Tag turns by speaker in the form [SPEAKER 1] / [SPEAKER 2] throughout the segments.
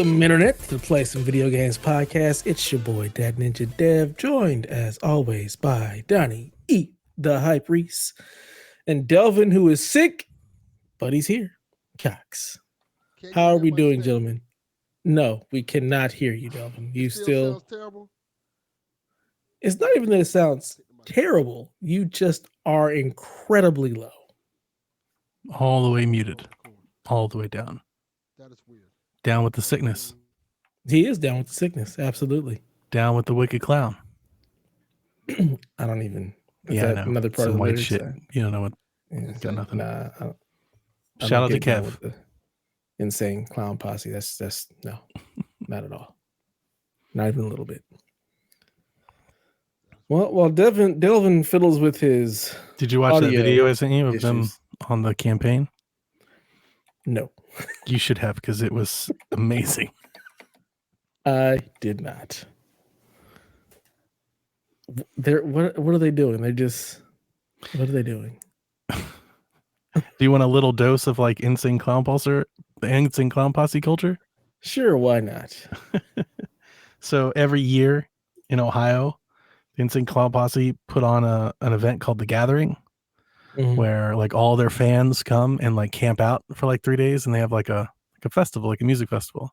[SPEAKER 1] Welcome, Internet, to the Play Some Video Games podcast. It's your boy, Dad Ninja Dev, joined as always by Donnie E. the Hype Reese, and Delvin, who is sick, but he's here. Cox. How are we doing, gentlemen? No, we cannot hear you, Delvin. You still
[SPEAKER 2] sounds terrible.
[SPEAKER 1] It's not even that it sounds terrible. You just are incredibly low.
[SPEAKER 3] All the way muted. All the way down.
[SPEAKER 2] That is weird.
[SPEAKER 3] Down with the sickness.
[SPEAKER 1] He is down with the sickness. Absolutely.
[SPEAKER 3] Down with the wicked clown.
[SPEAKER 1] I don't even.
[SPEAKER 3] Yeah, I know.
[SPEAKER 1] Another part
[SPEAKER 3] Some
[SPEAKER 1] of the
[SPEAKER 3] white
[SPEAKER 1] lyrics?
[SPEAKER 3] shit. You don't know what.
[SPEAKER 1] Yeah,
[SPEAKER 3] Got nothing.
[SPEAKER 1] Nah, I
[SPEAKER 3] Shout out
[SPEAKER 1] don't
[SPEAKER 3] to
[SPEAKER 1] get down
[SPEAKER 3] Kev.
[SPEAKER 1] with the insane clown posse. That's no, not at all. Not even a little bit. Well, while Delvin fiddles with his.
[SPEAKER 3] Did you watch that
[SPEAKER 1] audio
[SPEAKER 3] video I sent you of
[SPEAKER 1] issues.
[SPEAKER 3] them on the campaign?
[SPEAKER 1] No,
[SPEAKER 3] You should have, because it was amazing.
[SPEAKER 1] I did not. What are they doing? What are they doing?
[SPEAKER 3] Do you want a little dose of like insane clown posse culture?
[SPEAKER 1] Sure, why not?
[SPEAKER 3] So every year in Ohio, the Insane Clown Posse put on an event called The Gathering, where like all their fans come and like camp out for like 3 days, and they have like a festival, like a music festival.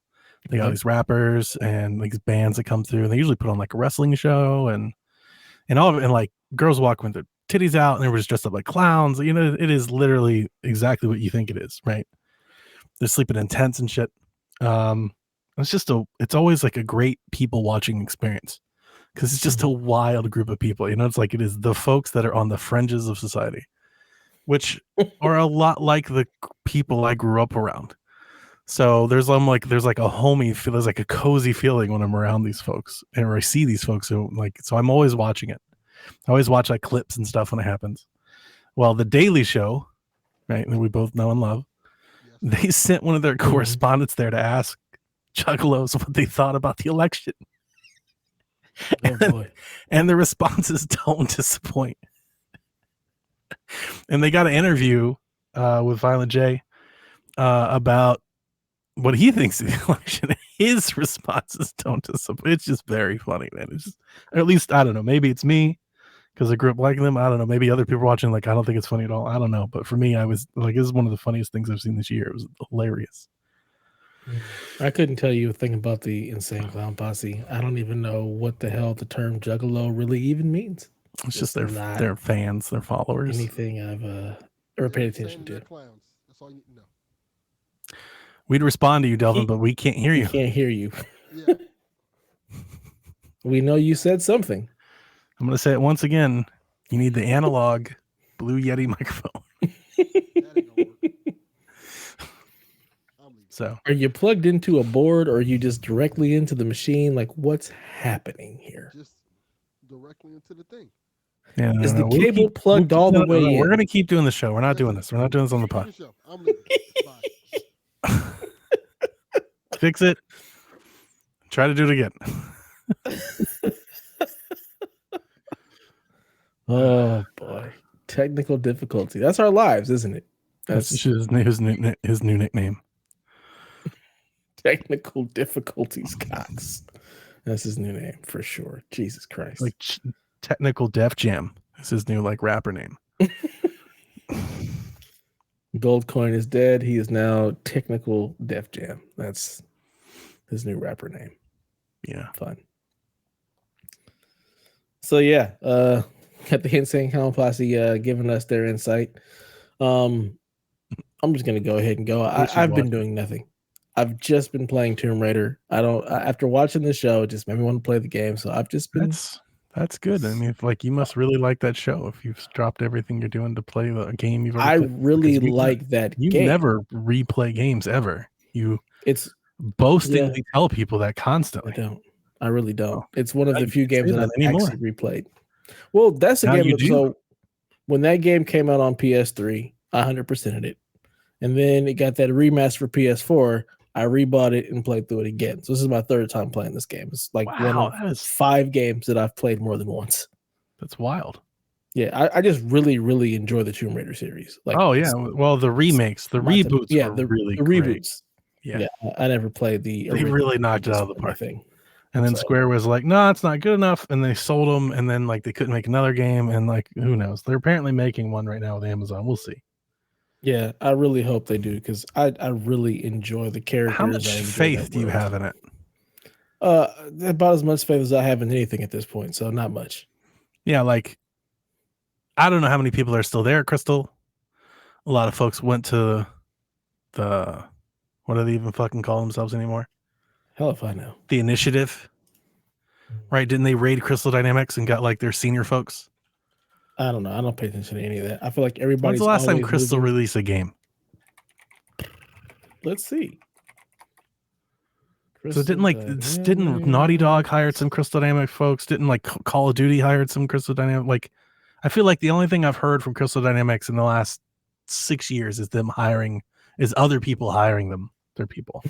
[SPEAKER 3] They got these rappers and like these bands that come through, and they usually put on like a wrestling show and all of it, and like girls walk with their titties out, and they were just dressed up like clowns. You know, it is literally exactly what you think it is, right? They're sleeping in tents and shit. It's always like a great people watching experience, because it's just a wild group of people. You know, it's like it is the folks that are on the fringes of society, which are a lot like the people I grew up around. So there's like a homey feel, there's like a cozy feeling when I'm around these folks, and I see these folks who like. So I'm always watching it. I always watch like clips and stuff when it happens. Well, the Daily Show, right, that we both know and love, they sent one of their correspondents there to ask Juggalos what they thought about the election.
[SPEAKER 1] Oh boy!
[SPEAKER 3] And the responses don't disappoint. And they got an interview with Violent J about what he thinks of the election. His responses don't disappoint. It's just very funny, man. It's just, or at least I don't know. Maybe it's me because I grew up liking them. I don't know. Maybe other people watching, like, I don't think it's funny at all. I don't know. But for me, I was like, this is one of the funniest things I've seen this year. It was hilarious.
[SPEAKER 1] I couldn't tell you a thing about the Insane Clown Posse. I don't even know what the hell the term Juggalo really even means.
[SPEAKER 3] It's just their fans, their followers.
[SPEAKER 1] Anything I've ever paid attention to.
[SPEAKER 2] Clowns. That's all you know.
[SPEAKER 3] We'd respond to you, Delvin, but we can't hear you.
[SPEAKER 1] We can't hear you.
[SPEAKER 2] Yeah.
[SPEAKER 1] We know you said something.
[SPEAKER 3] I'm going to say it once again. You need the analog Blue Yeti microphone.
[SPEAKER 2] That ain't gonna work. I'm leaving.
[SPEAKER 3] So
[SPEAKER 1] Are you plugged into a board, or are you just directly into the machine? Like, what's happening here?
[SPEAKER 2] Just directly into the thing.
[SPEAKER 3] yeah,
[SPEAKER 1] Is the
[SPEAKER 3] we'll
[SPEAKER 1] cable
[SPEAKER 3] keep-
[SPEAKER 1] plugged all the way in?
[SPEAKER 3] We're going to keep doing the show. We're not doing this. We're not doing this on the pod.
[SPEAKER 2] Finish up. I'm leaving. Bye.
[SPEAKER 3] Fix it. Try to do it again.
[SPEAKER 1] Oh boy, technical difficulty. That's our lives, isn't it?
[SPEAKER 3] That's
[SPEAKER 1] That's
[SPEAKER 3] his new nickname.
[SPEAKER 1] technical difficulties, Cox. That's his new name for sure. Jesus Christ.
[SPEAKER 3] Like Technical Def Jam is his new like rapper name.
[SPEAKER 1] Goldcoin is dead. He is now Technical Def Jam. That's his new rapper name.
[SPEAKER 3] Yeah.
[SPEAKER 1] Fun. So yeah, got the Insane Clown Posse giving us their insight. I'm just gonna go ahead and go. I've been doing nothing. I've just been playing Tomb Raider. After watching the show, it just made me want to play the game. So I've just been.
[SPEAKER 3] That's good. I mean, like you must really like that show if you've dropped everything you're doing to play the game you've already played.
[SPEAKER 1] Really like that
[SPEAKER 3] you
[SPEAKER 1] game.
[SPEAKER 3] never replay games ever.
[SPEAKER 1] It's
[SPEAKER 3] boastingly tell people that constantly.
[SPEAKER 1] I don't. I really don't. It's one of
[SPEAKER 3] Now
[SPEAKER 1] the
[SPEAKER 3] you
[SPEAKER 1] few
[SPEAKER 3] can't
[SPEAKER 1] games
[SPEAKER 3] say
[SPEAKER 1] that
[SPEAKER 3] that
[SPEAKER 1] I've
[SPEAKER 3] anymore.
[SPEAKER 1] actually replayed. Well, that's a
[SPEAKER 3] Now
[SPEAKER 1] game.
[SPEAKER 3] you do.
[SPEAKER 1] So when that game came out on PS3, I 100%ed it, and then it got that remaster for PS4. I rebought it and played through it again. So this is my third time playing this game. It's like one
[SPEAKER 3] Wow,
[SPEAKER 1] of
[SPEAKER 3] that is
[SPEAKER 1] 5 games that I've played more than once.
[SPEAKER 3] that's wild.
[SPEAKER 1] Yeah, I just really, really enjoy the Tomb Raider series. Like,
[SPEAKER 3] Oh yeah, well the remakes, the
[SPEAKER 1] my-
[SPEAKER 3] reboots,
[SPEAKER 1] yeah,
[SPEAKER 3] were
[SPEAKER 1] the
[SPEAKER 3] really
[SPEAKER 1] the
[SPEAKER 3] great.
[SPEAKER 1] reboots.
[SPEAKER 3] Yeah.
[SPEAKER 1] I never played the.
[SPEAKER 3] They really knocked it out of the park.
[SPEAKER 1] Thing.
[SPEAKER 3] And then
[SPEAKER 1] So-
[SPEAKER 3] Square was like, no, it's not good enough. And they sold them. And then like they couldn't make another game. And like, who knows? They're apparently making one right now with Amazon. We'll see.
[SPEAKER 1] Yeah, I really hope they do because I really enjoy the characters.
[SPEAKER 3] How much faith do you have in it?
[SPEAKER 1] About as much faith as I have in anything at this point. So not much.
[SPEAKER 3] Yeah, like I don't know how many people are still there, Crystal. A lot of folks went to the what do they even fucking call themselves anymore?
[SPEAKER 1] Hell if I know.
[SPEAKER 3] The Initiative. Right? Didn't they raid Crystal Dynamics and got like their senior folks?
[SPEAKER 1] I don't know. I don't pay attention to any of that. I feel like everybody's.
[SPEAKER 3] When's the last time
[SPEAKER 1] always
[SPEAKER 3] Crystal
[SPEAKER 1] moving.
[SPEAKER 3] released a game?
[SPEAKER 1] Let's see.
[SPEAKER 3] So didn't Naughty Dog hired some Crystal Dynamics folks? Didn't like Call of Duty hired some Crystal Dynamics? Like, I feel like the only thing I've heard from Crystal Dynamics in the last 6 years is other people hiring them, their people,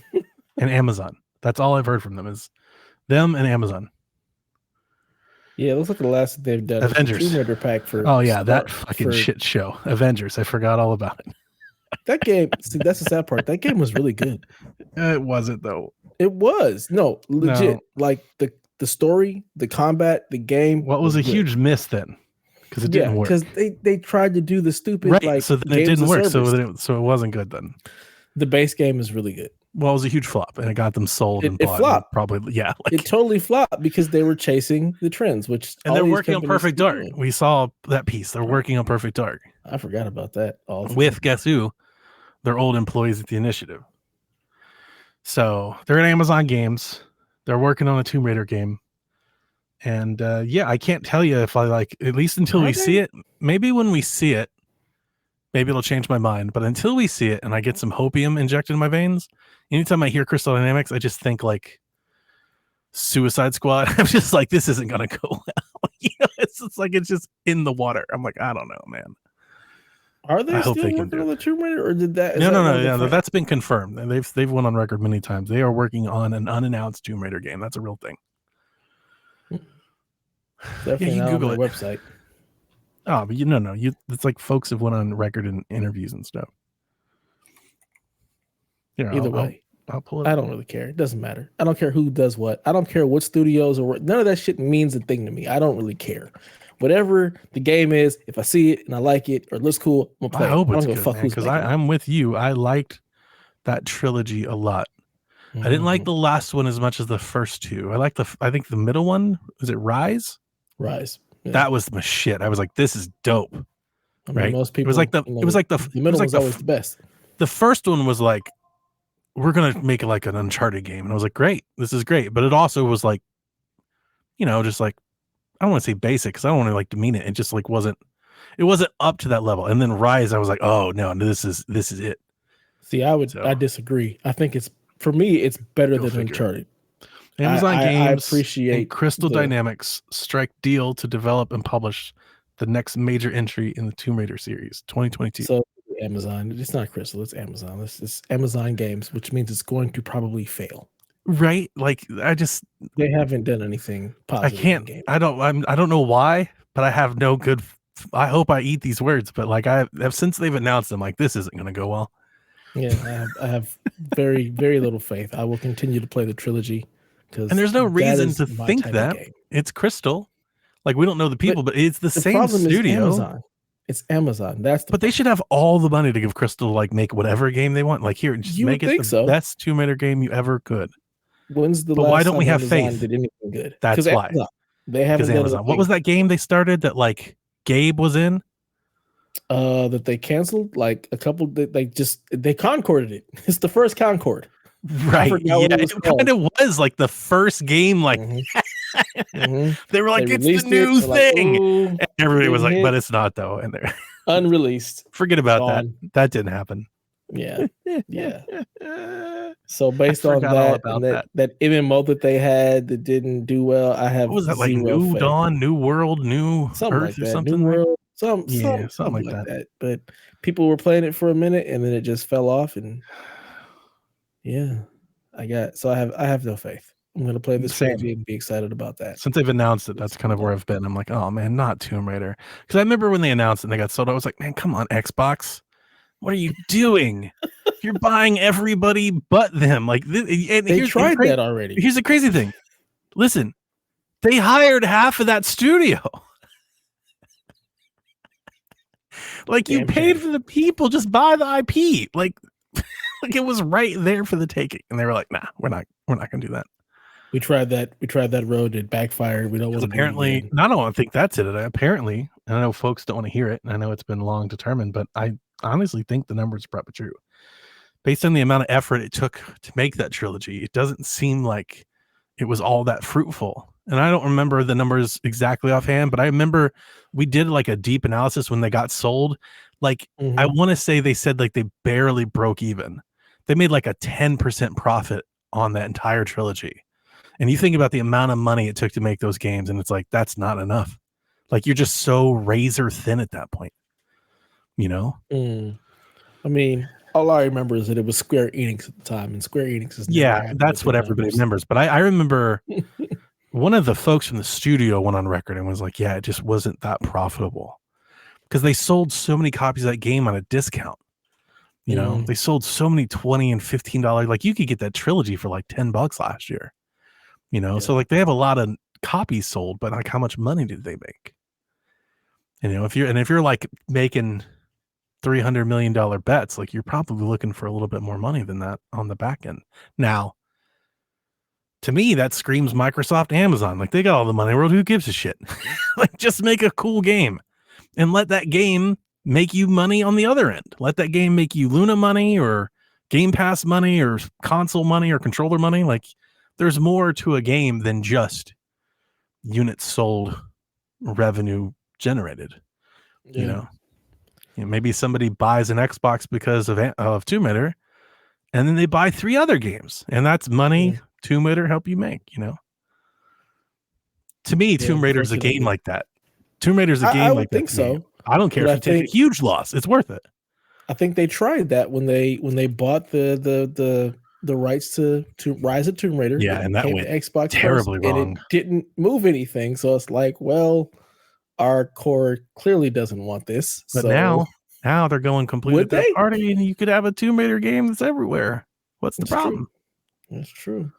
[SPEAKER 3] and Amazon. That's all I've heard from them is them and Amazon.
[SPEAKER 1] Yeah, it looks like the last that they've done.
[SPEAKER 3] Avengers.
[SPEAKER 1] Tomb Raider pack for.
[SPEAKER 3] Oh yeah, that fucking shit show, Avengers. I forgot all about it.
[SPEAKER 1] That game. See, that's the sad part. That game was really good.
[SPEAKER 3] It wasn't though.
[SPEAKER 1] It was legit.
[SPEAKER 3] No.
[SPEAKER 1] Like the story, the combat, the game.
[SPEAKER 3] What was a
[SPEAKER 1] good.
[SPEAKER 3] huge miss then? Because it didn't work.
[SPEAKER 1] Because they tried to do the stupid
[SPEAKER 3] Right.
[SPEAKER 1] like.
[SPEAKER 3] So then it
[SPEAKER 1] games
[SPEAKER 3] didn't
[SPEAKER 1] of
[SPEAKER 3] work.
[SPEAKER 1] service.
[SPEAKER 3] So it wasn't good then.
[SPEAKER 1] The base game is really good.
[SPEAKER 3] Well, it was a huge flop, and it got them sold and
[SPEAKER 1] It
[SPEAKER 3] bought.
[SPEAKER 1] flopped.
[SPEAKER 3] Probably, yeah.
[SPEAKER 1] It totally flopped because they were chasing the trends, and
[SPEAKER 3] they're working on Perfect Dark. We saw that piece. They're working on Perfect Dark.
[SPEAKER 1] I forgot about that.
[SPEAKER 3] With guess who? Their old employees at the Initiative. So they're at Amazon Games. They're working on a Tomb Raider game. And yeah, I can't tell you if I like, at least until we see it. Maybe when we see it, maybe it'll change my mind. But until we see it and I get some hopium injected in my veins, anytime I hear Crystal Dynamics, I just think like Suicide Squad. I'm just like, this isn't going to go well. It's like, it's just in the water. I'm like, I don't know, man.
[SPEAKER 1] Are they still working on the Tomb Raider, or did that?
[SPEAKER 3] No. That's been confirmed. They've went on record many times. They are working on an unannounced Tomb Raider game. That's a real thing.
[SPEAKER 1] Definitely
[SPEAKER 3] you
[SPEAKER 1] not
[SPEAKER 3] Google
[SPEAKER 1] on
[SPEAKER 3] it.
[SPEAKER 1] their website.
[SPEAKER 3] Oh, but it's like folks have went on record in interviews and stuff.
[SPEAKER 1] Either way,
[SPEAKER 3] I'll pull it.
[SPEAKER 1] I don't really care. It doesn't matter. I don't care who does what. I don't care what studios or none of that shit means a thing to me. I don't really care. Whatever the game is, if I see it and I like it or it looks cool, I'm gonna play.
[SPEAKER 3] I hope it's
[SPEAKER 1] good,
[SPEAKER 3] because I'm with you. I liked that trilogy a lot. I didn't like the last one as much as the first two. I think the middle one, was it Rise?
[SPEAKER 1] Rise. Yeah.
[SPEAKER 3] That was my shit. I was like, this is dope.
[SPEAKER 1] I mean,
[SPEAKER 3] right?
[SPEAKER 1] Most people.
[SPEAKER 3] It was like the
[SPEAKER 1] middle was always the best.
[SPEAKER 3] The first one was like, we're gonna make it like an Uncharted game, and I was like, great, this is great. But it also was like, just like, I don't want to say basic because I don't want to like demean it. It just like wasn't up to that level. And then Rise, I was like, oh no, this is it.
[SPEAKER 1] See, I disagree. I think for me, it's better than Uncharted.
[SPEAKER 3] Amazon Games
[SPEAKER 1] I appreciate
[SPEAKER 3] and Crystal Dynamics strike deal to develop and publish the next major entry in the Tomb Raider series, 2022.
[SPEAKER 1] So Amazon, it's not Crystal, it's Amazon. It's Amazon Games, which means it's going to probably fail.
[SPEAKER 3] Right? Like
[SPEAKER 1] they haven't done anything positive.
[SPEAKER 3] I can't. I don't know why, but I have no good. I hope I eat these words, but like since they've announced them, like this isn't going to go well.
[SPEAKER 1] Yeah, I have very, very little faith. I will continue to play the trilogy
[SPEAKER 3] and there's no reason to think that it's Crystal. Like we don't know the people, but it's the same studio.
[SPEAKER 1] It's Amazon.
[SPEAKER 3] But they should have all the money to give Crystal like make whatever game they want. Like here, just make it the best Tomb Raider game you ever could.
[SPEAKER 1] When's the
[SPEAKER 3] but
[SPEAKER 1] last
[SPEAKER 3] why don't
[SPEAKER 1] time
[SPEAKER 3] we have
[SPEAKER 1] Amazon
[SPEAKER 3] faith?
[SPEAKER 1] Did anything good?
[SPEAKER 3] That's why.
[SPEAKER 1] They haven't done
[SPEAKER 3] Amazon. What was that game they started that like Gabe was in?
[SPEAKER 1] That they canceled like a couple. They concorded it. It's the first Concord.
[SPEAKER 3] Right. Yeah, it kind of was like the first game. Like they were like, it's the new thing.
[SPEAKER 1] Like,
[SPEAKER 3] and everybody was like, but it's not though. And they're
[SPEAKER 1] unreleased.
[SPEAKER 3] Forget about that. That didn't happen.
[SPEAKER 1] Yeah. Yeah. So based on that, and that MMO that they had that didn't do well, I have
[SPEAKER 3] what was that like New
[SPEAKER 1] faith.
[SPEAKER 3] Dawn, New World, New
[SPEAKER 1] something
[SPEAKER 3] Earth
[SPEAKER 1] like
[SPEAKER 3] or
[SPEAKER 1] that.
[SPEAKER 3] something?
[SPEAKER 1] New World,
[SPEAKER 3] something like that.
[SPEAKER 1] But people were playing it for a minute and then it just fell off. And yeah, I have no faith. I'm gonna play this trilogy and be excited about that.
[SPEAKER 3] Since they've announced it, that's kind of where I've been. I'm like, oh man, not Tomb Raider. Because I remember when they announced it and they got sold, I was like, man, come on, Xbox. What are you doing? You're buying everybody but them. Like,
[SPEAKER 1] They tried that already.
[SPEAKER 3] Here's the crazy thing. Listen, they hired half of that studio. Like, you paid for the people, just buy the IP. Like it was right there for the taking. And they were like, nah, we're not gonna do that.
[SPEAKER 1] We tried that road, it backfired. We don't want to
[SPEAKER 3] apparently
[SPEAKER 1] do it
[SPEAKER 3] I don't think that's it. Apparently, I know folks don't want to hear it, and I know it's been long determined, but I honestly think the numbers are probably true. Based on the amount of effort it took to make that trilogy, it doesn't seem like it was all that fruitful. And I don't remember the numbers exactly offhand, but I remember we did like a deep analysis when they got sold. Like, I want to say they said like they barely broke even. They made like a 10% profit on that entire trilogy. And you think about the amount of money it took to make those games, and it's like, that's not enough. Like, you're just so razor thin at that point, you know?
[SPEAKER 1] I mean, all I remember is that it was Square Enix at the time, and Square Enix is
[SPEAKER 3] that's what everybody remembers. But I remember one of the folks from the studio went on record and was like, yeah, it just wasn't that profitable because they sold so many copies of that game on a discount. You know, they sold so many $20 and $15. Like, you could get that trilogy for like $10 last year. You know, so like they have a lot of copies sold, but like how much money did they make? And, you know, if you're like making $300 million bets, like you're probably looking for a little bit more money than that on the back end. Now, to me, that screams Microsoft, Amazon. Like, they got all the money in the world. Who gives a shit? Like, just make a cool game and let that game make you money on the other end. Let that game make you Luna money or Game Pass money or console money or controller money. Like, there's more to a game than just units sold, revenue generated. You know, maybe somebody buys an Xbox because of Tomb Raider, and then they buy 3 other games, and that's money Tomb Raider help you make. You know, to me, Tomb Raider is a game like that. Tomb Raider is a game
[SPEAKER 1] I
[SPEAKER 3] like
[SPEAKER 1] would
[SPEAKER 3] that.
[SPEAKER 1] think so.
[SPEAKER 3] I don't care if you take a huge loss; it's worth it.
[SPEAKER 1] I think they tried that when they bought the rights to Rise of Tomb Raider.
[SPEAKER 3] Yeah, and that went
[SPEAKER 1] Xbox
[SPEAKER 3] terribly wrong.
[SPEAKER 1] and it didn't move anything. So it's like, well, our core clearly doesn't want this.
[SPEAKER 3] But
[SPEAKER 1] so
[SPEAKER 3] now they're going completely third party, and you could have a Tomb Raider game that's everywhere. What's the problem?
[SPEAKER 1] That's true.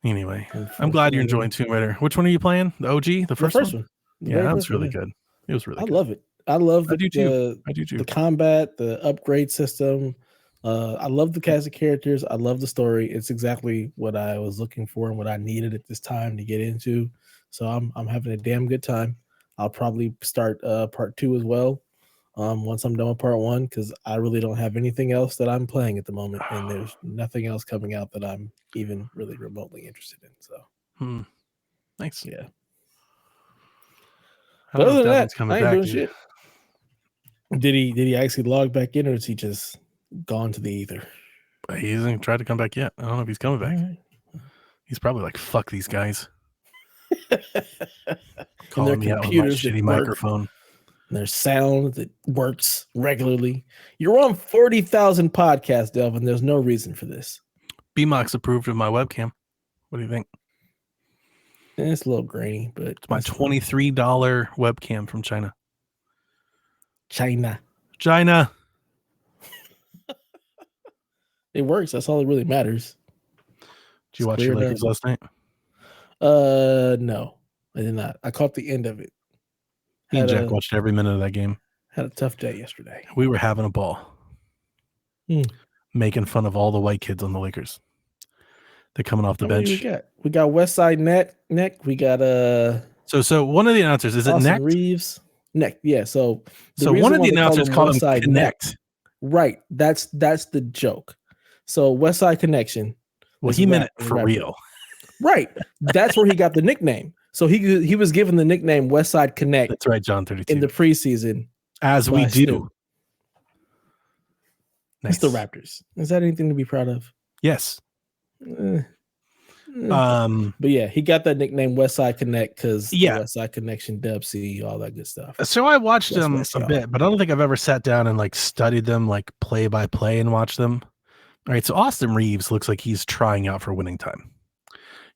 [SPEAKER 3] Anyway, I'm glad you're enjoying Tomb Raider. Which one are you playing? The OG, the first one? Yeah, that was really good. It was really good.
[SPEAKER 1] I love it. I love
[SPEAKER 3] I do too.
[SPEAKER 1] The combat, the upgrade system. I love the cast of characters. I love the story. It's exactly what I was looking for and what I needed at this time to get into. So I'm having a damn good time. I'll probably start part 2 as well once I'm done with part 1, because I really don't have anything else that I'm playing at the moment, and there's nothing else coming out that I'm even really remotely interested in. So
[SPEAKER 3] nice.
[SPEAKER 1] Yeah.
[SPEAKER 3] But
[SPEAKER 1] other than that, I ain't doing shit. Did he actually log back in, or is he just gone to the ether?
[SPEAKER 3] He hasn't tried to come back yet. I don't know if he's coming back. Right. He's probably like, fuck these guys. Calling me out with my shitty microphone.
[SPEAKER 1] And there's sound that works regularly. You're on 40,000 podcasts, Delvin. There's no reason for this.
[SPEAKER 3] BMOX approved of my webcam. What do you think?
[SPEAKER 1] It's a little grainy, but
[SPEAKER 3] it's my $23 webcam from China.
[SPEAKER 1] China. It works. That's all that really matters.
[SPEAKER 3] Did you watch your Lakers last night?
[SPEAKER 1] No, I did not. I caught the end of it.
[SPEAKER 3] Me and Jack watched every minute of that game.
[SPEAKER 1] Had a tough day yesterday.
[SPEAKER 3] We were having a ball. Making fun of all the white kids on the Lakers. They're coming off the bench.
[SPEAKER 1] We got Westside Neck. We got
[SPEAKER 3] So one of the announcers, is
[SPEAKER 1] Austin
[SPEAKER 3] it Neck?
[SPEAKER 1] Reeves. Neck. Yeah. So
[SPEAKER 3] one of the announcers called him Connect.
[SPEAKER 1] Right. That's the joke. So Westside Connection.
[SPEAKER 3] Well, he meant it for real.
[SPEAKER 1] Right. That's where he got the nickname. So he was given the nickname Westside Connect.
[SPEAKER 3] That's right, John 32.
[SPEAKER 1] In the preseason.
[SPEAKER 3] As we do.
[SPEAKER 1] Nice. It's the Raptors. Is that anything to be proud of?
[SPEAKER 3] Yes.
[SPEAKER 1] But yeah, he got that nickname Westside Connect because Westside Connection, Dub C, all that good stuff.
[SPEAKER 3] So I watched them a bit, but I don't think I've ever sat down and like studied them like play by play and watched them. All right, so Austin Reeves looks like he's trying out for winning time.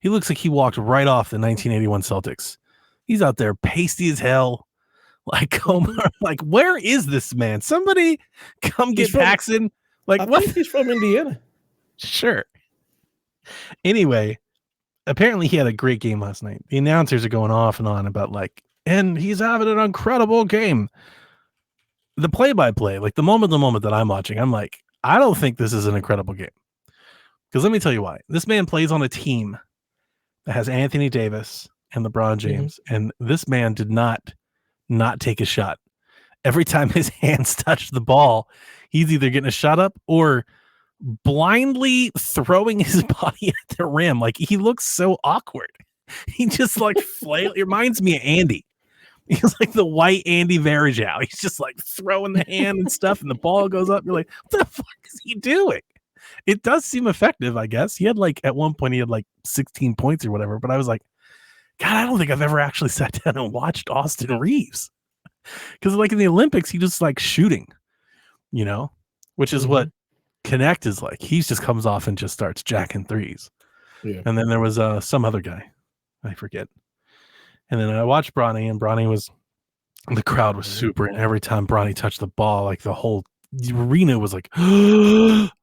[SPEAKER 3] He looks like he walked right off the 1981 Celtics. He's out there pasty as hell, Like, like, where is this man? Somebody come
[SPEAKER 1] He's
[SPEAKER 3] get
[SPEAKER 1] from-
[SPEAKER 3] Paxson. Like,
[SPEAKER 1] I
[SPEAKER 3] what?
[SPEAKER 1] think he's from Indiana.
[SPEAKER 3] Sure. Anyway, apparently he had a great game last night. The announcers are going off and on about like, and he's having an incredible game. The play-by-play, like the moment that I'm watching, I'm like, I don't think this is an incredible game. Because let me tell you why. This man plays on a team that has Anthony Davis and LeBron James, and this man did not take a shot. Every time his hands touched the ball, he's either getting a shot up or blindly throwing his body at the rim. Like, he looks so awkward. He just like flail. It reminds me of Andy. He's like the white Andy Varejao. He's just like throwing the hand and stuff, and the ball goes up. You're like, what the fuck is he doing? It does seem effective, I guess. He had like, at one point, he had like 16 points or whatever. But I was like, God, I don't think I've ever actually sat down and watched Austin Reeves. Because like in the Olympics, he just like shooting, you know, which is what Connect is like. He just comes off and just starts jacking threes.
[SPEAKER 1] Yeah.
[SPEAKER 3] And then there was some other guy, I forget. And then I watched Bronny, and the crowd was super. And every time Bronny touched the ball, like the whole arena was like,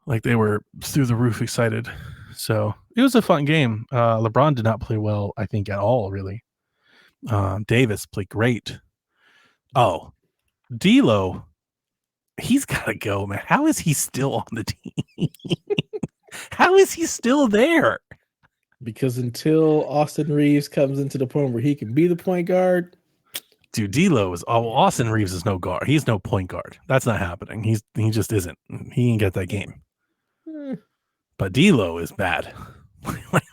[SPEAKER 3] like they were through the roof excited. So it was a fun game. LeBron did not play well, I think, at all, really. Davis played great. Oh, D'Lo, he's got to go, man. How is he still on the team? How is he still there?
[SPEAKER 1] Because until Austin Reeves comes into the point where he can be the point guard,
[SPEAKER 3] dude, D'Lo is Austin Reeves is no guard. He's no point guard. That's not happening. He just isn't. He didn't get that game. But D'Lo is bad.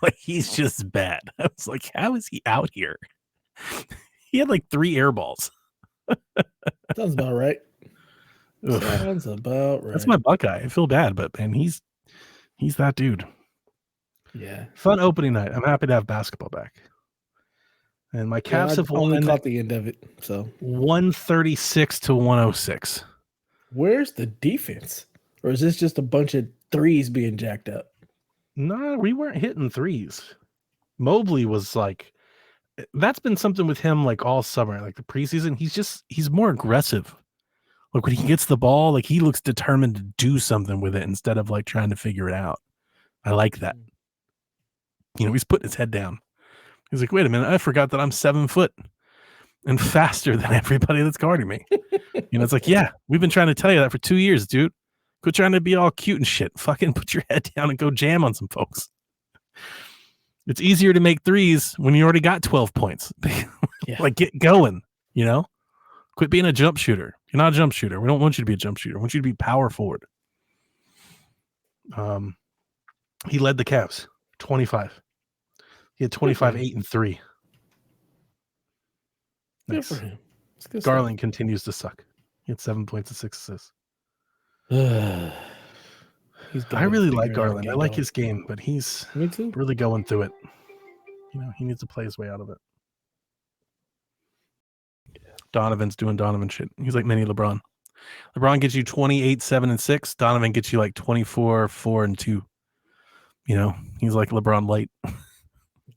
[SPEAKER 3] like he's just bad. I was like, how is he out here? He had like 3 air balls.
[SPEAKER 1] sounds about right. Sounds about right.
[SPEAKER 3] That's my Buckeye. I feel bad, but man, he's that dude.
[SPEAKER 1] Yeah.
[SPEAKER 3] Fun opening night. I'm happy to have basketball back. And my Cavs have
[SPEAKER 1] only
[SPEAKER 3] won
[SPEAKER 1] caught the end of it. So
[SPEAKER 3] 136 to 106.
[SPEAKER 1] Where's the defense? Or is this just a bunch of threes being jacked up?
[SPEAKER 3] No, we weren't hitting threes. Mobley was like, that's been something with him like all summer, like the preseason. He's more aggressive. Like when he gets the ball, like he looks determined to do something with it instead of like trying to figure it out. I like that. You know, he's putting his head down. He's like, wait a minute, I forgot that I'm 7 foot and faster than everybody that's guarding me. You know, it's like, yeah, we've been trying to tell you that for 2 years, dude. Quit trying to be all cute and shit. Fucking put your head down and go jam on some folks. It's easier to make threes when you already got 12 points. Like, get going, you know? Quit being a jump shooter. You're not a jump shooter. We don't want you to be a jump shooter. We want you to be power forward. He led the Cavs, 25. He had 25, 8, and 3. Nice.
[SPEAKER 1] Good for him.
[SPEAKER 3] Garland continues to suck. He had 7 points and 6 assists. I really like Garland. I like his game, but he's
[SPEAKER 1] Me too.
[SPEAKER 3] really going through it. You know, he needs to play his way out of it. Donovan's doing Donovan shit. He's like mini LeBron. LeBron gets you 28, 7, and 6. Donovan gets you like 24, 4, and 2. You know, he's like LeBron light.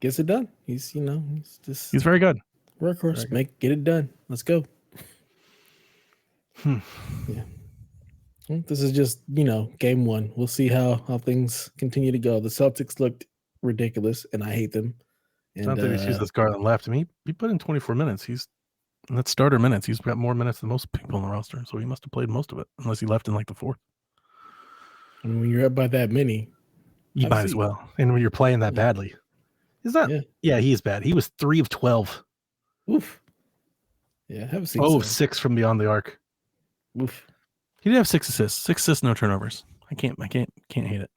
[SPEAKER 1] Gets it done. He's
[SPEAKER 3] very good.
[SPEAKER 1] Workhorse. Get it done. Let's go. Yeah. Well, this is just, game 1. We'll see how things continue to go. The Celtics looked ridiculous, and I hate them. And
[SPEAKER 3] not that he's used this Garland left. I mean, he put in 24 minutes. That's starter minutes. He's got more minutes than most people on the roster, so he must have played most of it, unless he left in like the 4th.
[SPEAKER 1] And when you're up by that many,
[SPEAKER 3] you might as well. And when you're playing that badly, is that? Yeah, he is bad. He was 3 of 12.
[SPEAKER 1] Oof. Yeah, I haven't seen.
[SPEAKER 3] 6 from beyond the arc.
[SPEAKER 1] Oof.
[SPEAKER 3] He did have 6 assists. 6 assists, no turnovers. I can't hate it.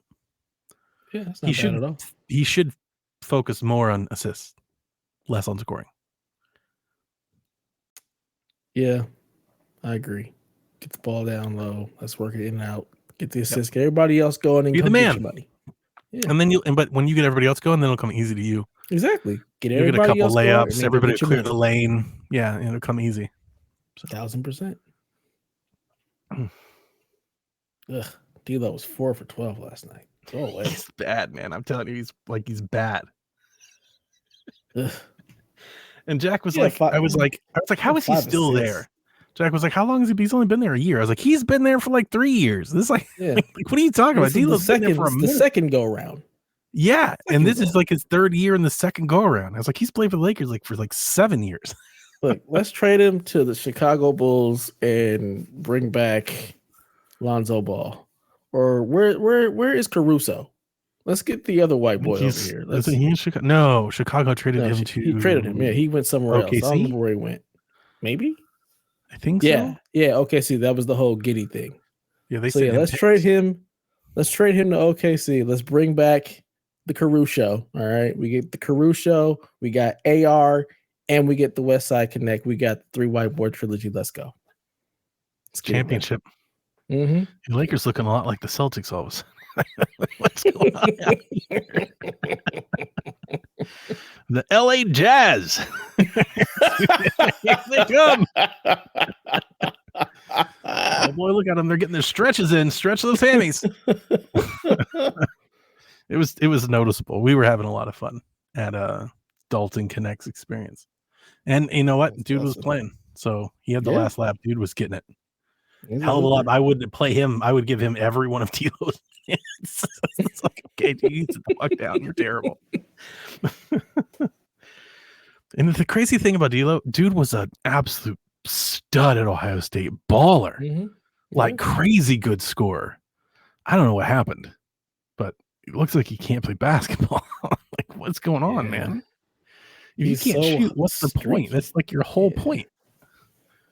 [SPEAKER 1] Yeah, that's not bad at all.
[SPEAKER 3] He should focus more on assists, less on scoring.
[SPEAKER 1] Yeah, I agree. Get the ball down low. Let's work it in and out. Get the assist. Get everybody else going and
[SPEAKER 3] be the man.
[SPEAKER 1] Yeah.
[SPEAKER 3] And then but when you get everybody else going, then it'll come easy to you.
[SPEAKER 1] Exactly. Get
[SPEAKER 3] you
[SPEAKER 1] everybody
[SPEAKER 3] get a couple
[SPEAKER 1] else
[SPEAKER 3] layups. Everybody clear the lane. Yeah, it'll come easy.
[SPEAKER 1] 1000%. Ugh, D'Lo was 4 for 12 last night. Go away.
[SPEAKER 3] He's bad, man. I'm telling you, he's bad.
[SPEAKER 1] Ugh.
[SPEAKER 3] And Jack was
[SPEAKER 1] Yeah,
[SPEAKER 3] like,
[SPEAKER 1] five-
[SPEAKER 3] I was like, how is he
[SPEAKER 1] 5
[SPEAKER 3] still
[SPEAKER 1] assists.
[SPEAKER 3] there? Jack was like, how long has he been? He's only been there a year. I was like, he's been there for like 3 years. This is like,
[SPEAKER 1] Yeah.
[SPEAKER 3] like what are you talking about?
[SPEAKER 1] This is
[SPEAKER 3] D'Lo's been there for a
[SPEAKER 1] the
[SPEAKER 3] minute.
[SPEAKER 1] second go around.
[SPEAKER 3] Yeah, and this is
[SPEAKER 1] go.
[SPEAKER 3] like his third year in the second go around. I was like, he's played for the Lakers like for like 7 years.
[SPEAKER 1] Look, let's trade him to the Chicago Bulls and bring back Lonzo Ball. Or where is Caruso? Let's get the other white boy over here.
[SPEAKER 3] Is he in Chicago? No, Chicago traded him to.
[SPEAKER 1] He traded him. Yeah, he went somewhere else. I
[SPEAKER 3] OKC?
[SPEAKER 1] don't remember where he went. Maybe.
[SPEAKER 3] I think
[SPEAKER 1] Yeah,
[SPEAKER 3] so.
[SPEAKER 1] yeah. OKC. That was the whole Giddy thing.
[SPEAKER 3] Yeah, they
[SPEAKER 1] So
[SPEAKER 3] said
[SPEAKER 1] yeah, let's trade him. Let's trade him to OKC. Let's bring back the Caruso. All right, we get the Caruso. We got AR, and we get the West Side Connect. We got the 3 white boy trilogy. Let's go. Let's get it, man.
[SPEAKER 3] championship.
[SPEAKER 1] Mhm.
[SPEAKER 3] The Lakers looking a lot like the Celtics all of a sudden. What's going on out here? The LA Jazz. Here they come. Oh boy, look at them. They're getting their stretches in. Stretch those hammies. It was noticeable. We were having a lot of fun at Dalton Connect's experience. And you know what?
[SPEAKER 1] That's
[SPEAKER 3] Dude was
[SPEAKER 1] awesome.
[SPEAKER 3] playing. So he had the
[SPEAKER 1] Yeah.
[SPEAKER 3] lap. Dude was getting it.
[SPEAKER 1] He's a
[SPEAKER 3] Hell of a lot.
[SPEAKER 1] hooper.
[SPEAKER 3] I wouldn't play him. I would give him every one of D'Lo's. It's like, okay, dude, you sit the fuck down. You're terrible. And the crazy thing about D'Lo, dude was an absolute stud at Ohio State, baller,
[SPEAKER 1] Mhm.
[SPEAKER 3] like crazy good scorer. I don't know what happened, but it looks like he can't play basketball. Like, what's going on,
[SPEAKER 1] Yeah.
[SPEAKER 3] man? If
[SPEAKER 1] He's
[SPEAKER 3] you can't
[SPEAKER 1] so
[SPEAKER 3] shoot, what's the point?
[SPEAKER 1] streaky.
[SPEAKER 3] That's like your whole
[SPEAKER 1] Yeah.
[SPEAKER 3] point.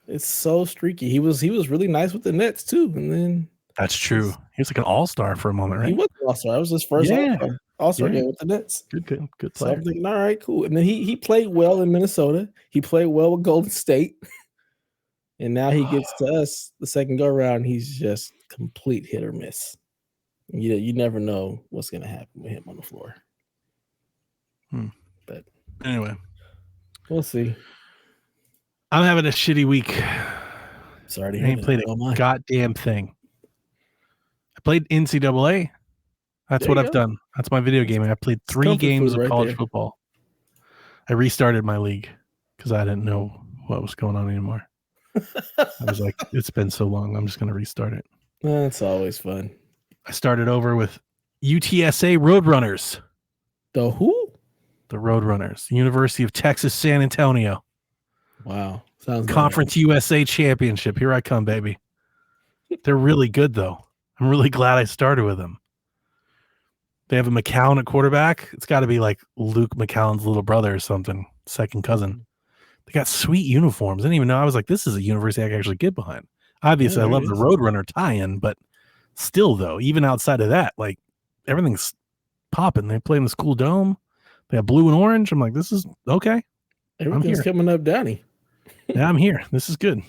[SPEAKER 1] It's so streaky. He was really nice with the Nets too, and then
[SPEAKER 3] That's true. He was like an all-star for a moment,
[SPEAKER 1] he
[SPEAKER 3] right?
[SPEAKER 1] was an all-star. That was his first
[SPEAKER 3] Yeah.
[SPEAKER 1] all-star
[SPEAKER 3] Yeah.
[SPEAKER 1] game with the Nets.
[SPEAKER 3] Good
[SPEAKER 1] So
[SPEAKER 3] player.
[SPEAKER 1] I'm thinking, all right, cool. And then he played well in Minnesota. He played well with Golden State. And now he gets to us the second go around. He's just complete hit or miss. You never know what's gonna happen with him on the floor. But
[SPEAKER 3] Anyway,
[SPEAKER 1] we'll see.
[SPEAKER 3] I'm having a shitty week.
[SPEAKER 1] Sorry to
[SPEAKER 3] I
[SPEAKER 1] hear
[SPEAKER 3] ain't
[SPEAKER 1] that.
[SPEAKER 3] played
[SPEAKER 1] Oh,
[SPEAKER 3] a
[SPEAKER 1] my.
[SPEAKER 3] goddamn thing. I played NCAA. That's
[SPEAKER 1] There
[SPEAKER 3] what
[SPEAKER 1] you
[SPEAKER 3] I've
[SPEAKER 1] go.
[SPEAKER 3] done. That's my video gaming. I played 3
[SPEAKER 1] comfort
[SPEAKER 3] games
[SPEAKER 1] food
[SPEAKER 3] of
[SPEAKER 1] right
[SPEAKER 3] college
[SPEAKER 1] there.
[SPEAKER 3] football. I restarted my league because I didn't know what was going on anymore. I was like, it's been so long. I'm just going to restart it.
[SPEAKER 1] That's always fun.
[SPEAKER 3] I started over with UTSA Roadrunners.
[SPEAKER 1] The who?
[SPEAKER 3] The Roadrunners. University of Texas San Antonio.
[SPEAKER 1] Wow. Sounds
[SPEAKER 3] Conference USA Championship. Here I come, baby. They're really good, though. I'm really glad I started with them. They have a McCown at quarterback. It's got to be like Luke McCown's little brother or something, second cousin. They got sweet uniforms. I didn't even know. I was like, this is a university I can actually get behind. Obviously,
[SPEAKER 1] Yeah,
[SPEAKER 3] I
[SPEAKER 1] there
[SPEAKER 3] love
[SPEAKER 1] it
[SPEAKER 3] the
[SPEAKER 1] is.
[SPEAKER 3] Roadrunner tie-in, but still, though, even outside of that, like everything's popping. They play in the school dome. They have blue and orange. I'm like, this is okay.
[SPEAKER 1] Everything's
[SPEAKER 3] here.
[SPEAKER 1] coming up, Downey.
[SPEAKER 3] Yeah, I'm here. This is good.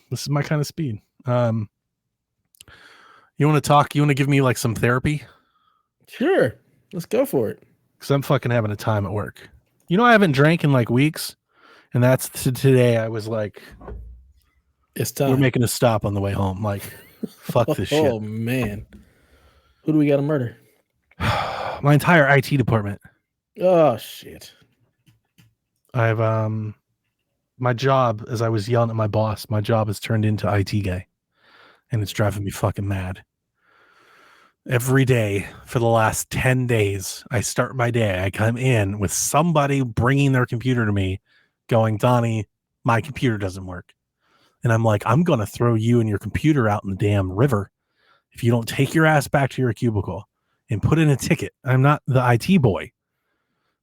[SPEAKER 3] This is my kind of speed. You want to talk? You want to give me like some therapy?
[SPEAKER 1] Sure. Let's go for it.
[SPEAKER 3] Because I'm fucking having a time at work. You know, I haven't drank in like weeks. And that's today. I was like,
[SPEAKER 1] It's time.
[SPEAKER 3] we're making a stop on the way home. Like, fuck this shit.
[SPEAKER 1] Oh, man. Who do we got to murder?
[SPEAKER 3] My entire IT department.
[SPEAKER 1] Oh, shit.
[SPEAKER 3] I've my job, as I was yelling at my boss, my job has turned into IT guy. And it's driving me fucking mad. Every day for the last 10 days, I start my day. I come in with somebody bringing their computer to me going, Donnie, my computer doesn't work. And I'm like, I'm going to throw you and your computer out in the damn river if you don't take your ass back to your cubicle and put in a ticket. I'm not the IT boy.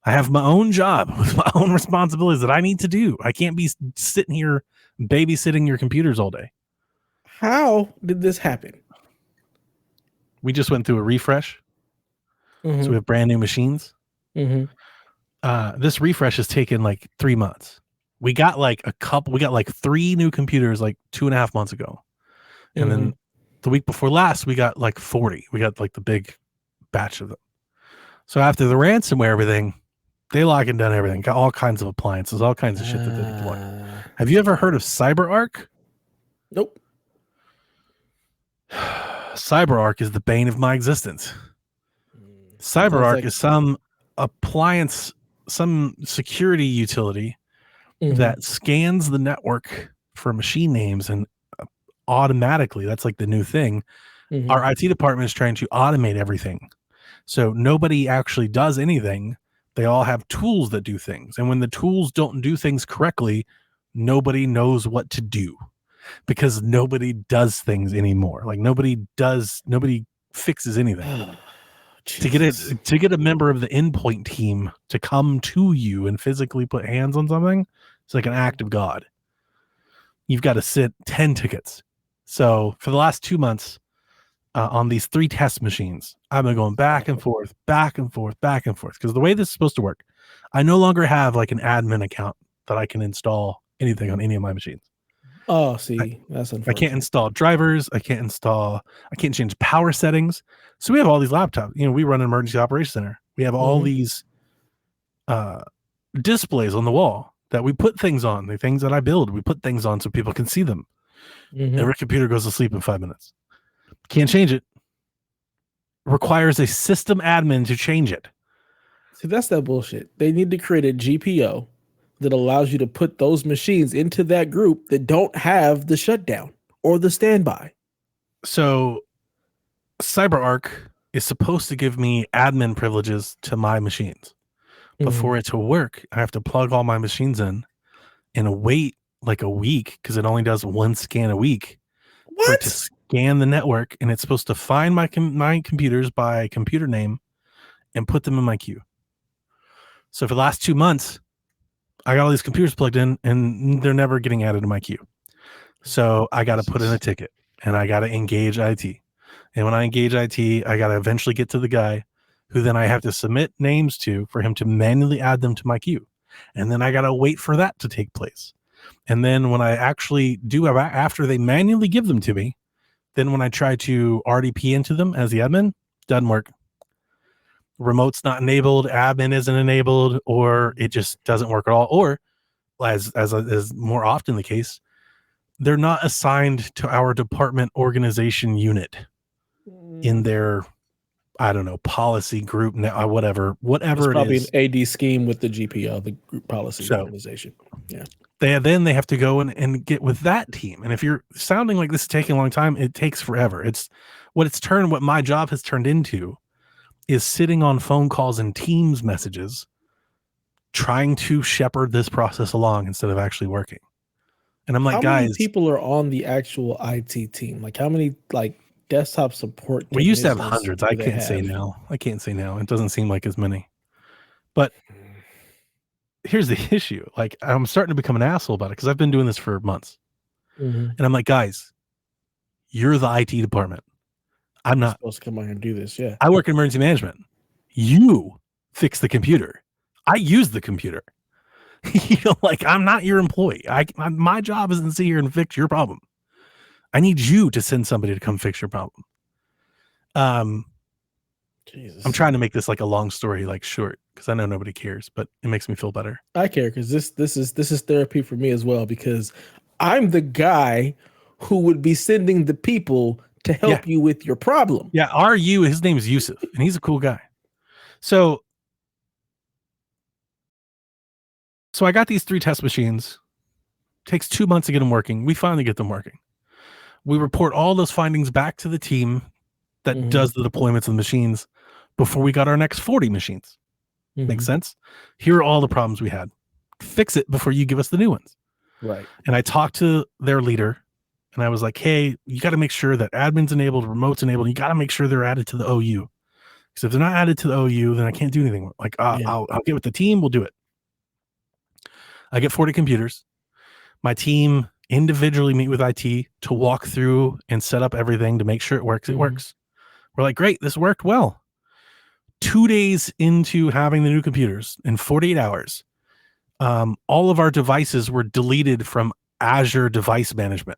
[SPEAKER 3] I have my own job with my own responsibilities that I need to do. I can't be sitting here babysitting your computers all day.
[SPEAKER 1] How did this happen?
[SPEAKER 3] We just went through a refresh.
[SPEAKER 1] Mhm.
[SPEAKER 3] So we have brand new machines.
[SPEAKER 1] Mhm.
[SPEAKER 3] This refresh has taken like 3 months. We got like 3 new computers like 2.5 months ago. And then the week before last, we got like 40. We got like the big batch of them. So after the ransomware, everything, they lock and done everything. Got all kinds of appliances, all kinds of shit that they deploy. Have you ever heard of CyberArk?
[SPEAKER 1] Nope.
[SPEAKER 3] CyberArk is the bane of my existence. CyberArk
[SPEAKER 1] like-
[SPEAKER 3] is some appliance, some security utility that scans the network for machine names, and automatically, that's like the new thing. Our IT department is trying to automate everything. So nobody actually does anything. They all have tools that do things. And when the tools don't do things correctly, nobody knows what to do because nobody does things anymore. Like nobody fixes anything. To get a member of the endpoint team to come to you and physically put hands on something, it's like an act of God. You've got to sit 10 tickets. So for the last 2 months, on these 3 test machines, I've been going back and forth, because the way this is supposed to work, I no longer have like an admin account that I can install anything on any of my machines.
[SPEAKER 1] Oh, see, that's unfortunate.
[SPEAKER 3] I can't install drivers. I can't change power settings. So we have all these laptops. We run an emergency operations center. We have all these displays on the wall that we put things on, the things that I build. We put things on so people can see them. Every computer goes to sleep in 5 minutes. Can't change it. Requires a system admin to change it.
[SPEAKER 1] See, that's that bullshit. They need to create a GPO that allows you to put those machines into that group that don't have the shutdown or the standby.
[SPEAKER 3] So CyberArk is supposed to give me admin privileges to my machines. But for it to work, I have to plug all my machines in and wait like a week because it only does 1 scan a week. For it to scan the network, and it's supposed to find my computers by computer name and put them in my queue. So for the last 2 months, I got all these computers plugged in, and they're never getting added to my queue. So I got to put in a ticket, and I got to engage IT. And when I engage IT, I got to eventually get to the guy who then I have to submit names to for him to manually add them to my queue. And then I got to wait for that to take place. And then when I actually do, after they manually give them to me, then when I try to RDP into them as the admin, doesn't work. Remote's not enabled, admin isn't enabled, or it just doesn't work at all. Or, as more often the case, they're not assigned to our department organization unit in their, I don't know, policy group, whatever it's it
[SPEAKER 1] probably
[SPEAKER 3] is.
[SPEAKER 1] An AD scheme with the GPO, the group policy organization. Yeah.
[SPEAKER 3] They have to go and get with that team. And if you're sounding like this is taking a long time, it takes forever. What my job has turned into is sitting on phone calls and Teams messages, trying to shepherd this process along instead of actually working. And I'm like, guys, how many
[SPEAKER 1] people are on the actual IT team? Like how many desktop support?
[SPEAKER 3] We used to have hundreds. I can't say now. It doesn't seem like as many. But here's the issue. Like I'm starting to become an asshole about it because I've been doing this for months. And I'm like, guys, you're the IT department. I'm not
[SPEAKER 1] supposed to come out here and do this. Yeah.
[SPEAKER 3] I work in emergency management. You fix the computer. I use the computer. Like I'm not your employee. My job isn't to sit here and fix your problem. I need you to send somebody to come fix your problem. Jesus. I'm trying to make this like a long story, like short, because I know nobody cares, but it makes me feel better.
[SPEAKER 1] I care because this is therapy for me as well, because I'm the guy who would be sending the people to help you with your problem.
[SPEAKER 3] Yeah, his name is Yusuf, and he's a cool guy. So I got these 3 test machines. Takes 2 months to get them working. We finally get them working. We report all those findings back to the team that does the deployments of the machines before we got our next 40 machines. Makes sense? Here are all the problems we had. Fix it before you give us the new ones.
[SPEAKER 1] Right.
[SPEAKER 3] And I talked to their leader, and I was like, hey, you got to make sure that admin's enabled, remote's enabled. You got to make sure they're added to the OU. Because if they're not added to the OU, then I can't do anything. Like, I'll get with the team. We'll do it. I get 40 computers. My team individually meet with IT to walk through and set up everything to make sure it works. It works. We're like, great, this worked well. 2 days into having the new computers, in 48 hours, all of our devices were deleted from Azure Device Management.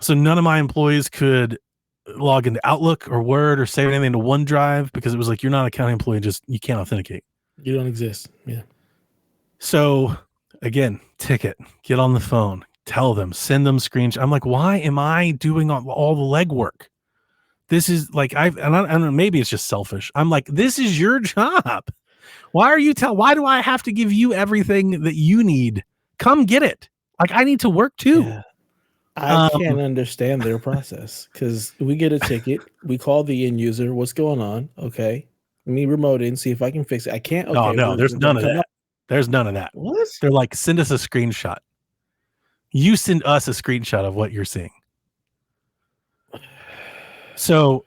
[SPEAKER 3] So none of my employees could log into Outlook or Word or save anything to OneDrive because it was like, you're not a county employee, you can't authenticate.
[SPEAKER 1] You don't exist. Yeah.
[SPEAKER 3] So again, ticket, get on the phone, tell them, send them screenshots. I'm like, why am I doing all the legwork? This is like, I don't know, maybe it's just selfish. I'm like, this is your job. Why do I have to give you everything that you need? Come get it. Like, I need to work too.
[SPEAKER 1] Yeah. I can't understand their process because we get a ticket, we call the end user, what's going on? Okay. Let me remote in, see if I can fix it. I can't. Okay.
[SPEAKER 3] No, there's none of that.
[SPEAKER 1] Up.
[SPEAKER 3] There's none of that.
[SPEAKER 1] What?
[SPEAKER 3] They're like, send us a screenshot. You send us a screenshot of what you're seeing. So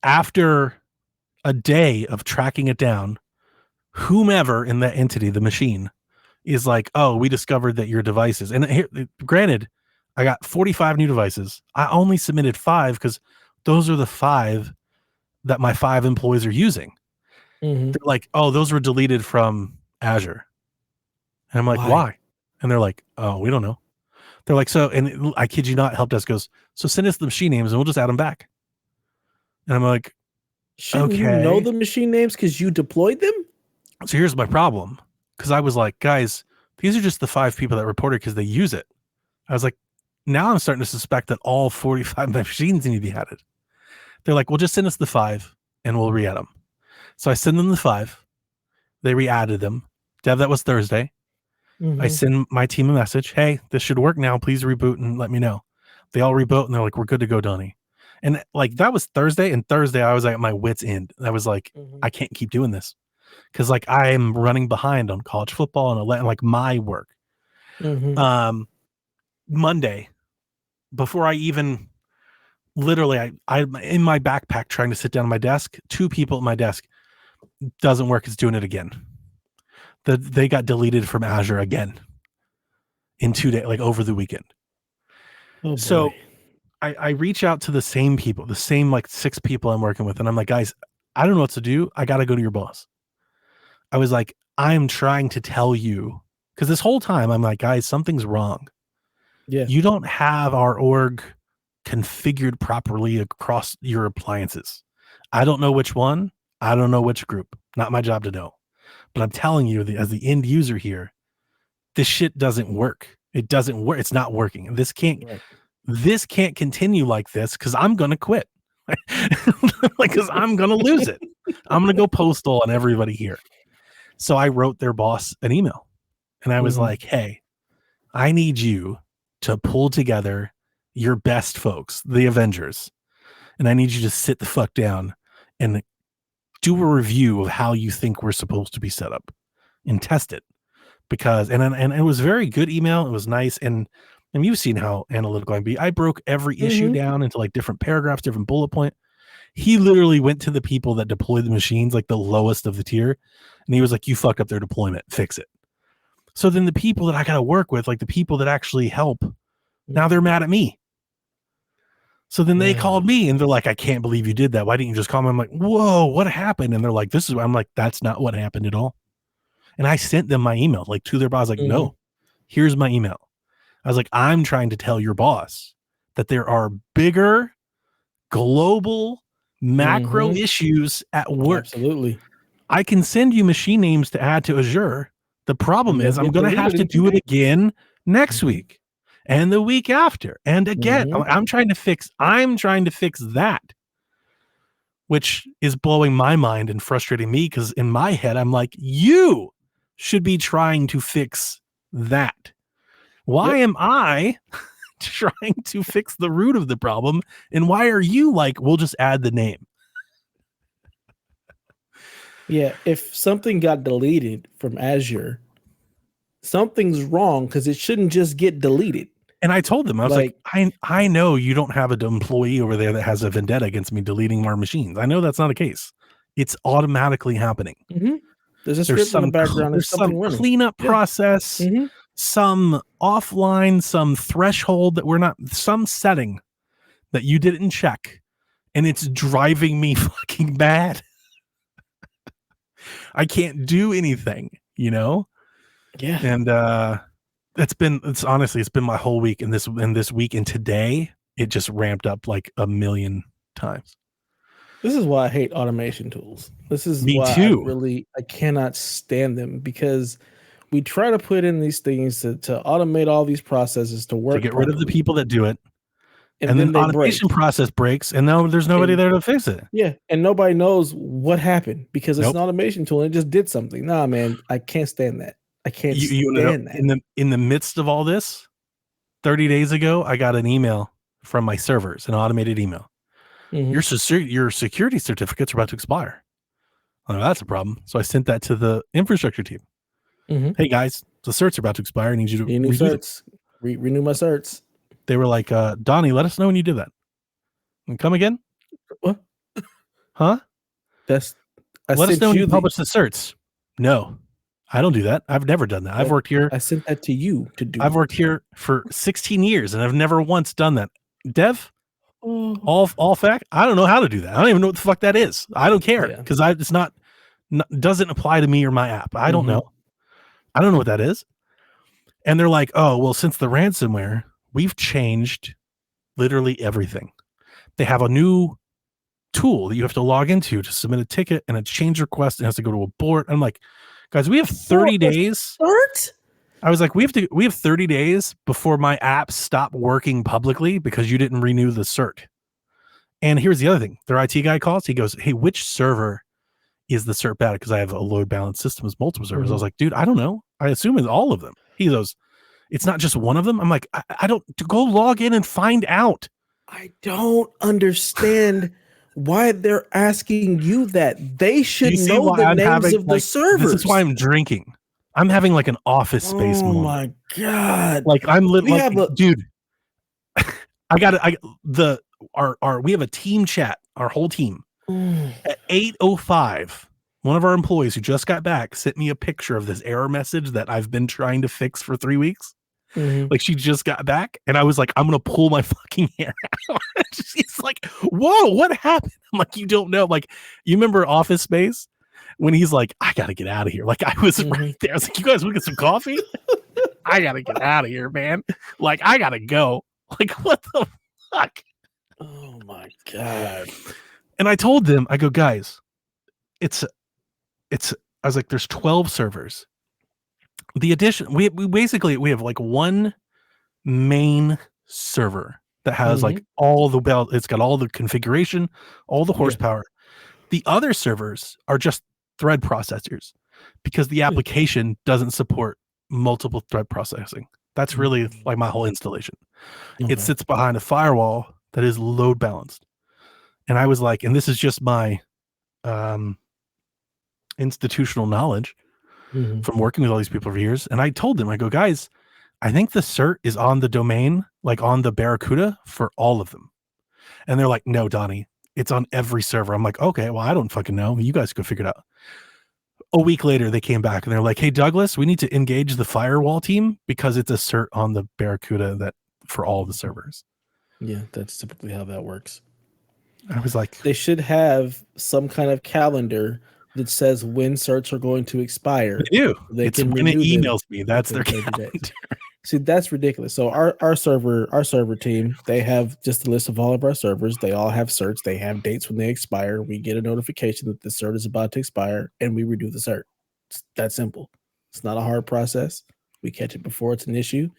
[SPEAKER 3] after a day of tracking it down, whomever in that entity, the machine, is like, oh, we discovered that your devices, and here, granted, I got 45 new devices. I only submitted 5 because those are the 5 that my 5 employees are using.
[SPEAKER 1] Mm-hmm.
[SPEAKER 3] They're like, oh, those were deleted from Azure. And I'm like, why? And they're like, oh, we don't know. They're like, so, and I kid you not, help desk goes, so send us the machine names and we'll just add them back. And I'm like,
[SPEAKER 1] shouldn't you know the machine names because you deployed them?
[SPEAKER 3] So here's my problem. Because I was like, guys, these are just the 5 people that reported because they use it. I was like, now I'm starting to suspect that all 45 machines need to be added. They're like, well, just send us the 5 and we'll re-add them. So I send them the 5. They re-added them. Dev, that was Thursday. Mm-hmm. I send my team a message. Hey, this should work now. Please reboot and let me know. They all reboot and they're like, we're good to go, Donnie. And like, that was Thursday. And Thursday, I was at my wit's end. I was like, I can't keep doing this. Because like I'm running behind on college football and like my work. Monday, before I even literally, I'm in my backpack trying to sit down at my desk. 2 people at my desk. Doesn't work. It's doing it again. They got deleted from Azure again in 2 days, like over the weekend. Oh, so I reach out to the same people, the same like 6 people I'm working with. And I'm like, guys, I don't know what to do. I got to go to your boss. I was like, I'm trying to tell you, because this whole time I'm like, guys, something's wrong. Yeah. You don't have our org configured properly across your appliances. I don't know which one. I don't know which group. Not my job to know. But I'm telling you, as the end user here, this shit doesn't work. It doesn't work. It's not working. This can't continue like this because I'm going to quit. Like, because I'm going to lose it. I'm going to go postal on everybody here. So I wrote their boss an email and I was like, hey, I need you to pull together your best folks, the Avengers. And I need you to sit the fuck down and do a review of how you think we're supposed to be set up and test it. Because, and it was a very good email. It was nice. And you've seen how analytical I can be. I broke every issue down into like different paragraphs, different bullet point. He literally went to the people that deploy the machines, like the lowest of the tier. And he was like, you fucked up their deployment, fix it. So then the people that I got to work with, like the people that actually help, now they're mad at me. So then they called me and they're like, I can't believe you did that. Why didn't you just call me? I'm like, whoa, what happened? And they're like, I'm like, that's not what happened at all. And I sent them my email, like to their boss, like, no, here's my email. I was like, I'm trying to tell your boss that there are bigger global macro issues at work.
[SPEAKER 1] Absolutely.
[SPEAKER 3] I can send you machine names to add to Azure. The problem is I'm going to have to do it again next week and the week after. And again, I'm trying to fix that, which is blowing my mind and frustrating me because in my head, I'm like, you should be trying to fix that. Why am I trying to fix the root of the problem? And why are you like, we'll just add the name?
[SPEAKER 1] Yeah, if something got deleted from Azure, something's wrong because it shouldn't just get deleted.
[SPEAKER 3] And I told them, I was like, I know you don't have an employee over there that has a vendetta against me deleting our machines. I know that's not the case. It's automatically happening.
[SPEAKER 1] There's a script in the background.
[SPEAKER 3] There's some cleanup process, some offline, some threshold that we're not, some setting that you didn't check. And it's driving me fucking mad. I can't do anything, you know?
[SPEAKER 1] Yeah.
[SPEAKER 3] And it's been my whole week and this week and today it just ramped up like a million times.
[SPEAKER 1] This is why I hate automation tools. This is why I cannot stand them because we try to put in these things to automate all these processes to work.
[SPEAKER 3] To get rid of the people that do it And then
[SPEAKER 1] then
[SPEAKER 3] the
[SPEAKER 1] they break.
[SPEAKER 3] automation process breaks, and now there's nobody
[SPEAKER 1] And-
[SPEAKER 3] there to fix it.
[SPEAKER 1] Yeah, and nobody knows what happened because it's
[SPEAKER 3] Nope.
[SPEAKER 1] an automation tool and it just did something. Nah, man, I can't stand that. I can't
[SPEAKER 3] You wanna know,
[SPEAKER 1] stand that.
[SPEAKER 3] in the midst of all this, 30 days ago, I got an email from my servers, an automated email.
[SPEAKER 1] Mhm.
[SPEAKER 3] Your security certificates are about to expire. Oh, that's a problem. So I sent that to the infrastructure team.
[SPEAKER 1] Mhm.
[SPEAKER 3] Hey guys, the certs are about to expire. I need you to
[SPEAKER 1] Renew
[SPEAKER 3] redo them.
[SPEAKER 1] certs. Renew my certs.
[SPEAKER 3] They were like, Donnie, let us know when you did that. And come again?
[SPEAKER 1] What?
[SPEAKER 3] Huh?
[SPEAKER 1] That's I
[SPEAKER 3] Let us
[SPEAKER 1] sent
[SPEAKER 3] know when you
[SPEAKER 1] the-
[SPEAKER 3] publish the certs. No, I don't do that. I've never done that. I've worked here.
[SPEAKER 1] I sent that to you to do.
[SPEAKER 3] I've worked here for 16 years and I've never once done that. Dev, all fact, I don't know how to do that. I don't even know what the fuck that is. I don't care
[SPEAKER 1] Yeah.
[SPEAKER 3] because it's not doesn't apply to me or my app. I don't
[SPEAKER 1] Mhm.
[SPEAKER 3] know. I don't know what that is. And they're like, oh, well, since the ransomware, we've changed literally everything. They have a new tool that you have to log into to submit a ticket and a change request and it has to go to a board. I'm like, guys, we have 30 days.
[SPEAKER 1] Cert?
[SPEAKER 3] I was like, we have 30 days before my apps stop working publicly because you didn't renew the cert. And here's the other thing. Their IT guy calls. He goes, hey, which server is the cert bad? Because I have a load balance system with multiple servers. I was like, dude, I don't know. I assume it's all of them. He goes, it's not just one of them. I'm like, I don't go log in and find out.
[SPEAKER 1] I don't understand why they're asking you that. They should
[SPEAKER 3] You see
[SPEAKER 1] know
[SPEAKER 3] why
[SPEAKER 1] the
[SPEAKER 3] I'm
[SPEAKER 1] names
[SPEAKER 3] having,
[SPEAKER 1] of the
[SPEAKER 3] like,
[SPEAKER 1] servers.
[SPEAKER 3] This is why I'm drinking. I'm having like an office space
[SPEAKER 1] Oh
[SPEAKER 3] moment.
[SPEAKER 1] my god!
[SPEAKER 3] Like I'm literally,
[SPEAKER 1] have
[SPEAKER 3] dude. We have a team chat, our whole team. At 8:05, one of our employees who just got back sent me a picture of this error message that I've been trying to fix for 3 weeks.
[SPEAKER 1] Mhm.
[SPEAKER 3] Like she just got back, and I was like, I'm gonna pull my fucking hair out. She's like, whoa, what happened? I'm like, you don't know. Like, you remember Office Space when he's like, I gotta get out of here. Like, I was right there. I was like, you guys want to get some coffee? I gotta get out of here, man. Like, I gotta go. Like, what the fuck?
[SPEAKER 1] Oh my god!
[SPEAKER 3] And I told them, I go, guys, I was like, there's 12 servers. The addition, we basically have like one main server that has like all the bell, it's got all the configuration, all the horsepower. The other servers are just thread processors because the application doesn't support multiple thread processing. That's really like my whole installation.
[SPEAKER 1] Okay.
[SPEAKER 3] It sits behind a firewall that is load balanced. And I was like, and this is just my institutional knowledge from working with all these people for years. And I told them, I go, guys, I think the cert is on the domain, like on the Barracuda for all of them. And they're like, no, Donnie, it's on every server. I'm like, okay, well, I don't fucking know. You guys go figure it out. A week later, they came back and they're like, hey, Douglas, we need to engage the firewall team because it's a cert on the Barracuda that for all the servers.
[SPEAKER 1] Yeah, that's typically how that works.
[SPEAKER 3] I was like,
[SPEAKER 1] they should have some kind of calendar that says when certs are going to expire.
[SPEAKER 3] They do.
[SPEAKER 1] They
[SPEAKER 3] It's
[SPEAKER 1] can
[SPEAKER 3] when it
[SPEAKER 1] renew them
[SPEAKER 3] emails me. That's their
[SPEAKER 1] within 30
[SPEAKER 3] calendar.
[SPEAKER 1] days. See, that's ridiculous. So our server team, they have just a list of all of our servers. They all have certs. They have dates when they expire. We get a notification that the cert is about to expire, and we redo the cert. It's that simple. It's not a hard process. We catch it before it's an issue.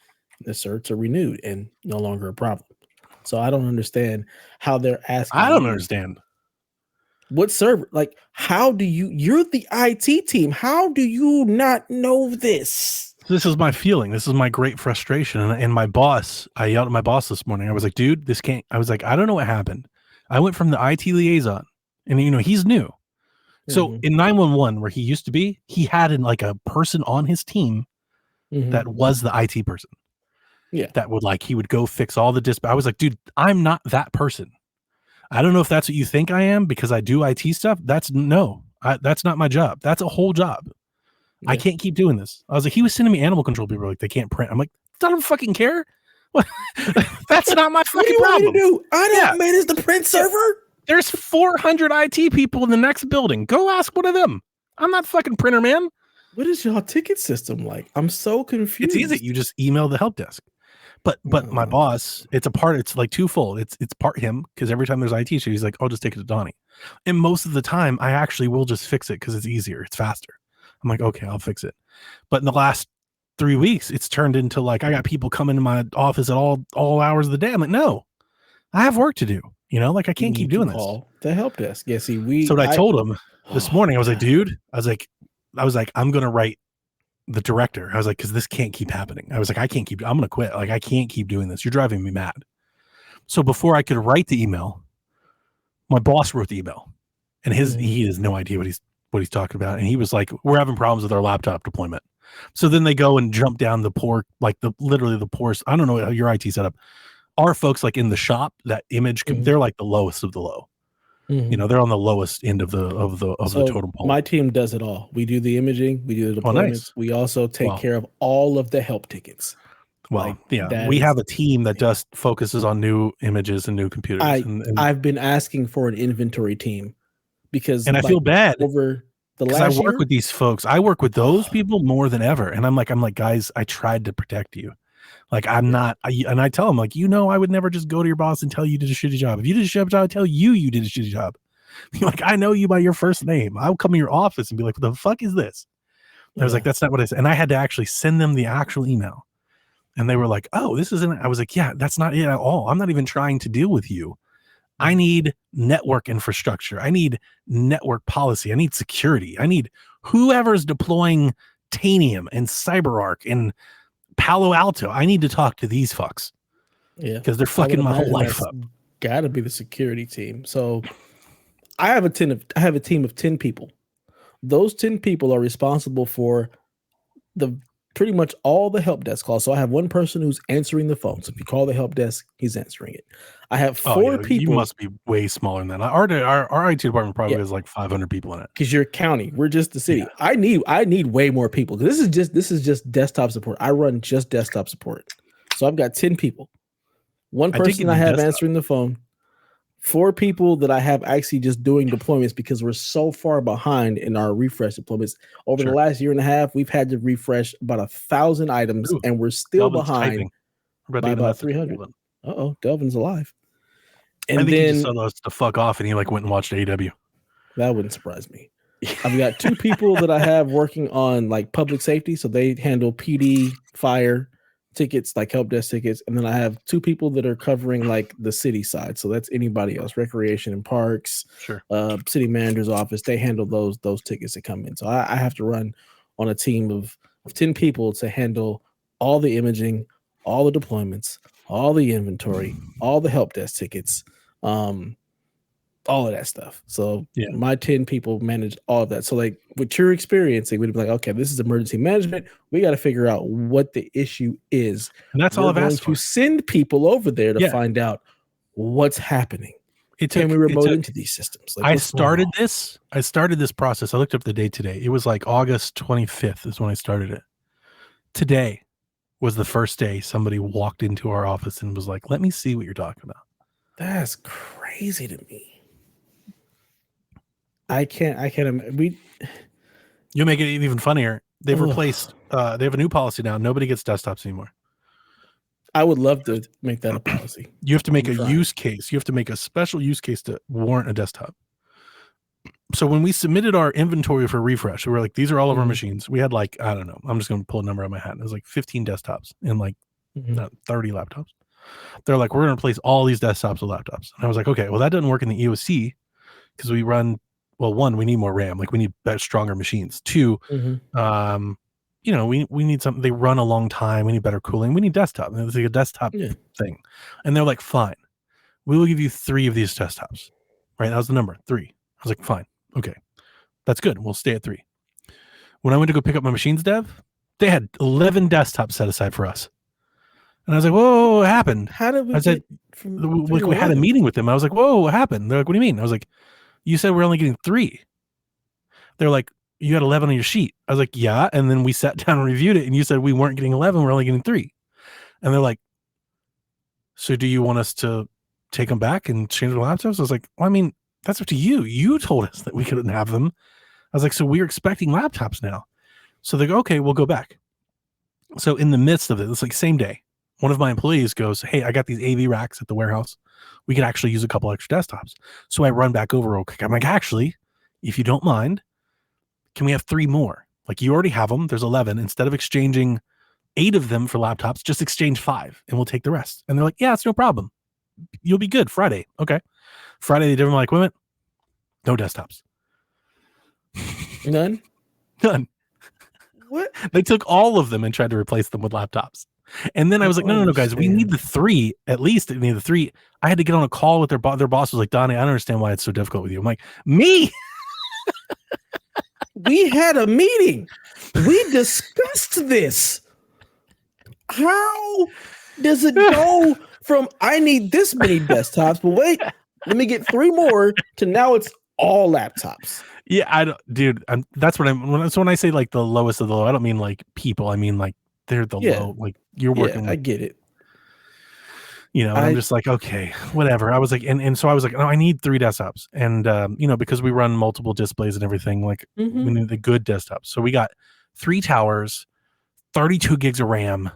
[SPEAKER 1] The certs are renewed and no longer a problem. So I don't understand how they're asking.
[SPEAKER 3] I don't understand.
[SPEAKER 1] What server? Like, how do you're the IT team. How do you not know this?
[SPEAKER 3] This is my feeling. This is my great frustration. And my boss, I yelled at my boss this morning. I was like, dude, this can't. I was like, I don't know what happened. I went from the IT liaison and, he's new. So in 911, where he used to be, he had like a person on his team that was the IT person.
[SPEAKER 1] Yeah.
[SPEAKER 3] That would he would go fix all the dispatch. I was like, dude, I'm not that person. I don't know if that's what you think I am because I do IT stuff. That's not my job. That's a whole job. Yeah. I can't keep doing this. I was like, he was sending me animal control people like they can't print. I'm like, I don't fucking care. That's not my fucking problem.
[SPEAKER 1] Do? I don't manage the print server.
[SPEAKER 3] There's 400 IT people in the next building. Go ask one of them. I'm not fucking printer man.
[SPEAKER 1] What is your ticket system like? I'm so confused.
[SPEAKER 3] It's easy. You just email the help desk. But my boss, it's like twofold. It's part him because every time there's IT issue, he's like, I'll just take it to Donnie. And most of the time, I actually will just fix it because it's easier. It's faster. I'm like, okay, I'll fix it. But in the last 3 weeks, it's turned into I got people coming to my office at all hours of the day. I'm like, no, I have work to do. You know, like I can't keep doing this.
[SPEAKER 1] Call the help desk. Yeah, see,
[SPEAKER 3] So what I told him this morning, I was like, dude, I was like, I'm going to write the director. I was like, because this can't keep happening. I was like, I'm going to quit. Like, I can't keep doing this. You're driving me mad. So before I could write the email, my boss wrote the email, and he has no idea what he's talking about. And he was like, we're having problems with our laptop deployment. So then they go and jump down the poor, like literally the poorest. I don't know how your IT setup. Our folks like in the shop, that image, they're like the lowest of the low. You know, they're on the lowest end of the totem pole.
[SPEAKER 1] My team does it all. We do the imaging, we do the deployments.
[SPEAKER 3] Nice.
[SPEAKER 1] We also take care of all of the help tickets.
[SPEAKER 3] Well, we have a team that just focuses on new images and new computers.
[SPEAKER 1] I've been asking for an inventory team because,
[SPEAKER 3] I feel bad
[SPEAKER 1] over the last year.
[SPEAKER 3] I work with these folks. I work with those people more than ever, and I'm like, guys, I tried to protect you. Like, I'm not, and I tell them, like, I would never just go to your boss and tell you did a shitty job. If you did a shitty job, I'd tell you did a shitty job. Like, I know you by your first name. I'll come in your office and be like, what the fuck is this? I was like, that's not what I said. And I had to actually send them the actual email. And they were like, oh, this isn't, I was like, yeah, that's not it at all. I'm not even trying to deal with you. I need network infrastructure. I need network policy. I need security. I need whoever's deploying Tanium and CyberArk and Palo Alto. I need to talk to these fucks.
[SPEAKER 1] Yeah.
[SPEAKER 3] Because they're fucking my whole life up.
[SPEAKER 1] Gotta be the security team. So I have a team of 10 people. Those 10 people are responsible for pretty much all the help desk calls. So I have one person who's answering the phone. So if you call the help desk, he's answering it. I have 4 people.
[SPEAKER 3] You must be way smaller than that. Our IT department probably has like 500 people in it.
[SPEAKER 1] Because you're a county. We're just the city. Yeah. I need way more people. This is just desktop support. I run just desktop support. So I've got 10 people. One person I have answering the phone. 4 people that I have actually just doing deployments because we're so far behind in our refresh deployments. Over the last year and a half, we've had to refresh about 1,000 items, and we're still behind by about 300. Delvin's alive. And
[SPEAKER 3] I think
[SPEAKER 1] then
[SPEAKER 3] he just saw us to fuck off, and he like went and watched AEW.
[SPEAKER 1] That wouldn't surprise me. I've got 2 people that I have working on like public safety, so they handle PD, fire tickets, like help desk tickets, and then I have 2 people that are covering like the city side. So that's anybody else, recreation and parks, city manager's office. They handle those tickets that come in. So I have to run on a team of 10 people to handle all the imaging, all the deployments, all the inventory, all the help desk tickets, all of that stuff. So my 10 people manage all of that. So like with your experience, they would be like, okay, this is emergency management. We got to figure out what the issue is.
[SPEAKER 3] And that's all I've asked for.
[SPEAKER 1] To send people over there to find out what's happening. Can we remote into these systems? Like,
[SPEAKER 3] I started this process. I looked up the date today. It was like August 25th is when I started it. Today was the first day somebody walked into our office and was like, let me see what you're talking about.
[SPEAKER 1] That's crazy to me. I can't.
[SPEAKER 3] You make it even funnier. They've replaced. They have a new policy now. Nobody gets desktops anymore.
[SPEAKER 1] I would love to make that a policy.
[SPEAKER 3] You have to make a use case. You have to make a special use case to warrant a desktop. So when we submitted our inventory for refresh, we were like, these are all of our machines. We had like, I don't know. I'm just going to pull a number out of my hat. It was like 15 desktops and like 30 laptops. They're like, we're going to replace all these desktops with laptops. And I was like, okay, well, that doesn't work in the EOC because we run. Well, 1, we need more RAM. Like we need better, stronger machines. 2, we need something. They run a long time. We need better cooling. We need desktop. It's like a desktop thing. And they're like, fine, we will give you 3 of these desktops. Right? That was the number 3. I was like, fine, okay, that's good. We'll stay at 3. When I went to go pick up my machines, Dev, they had 11 desktops set aside for us. And I was like, whoa, what happened?
[SPEAKER 1] How did we?
[SPEAKER 3] I said, we had a meeting with them. I was like, whoa, what happened? They're like, what do you mean? I was like, you said we're only getting 3. They're like, you had 11 on your sheet. I was like, yeah. And then we sat down and reviewed it, and you said we weren't getting 11. We're only getting 3. And they're like, so do you want us to take them back and change the laptops? I was like, well, I mean, that's up to you. You told us that we couldn't have them. I was like, so we're expecting laptops now. So they go, okay, we'll go back. So in the midst of it, it's like same day, one of my employees goes, hey, I got these AV racks at the warehouse. We could actually use a couple extra desktops. So I run back over real quick. I'm like, actually, if you don't mind, can we have 3 more? Like you already have them. There's 11. Instead of exchanging 8 of them for laptops, just exchange 5 and we'll take the rest. And they're like, yeah, it's no problem. you'll be good Friday. Okay. Friday, they did my equipment. No desktops.
[SPEAKER 1] None.
[SPEAKER 3] None.
[SPEAKER 1] What?
[SPEAKER 3] They took all of them and tried to replace them with laptops. And then I was like, no, guys, we need the 3. At least we need the 3. I had to get on a call with their boss was like, Donnie, I don't understand why it's so difficult with you. I'm like, me?
[SPEAKER 1] We had a meeting. We discussed this. How does it go from I need this many desktops, but wait, let me get 3 more to now it's all laptops?
[SPEAKER 3] Yeah, I don't, dude. That's what when I say like the lowest of the low, I don't mean like people. I mean like they're the low. Like you're working.
[SPEAKER 1] I get it.
[SPEAKER 3] You know, and I'm just like, okay, whatever. I was like, and so I was like, no, I need 3 desktops, and you know, because we run multiple displays and everything, like we need the good desktops. So we got 3 towers, 32 gigs of RAM,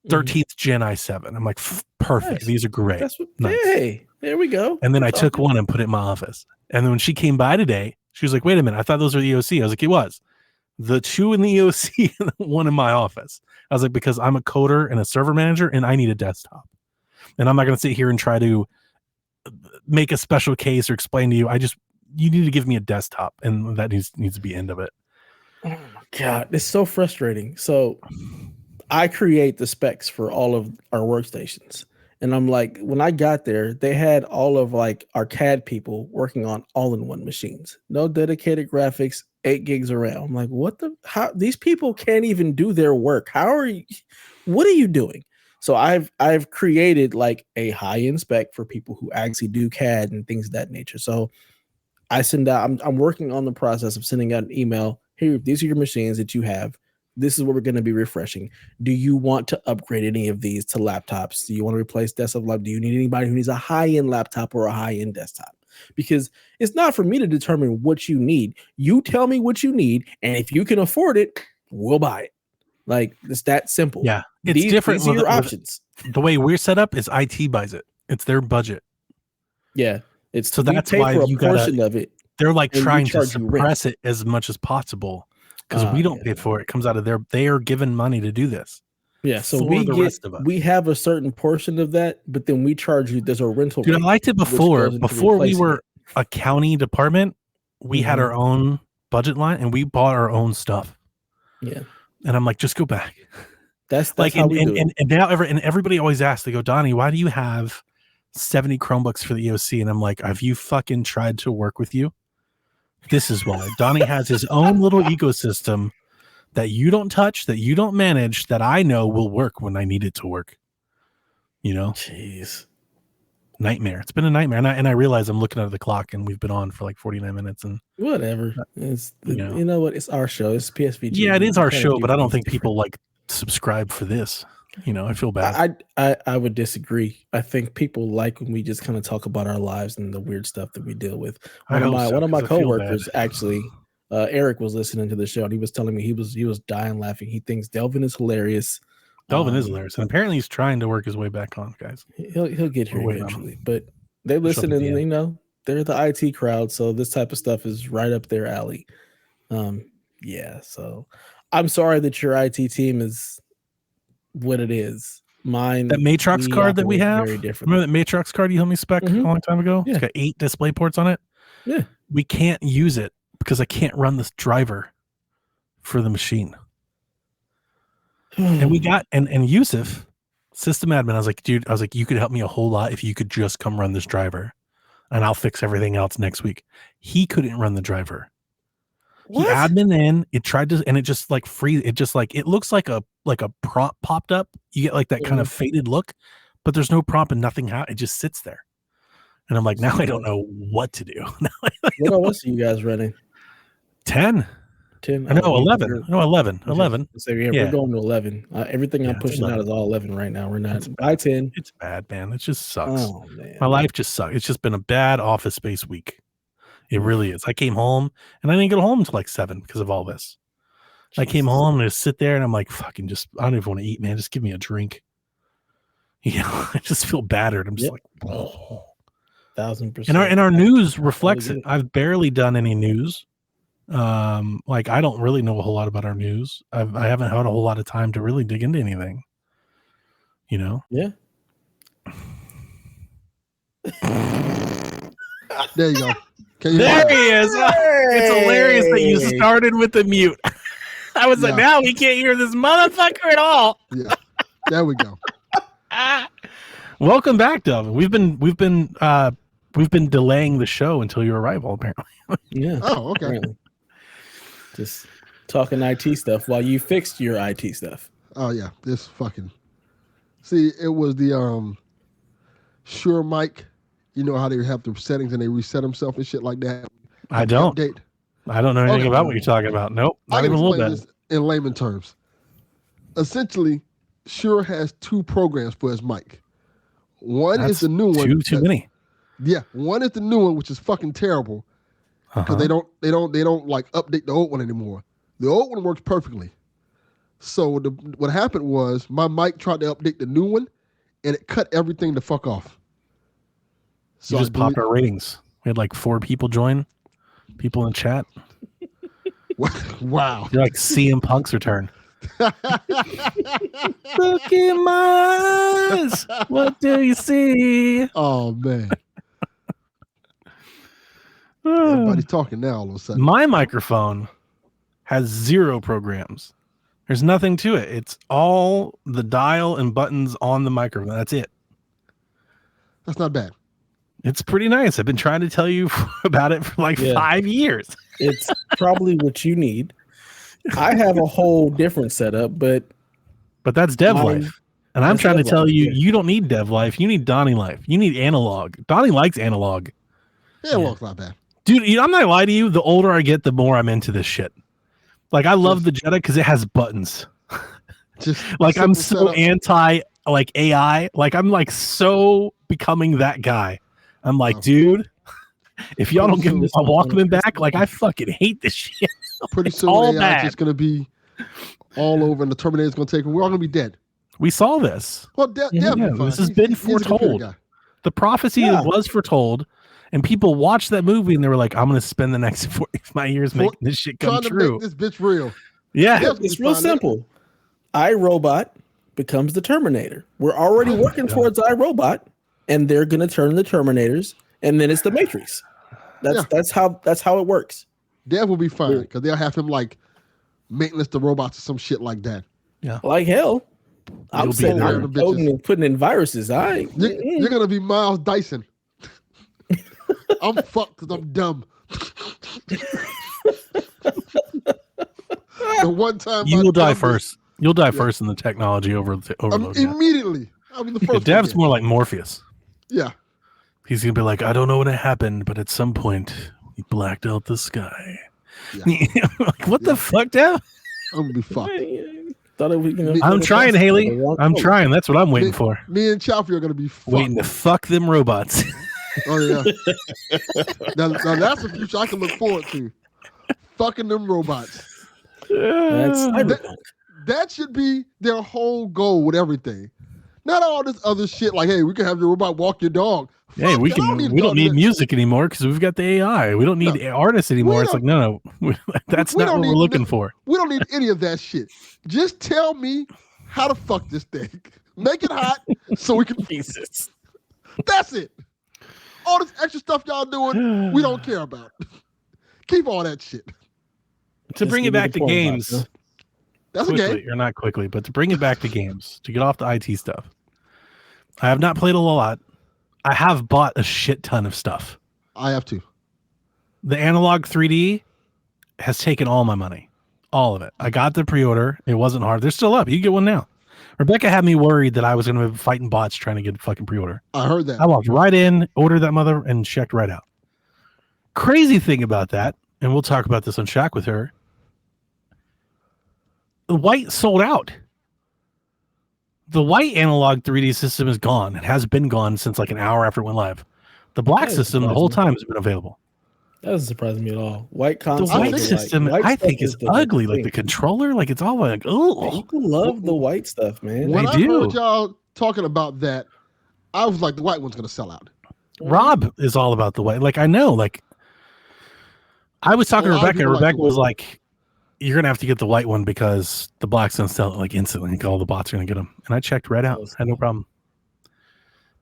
[SPEAKER 3] 13th Gen i7. I'm like, perfect.
[SPEAKER 1] Nice.
[SPEAKER 3] These are great.
[SPEAKER 1] That's what,
[SPEAKER 3] nice.
[SPEAKER 1] Hey, there we go.
[SPEAKER 3] And then I took one and put it in my office. And then when she came by today, she was like, wait a minute, I thought those were the EOC. I was like, it was. The 2 in the EOC and the 1 in my office. I was like, because I'm a coder and a server manager and I need a desktop. And I'm not going to sit here and try to make a special case or explain to you. You need to give me a desktop, and that needs to be end of it.
[SPEAKER 1] Oh my God, it's so frustrating. So I create the specs for all of our workstations. And I'm like, when I got there, they had all of like our CAD people working on all-in-one machines. No dedicated graphics, 8 gigs of RAM. I'm like, how these people can't even do their work. What are you doing? So I've created like a high-end spec for people who actually do CAD and things of that nature. So I send out, I'm working on the process of sending out an email. Here, these are your machines that you have. This is what we're going to be refreshing. Do you want to upgrade any of these to laptops? Do you want to replace desktop laptop? Do you need anybody who needs a high-end laptop or a high-end desktop? Because it's not for me to determine what you need. You tell me what you need, and if you can afford it, we'll buy it. Like, it's that simple.
[SPEAKER 3] Yeah, it's different.
[SPEAKER 1] These are your options.
[SPEAKER 3] The way we're set up is IT buys it. It's their budget.
[SPEAKER 1] Yeah, it's
[SPEAKER 3] so that's why you portion
[SPEAKER 1] of it.
[SPEAKER 3] They're like trying to suppress it as much as possible because we don't pay for it. It comes out of they are given money to do this.
[SPEAKER 1] Yeah, so we have a certain portion of that, but then we charge you. There's a rental.
[SPEAKER 3] Dude, I liked it before we were a county department. We had our own budget line and we bought our own stuff.
[SPEAKER 1] Yeah,
[SPEAKER 3] and I'm like, just go back.
[SPEAKER 1] That's like how we do it.
[SPEAKER 3] And now everybody always asks. They go, Donnie, why do you have 70 Chromebooks for the EOC? And I'm like, have you fucking tried to work with you? This is why. Donnie has his own little ecosystem that you don't touch, that you don't manage, that I know will work when I need it to work. You know?
[SPEAKER 1] Jeez.
[SPEAKER 3] Nightmare. It's been a nightmare. And I realize I'm looking at the clock and we've been on for like 49 minutes. And
[SPEAKER 1] whatever. You know what? It's our show. It's PSVG.
[SPEAKER 3] Yeah, it is our show, but I don't think people like subscribe for this. You know, I feel bad.
[SPEAKER 1] I would disagree. I think people like when we just kind of talk about our lives and the weird stuff that we deal with. One of my coworkers actually, Eric, was listening to the show and he was telling me he was dying laughing. He thinks Delvin is hilarious.
[SPEAKER 3] Delvin is hilarious, and apparently he's trying to work his way back on, guys.
[SPEAKER 1] He'll get here eventually, but they listen and you know they're the IT crowd, so this type of stuff is right up their alley. Yeah. So I'm sorry that your IT team is what it is. Mine,
[SPEAKER 3] that Matrox card that we have,
[SPEAKER 1] very different.
[SPEAKER 3] Remember that Matrox card you helped me spec a long time ago?
[SPEAKER 1] Yeah.
[SPEAKER 3] It's got 8 display ports on it.
[SPEAKER 1] Yeah,
[SPEAKER 3] we can't use it because I can't run this driver for the machine. And we got and Yusuf, system admin, I was like, dude, you could help me a whole lot if you could just come run this driver and I'll fix everything else next week. He couldn't run the driver. What? He admin in, it tried to, and it just like it looks like a prompt popped up. You get like that kind of faded look, but there's no prompt and nothing. It just sits there. And I'm like, now I don't know what to do.
[SPEAKER 1] What else are you guys running?
[SPEAKER 3] 10. I know 11. No, 11. 11.
[SPEAKER 1] So we're going to 11. Everything I'm pushing out is all 11 right now. We're not by 10.
[SPEAKER 3] It's bad, man. It just sucks.
[SPEAKER 1] Oh, man.
[SPEAKER 3] My life just sucks. It's just been a bad office space week. It really is. I came home and I didn't get home until like 7 because of all this. I came home and I just sit there and I'm like, fucking I don't even want to eat, man. Just give me a drink. You know, I just feel battered. I'm just like, oh.
[SPEAKER 1] 1000%.
[SPEAKER 3] And our news reflects it. I've barely done any news. Like I don't really know a whole lot about our news. I haven't had a whole lot of time to really dig into anything. You know?
[SPEAKER 1] Yeah.
[SPEAKER 2] There you go. Can you
[SPEAKER 3] There
[SPEAKER 2] hear
[SPEAKER 3] he is. It's hilarious that you started with the mute. I was like,
[SPEAKER 2] Yeah.
[SPEAKER 3] now we can't hear this motherfucker at all.
[SPEAKER 2] me? Yeah. There we go.
[SPEAKER 3] Welcome back, Delvin. We've been delaying the show until your arrival, apparently.
[SPEAKER 1] Yeah.
[SPEAKER 2] Oh, okay.
[SPEAKER 1] Apparently. Just talking IT stuff while you fixed your IT stuff.
[SPEAKER 2] Oh yeah. This fucking. See, it was the Shure mic. You know how they have the settings and they reset themselves and shit like that.
[SPEAKER 3] I don't.
[SPEAKER 2] Update.
[SPEAKER 3] I don't know anything
[SPEAKER 2] Okay.
[SPEAKER 3] about what you're talking about. Nope.
[SPEAKER 2] I
[SPEAKER 3] Not
[SPEAKER 2] can
[SPEAKER 3] even a little
[SPEAKER 2] explain
[SPEAKER 3] bit.
[SPEAKER 2] this in layman terms. Essentially, Shure has 2 programs for its mic. One is
[SPEAKER 3] That's
[SPEAKER 2] the new one.
[SPEAKER 3] Too many.
[SPEAKER 2] Yeah, one is the new one, which is fucking terrible because they don't like update the old one anymore. The old one works perfectly. So what happened was my mic tried to update the new one, and it cut everything the fuck off.
[SPEAKER 3] You just popped our ratings. We had like 4 people join. People in chat.
[SPEAKER 2] Wow.
[SPEAKER 3] You're like CM Punk's return. Look in my eyes. What do you see?
[SPEAKER 2] Oh man. Everybody's talking now all of a sudden.
[SPEAKER 3] My microphone has 0 programs. There's nothing to it. It's all the dial and buttons on the microphone. That's it.
[SPEAKER 2] That's not bad.
[SPEAKER 3] It's pretty nice. I've been trying to tell you about it for like 5 years.
[SPEAKER 1] It's probably what you need. I have a whole different setup, but
[SPEAKER 3] that's dev life. And I'm
[SPEAKER 1] that's
[SPEAKER 3] trying to
[SPEAKER 1] dev
[SPEAKER 3] tell
[SPEAKER 1] life,
[SPEAKER 3] you,
[SPEAKER 1] yeah.
[SPEAKER 3] you don't need dev life. You need Donnie life. You need analog. Donnie likes analog.
[SPEAKER 2] Yeah, well, it's not bad.
[SPEAKER 3] Dude, I'm not gonna lie to you. The older I get, the more I'm into this shit. Like, I love the Jetta because it has buttons.
[SPEAKER 2] Just
[SPEAKER 3] Like, I'm
[SPEAKER 2] simple
[SPEAKER 3] so
[SPEAKER 2] setup.
[SPEAKER 3] anti like AI. Like, I'm like so becoming that guy. I'm like, dude, if y'all don't give me my Walkman back, like, I fucking hate this shit.
[SPEAKER 2] Pretty
[SPEAKER 3] It's
[SPEAKER 2] soon
[SPEAKER 3] all
[SPEAKER 2] AI
[SPEAKER 3] bad.
[SPEAKER 2] is just gonna be all over, and the Terminator's gonna take. We're all gonna be dead.
[SPEAKER 3] We saw this.
[SPEAKER 2] Well,
[SPEAKER 3] Yeah, this has been foretold. The prophecy was foretold, and people watched that movie and they were like, I'm going to spend the next 45 years making this shit come
[SPEAKER 2] trying
[SPEAKER 3] true.
[SPEAKER 2] to make this bitch real.
[SPEAKER 3] Yeah.
[SPEAKER 2] Yeah.
[SPEAKER 1] it's real simple. iRobot becomes the Terminator. We're already working towards iRobot, and they're going to turn the Terminators, and then it's the Matrix. That's how it works.
[SPEAKER 2] Dev will be fine because they'll have him like maintenance the robots or some shit like that.
[SPEAKER 3] Yeah.
[SPEAKER 1] Like hell. I'm
[SPEAKER 3] You'll be
[SPEAKER 1] saying
[SPEAKER 3] there.
[SPEAKER 1] I'm coding and putting in viruses.
[SPEAKER 2] You're gonna be Miles Dyson. I'm fucked because I'm dumb. The one time
[SPEAKER 3] You will die
[SPEAKER 2] dumbest-
[SPEAKER 3] first. You'll die first in the technology overload. Yeah.
[SPEAKER 2] Immediately. I'll be the first.
[SPEAKER 3] Dev's
[SPEAKER 2] one
[SPEAKER 3] more like Morpheus.
[SPEAKER 2] there. Yeah.
[SPEAKER 3] He's going to be like, I don't know when it happened, but at some point, he blacked out the sky.
[SPEAKER 2] Yeah.
[SPEAKER 3] Like, what the fuck, Dev?
[SPEAKER 2] I'm gonna be fucked.
[SPEAKER 3] I'm trying, Haley. I'm trying. That's what I'm waiting for.
[SPEAKER 2] Me and Chaffee are gonna be fucked.
[SPEAKER 3] Waiting to fuck them robots.
[SPEAKER 2] Oh yeah. now that's a future I can look forward to. Fucking them robots. That should be their whole goal with everything. Not all this other shit like, hey, we can have your robot walk your dog.
[SPEAKER 3] Hey, we don't need music anymore because we've got the AI. We don't need artists anymore. It's like, no. That's not what we're looking for.
[SPEAKER 2] We don't need any of that shit. Just tell me how to fuck this thing. Make it hot so we can
[SPEAKER 1] Jesus.
[SPEAKER 2] That's it. All this extra stuff y'all doing, we don't care about. Keep all that shit.
[SPEAKER 3] To bring it back to games.
[SPEAKER 2] That's
[SPEAKER 3] quickly,
[SPEAKER 2] okay.
[SPEAKER 3] or not quickly, but to bring it back to games, to get off the IT stuff. I have not played a lot. I have bought a shit ton of stuff.
[SPEAKER 2] I have to.
[SPEAKER 3] The analog 3D has taken all my money. All of it. I got the pre-order. It wasn't hard. They're still up. You can get one now. Rebecca had me worried that I was going to be fighting bots trying to get a fucking pre-order.
[SPEAKER 2] I heard that.
[SPEAKER 3] I walked right in, ordered that mother, and checked right out. Crazy thing about that, and we'll talk about this on Shack with her, the white sold out. The white analog 3D system is gone. It has been gone since like an hour after it went live. The black system the whole time has been available.
[SPEAKER 1] That doesn't surprise me at all. White
[SPEAKER 3] The
[SPEAKER 1] console.
[SPEAKER 3] white system, I think, is ugly. Like the controller, like it's all like, oh.
[SPEAKER 1] People love the white stuff, man.
[SPEAKER 2] When I heard y'all talking about that, I was like, the white one's going to sell out.
[SPEAKER 3] Rob is all about the white. Like, I know, like, I was talking to Rebecca. Rebecca was like, you're going to have to get the white one because the black's going to sell it like instantly. Like, all the bots are going to get them. And I checked right out. I had no problem.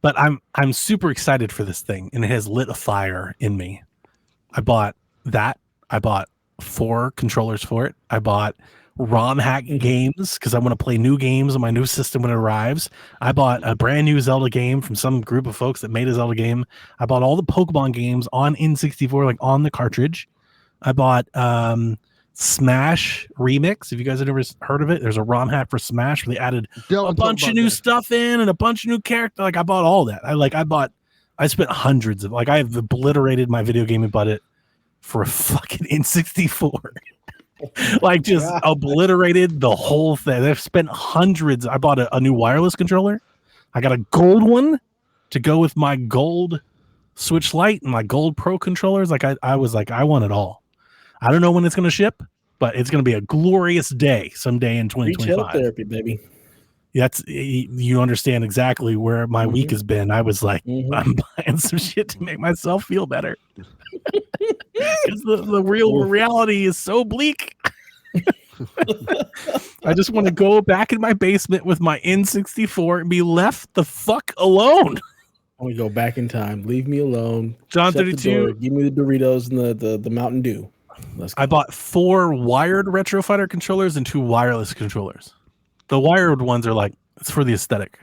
[SPEAKER 3] But I'm super excited for this thing, and it has lit a fire in me. I bought that. I bought 4 controllers for it. I bought ROM hack games because I want to play new games on my new system when it arrives. I bought a brand new Zelda game from some group of folks that made a Zelda game. I bought all the Pokemon games on N64, like on the cartridge. I bought Smash Remix. If you guys have ever heard of it, there's a ROM hack for Smash where they added a bunch of new stuff in and a bunch of new characters. Like I bought all that. I spent hundreds of, like, I have obliterated my video gaming budget for a fucking N64. Like just obliterated the whole thing. I've spent hundreds. I bought a new wireless controller. I got a gold one to go with my gold Switch Lite and my gold Pro controllers. Like I was like, I want it all. I don't know when it's going to ship, but it's going to be a glorious day someday in 2025.
[SPEAKER 1] Retail therapy, baby.
[SPEAKER 3] That's, you understand exactly where my week has been. I was like, I'm buying some shit to make myself feel better. Because the real reality is so bleak. I just want to go back in my basement with my N64 and be left the fuck alone.
[SPEAKER 1] I want to go back in time. Leave me alone.
[SPEAKER 3] John 32.
[SPEAKER 1] Give me the Doritos and the Mountain Dew.
[SPEAKER 3] I bought 4 wired Retro Fighter controllers and 2 wireless controllers. The wired ones are like, it's for the aesthetic.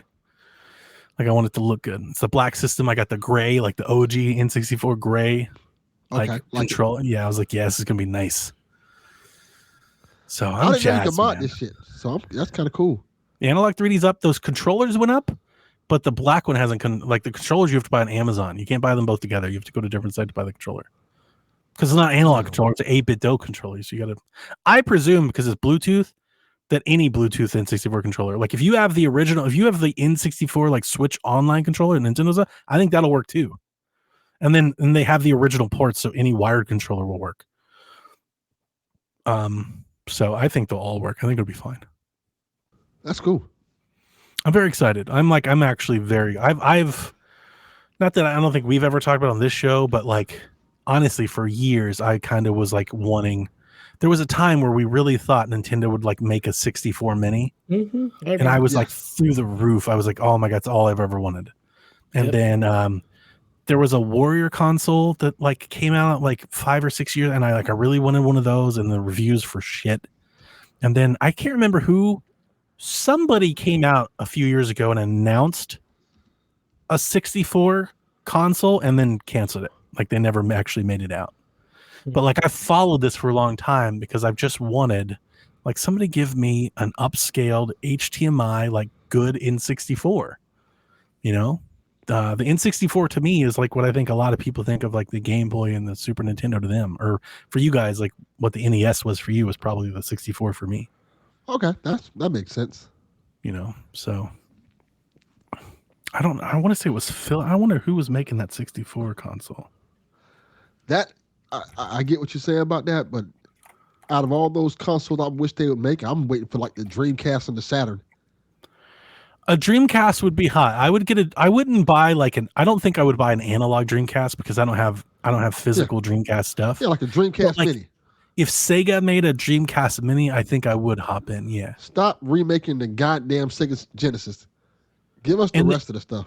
[SPEAKER 3] Like I want it to look good. It's the black system. I got the gray, like the OG N64 gray, control. Yeah, I was like, yeah, this is gonna be nice. So I'm jazzed,
[SPEAKER 2] you can mod this shit. So that's kind of cool.
[SPEAKER 3] The Analog 3D's up. Those controllers went up, but the black one hasn't. Like the controllers, you have to buy on Amazon. You can't buy them both together. You have to go to a different site to buy the controller. Because it's not analog controller, it's an 8-bit DOE controller. So you gotta, I presume, because it's Bluetooth, that any Bluetooth N64 controller, like if you have the original, if you have the N64 like Switch online controller and Nintendo's, I think that'll work too. And then they have the original ports, so any wired controller will work. So I think they'll all work. I think it'll be fine.
[SPEAKER 2] That's cool.
[SPEAKER 3] I'm very excited. I'm actually very. I've not that I don't think we've ever talked about on this show, but like honestly, for years I kind of was like wanting. There was a time where we really thought Nintendo would like make a 64 mini, and I was like through the roof. I was like, oh my god, that's all I've ever wanted. And then there was a Warrior console that like came out like 5 or 6 years, and I really wanted one of those, and the reviews for shit. And then I can't remember who. Somebody came out a few years ago and announced a 64 console and then canceled it. Like they never actually made it out. But like I followed this for a long time because I've just wanted like somebody give me an upscaled HDMI like good N64. You know, the N64 to me is like what I think a lot of people think of like the Game Boy and the Super Nintendo to them, or for you guys like what the NES was for you was probably the 64 for me.
[SPEAKER 2] Okay, that makes sense.
[SPEAKER 3] You know, so I want to say it was Phil. I wonder who was making that 64 console.
[SPEAKER 2] That I get what you're saying about that, but out of all those consoles I wish they would make, I'm waiting for like the Dreamcast and the Saturn.
[SPEAKER 3] A Dreamcast would be hot. I wouldn't buy I don't think I would buy an analog Dreamcast because I don't have physical Dreamcast stuff.
[SPEAKER 2] Yeah, like a Dreamcast Mini.
[SPEAKER 3] If Sega made a Dreamcast Mini, I think I would hop in. Yeah.
[SPEAKER 2] Stop remaking the goddamn Sega Genesis. Give us the rest of the stuff.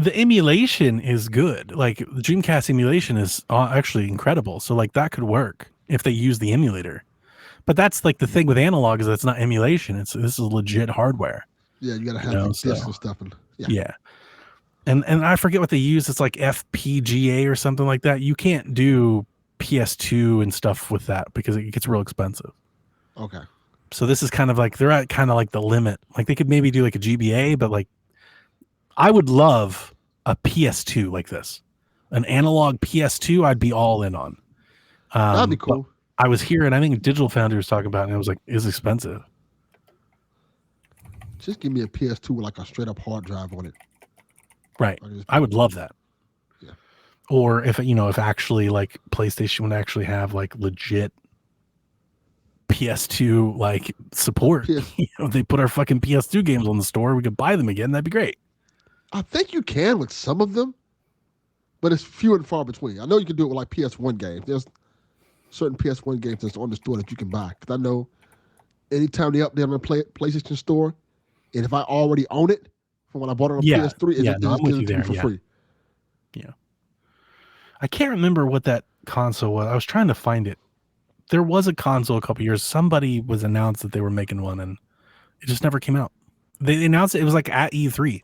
[SPEAKER 3] The emulation is good. Like the Dreamcast emulation is actually incredible. So like that could work if they use the emulator. But that's like the thing with analog is that it's not emulation. This is legit hardware.
[SPEAKER 2] Yeah, you gotta have discs and stuff.
[SPEAKER 3] Yeah. And I forget what they use. It's like FPGA or something like that. You can't do PS2 and stuff with that because it gets real expensive.
[SPEAKER 2] Okay.
[SPEAKER 3] So this is kind of like they're at kind of like the limit. Like they could maybe do like a GBA, but like I would love a PS2 like this, an analog PS2. I'd be all in on.
[SPEAKER 2] That'd be cool.
[SPEAKER 3] I was here, and I think Digital Foundry was talking about it, and I was like, "It's expensive."
[SPEAKER 2] Just give me a PS2 with like a straight up hard drive on it.
[SPEAKER 3] Right. I would love that.
[SPEAKER 2] Yeah.
[SPEAKER 3] Or if actually like PlayStation would actually have like legit PS2 like support. They put our fucking PS2 games on the store, we could buy them again. That'd be great.
[SPEAKER 2] I think you can with some of them, but it's few and far between. I know you can do it with like PS1 games. There's certain PS1 games that's on the store that you can buy. Because I know anytime they update on the PlayStation store, and if I already own it, from when I bought it on
[SPEAKER 3] Yeah.
[SPEAKER 2] PS3. It
[SPEAKER 3] No,
[SPEAKER 2] just
[SPEAKER 3] I'm with
[SPEAKER 2] gives
[SPEAKER 3] you
[SPEAKER 2] it to me
[SPEAKER 3] there.
[SPEAKER 2] for free.
[SPEAKER 3] Yeah. I can't remember what that console was. I was trying to find it. There was a console a couple years. Somebody was announced that they were making one, and it just never came out. They announced it was like at E3,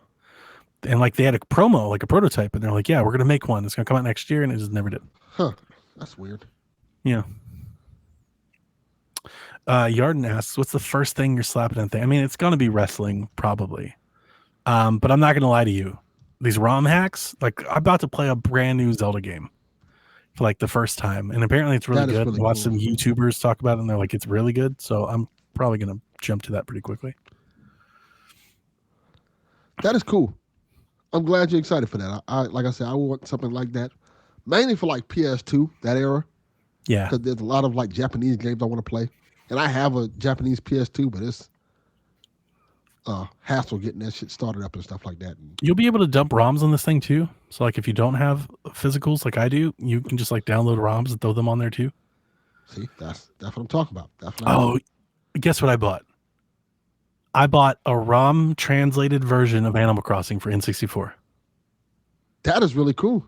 [SPEAKER 3] and like they had a promo, like a prototype, and they're like, "Yeah, we're gonna make one. It's gonna come out next year," and it just never did.
[SPEAKER 2] Huh? That's weird.
[SPEAKER 3] Yeah. Yarden asks, "What's the first thing you're slapping at?" I mean, it's gonna be wrestling probably, but I'm not gonna lie to you. These ROM hacks, like I'm about to play a brand new Zelda game for like the first time, and apparently it's really
[SPEAKER 2] That is
[SPEAKER 3] good.
[SPEAKER 2] really
[SPEAKER 3] I watched
[SPEAKER 2] cool.
[SPEAKER 3] some YouTubers talk about it, and they're like, it's really good. So I'm probably gonna jump to that pretty quickly.
[SPEAKER 2] That is cool. I'm glad you're excited for that. I like I said, I want something like that, mainly for like PS2 that era,
[SPEAKER 3] Yeah,
[SPEAKER 2] because there's a lot of like Japanese games I want to play, and I have a Japanese PS2, but it's hassle getting that shit started up and stuff like that. And
[SPEAKER 3] you'll be able to dump ROMs on this thing too. So like if you don't have physicals like I do, you can just like download ROMs and throw them on there too.
[SPEAKER 2] see, that's what I'm talking about. That's what I mean.
[SPEAKER 3] Guess what I bought? I bought a ROM translated version of Animal Crossing for N64.
[SPEAKER 2] That is really cool.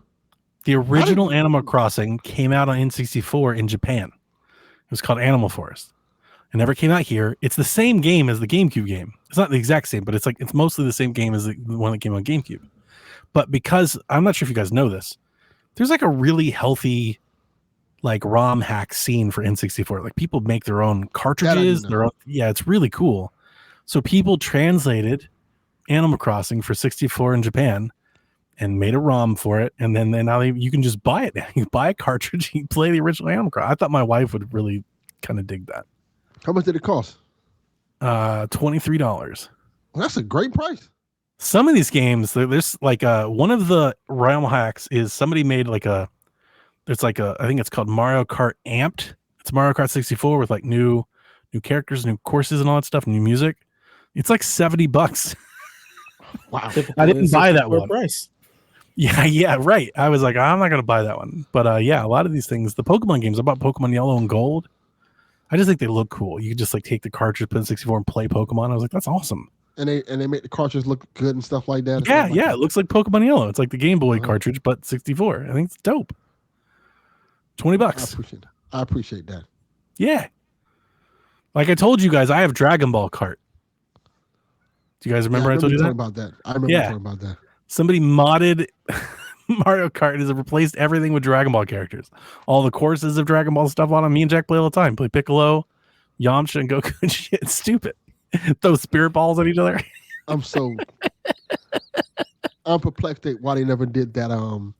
[SPEAKER 3] The original Animal Crossing came out on N64 in Japan. It was called Animal Forest. It never came out here. It's the same game as the GameCube game. It's not the exact same, but it's mostly the same game as the one that came on GameCube. But because I'm not sure if you guys know this, there's like a really healthy like ROM hack scene for N64. Like people make their own cartridges. It's really cool. So people translated Animal Crossing for 64 in Japan and made a ROM for it, and then now you can just buy it now. You buy a cartridge, you play the original Animal Crossing. I thought my wife would really kind of dig that.
[SPEAKER 2] How much did it cost?
[SPEAKER 3] $23.
[SPEAKER 2] Well, that's a great price.
[SPEAKER 3] Some of these games, there's like one of the realm hacks is somebody made like I think it's called Mario Kart Amped. It's Mario Kart 64 with like new characters, new courses, and all that stuff, new music. It's like $70.
[SPEAKER 2] Wow.
[SPEAKER 3] I didn't buy that one.
[SPEAKER 1] Price.
[SPEAKER 3] Yeah, right. I was like, I'm not gonna buy that one. But yeah, a lot of these things, the Pokemon games, I bought Pokemon Yellow and Gold. I just think they look cool. You can just like take the cartridge, put in 64, and play Pokemon. I was like, that's awesome.
[SPEAKER 2] And they make the cartridge look good and stuff like that.
[SPEAKER 3] Yeah, it looks like Pokemon Yellow. It's like the Game Boy cartridge, but 64. I think it's dope. $20.
[SPEAKER 2] I appreciate that.
[SPEAKER 3] Yeah. Like I told you guys, I have Dragon Ball cart. Do you guys remember I told you that?
[SPEAKER 2] About that? I remember talking about that.
[SPEAKER 3] Somebody modded Mario Kart and has replaced everything with Dragon Ball characters. All the courses of Dragon Ball stuff on them. Me and Jack play all the time. Play Piccolo, Yamcha, and Goku and shit. It's stupid. Throw spirit balls at each other.
[SPEAKER 2] I'm perplexed at why they never did that.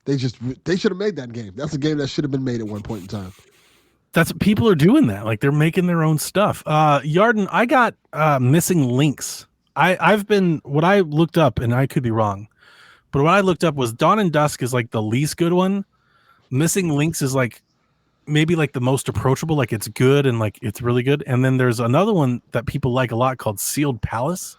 [SPEAKER 2] They should have made that game. That's a game that should have been made at one point in time.
[SPEAKER 3] That's what people are doing that. Like they're making their own stuff. Yarden, I got missing links. What I looked up, and I could be wrong, but what I looked up was Dawn and Dusk is like the least good one. Missing Links is like maybe like the most approachable, like it's good and like it's really good. And then there's another one that people like a lot called Sealed Palace,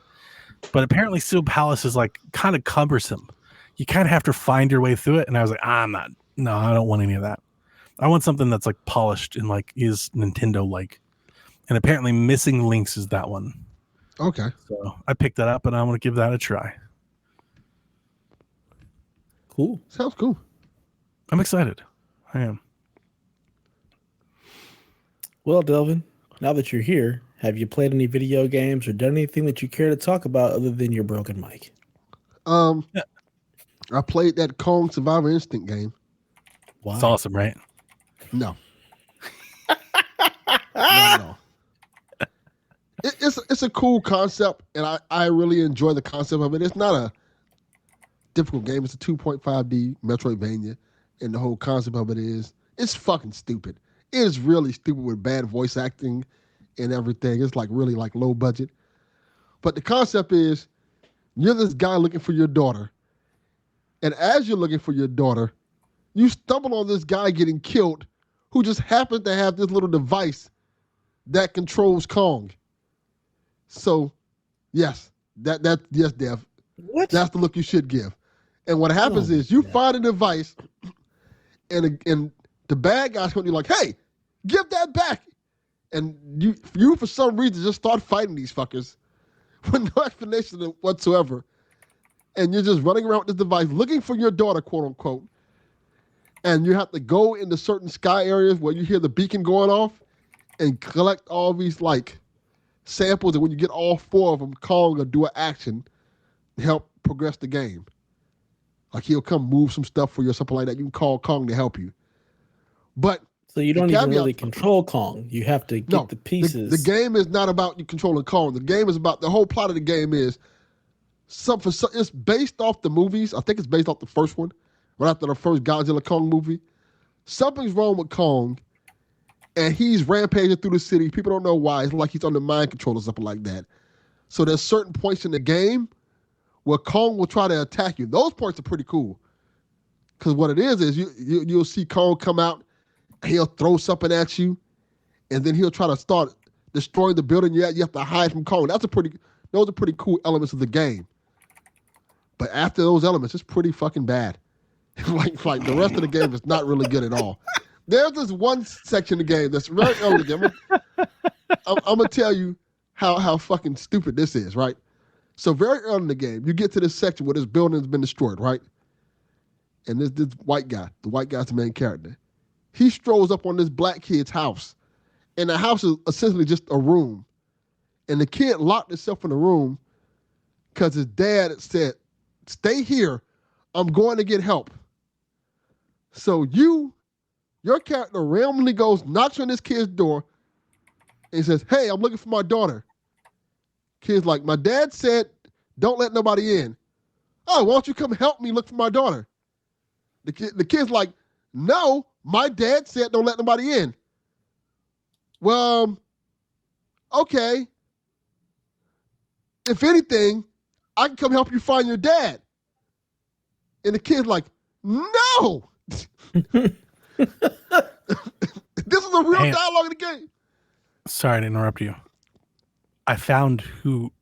[SPEAKER 3] but apparently Sealed Palace is like kind of cumbersome. You kind of have to find your way through it. And I was like, I don't want any of that. I want something that's like polished and like is Nintendo like. And apparently Missing Links is that one.
[SPEAKER 2] Okay.
[SPEAKER 3] So I picked that up and I want to give that a try.
[SPEAKER 1] Cool.
[SPEAKER 2] Sounds cool.
[SPEAKER 3] I'm excited. I am.
[SPEAKER 1] Well, Delvin, now that you're here, have you played any video games or done anything that you care to talk about other than your broken mic?
[SPEAKER 2] I played that Kong Survivor Instinct game.
[SPEAKER 1] Wow.
[SPEAKER 3] It's awesome, right?
[SPEAKER 2] No. No. It's a cool concept, and I really enjoy the concept of it. It's not a difficult game. It's a 2.5D Metroidvania, and the whole concept of it is it's fucking stupid. It is really stupid with bad voice acting and everything. It's like really like low budget. But the concept is you're this guy looking for your daughter, and as you're looking for your daughter, you stumble on this guy getting killed who just happens to have this little device that controls Kong. So, yes, yes, Dev.
[SPEAKER 1] What?
[SPEAKER 2] That's the look you should give. And what happens is you find a device, and the bad guy's going to be like, "Hey, give that back!" And you for some reason just start fighting these fuckers with no explanation whatsoever. and you're just running around with this device looking for your daughter, quote unquote. And you have to go into certain sky areas where you hear the beacon going off and collect all these like samples. And when you get all 4 of them, Kong will do an action to help progress the game. Like he'll come move some stuff for you or something like that. You can call Kong to help you. But
[SPEAKER 1] so you don't even really control Kong. You have to get the pieces.
[SPEAKER 2] The game is not about you controlling Kong. The game is about, the whole plot of the game is it's based off the movies. I think it's based off the first one, right after the first Godzilla Kong movie. Something's wrong with Kong, and he's rampaging through the city. People don't know why. It's like he's under mind control or something like that. So there's certain points in the game where Kong will try to attack you. Those points are pretty cool. Because what it is you'll see Kong come out, he'll throw something at you, and then he'll try to start destroying the building. You have to hide from Kong. Those are pretty cool elements of the game. But after those elements, it's pretty fucking bad. like the rest of the game is not really good at all. There's this one section of the game that's very early. I'm gonna tell you how fucking stupid this is, right? So very early in the game, you get to this section where this building has been destroyed, right? And this white guy, the white guy's the main character. He strolls up on this black kid's house. And the house is essentially just a room. And the kid locked himself in the room because his dad said, "Stay here. I'm going to get help." So your character randomly goes, knocks on this kid's door, and says, "Hey, I'm looking for my daughter." Kid's like, "My dad said, don't let nobody in." "Oh, why don't you come help me look for my daughter?" The kid's like, "No, my dad said don't let nobody in." "Well, okay. If anything, I can come help you find your dad." And the kid's like, "No." This is a real dialogue in the game.
[SPEAKER 3] Sorry to interrupt you. I found who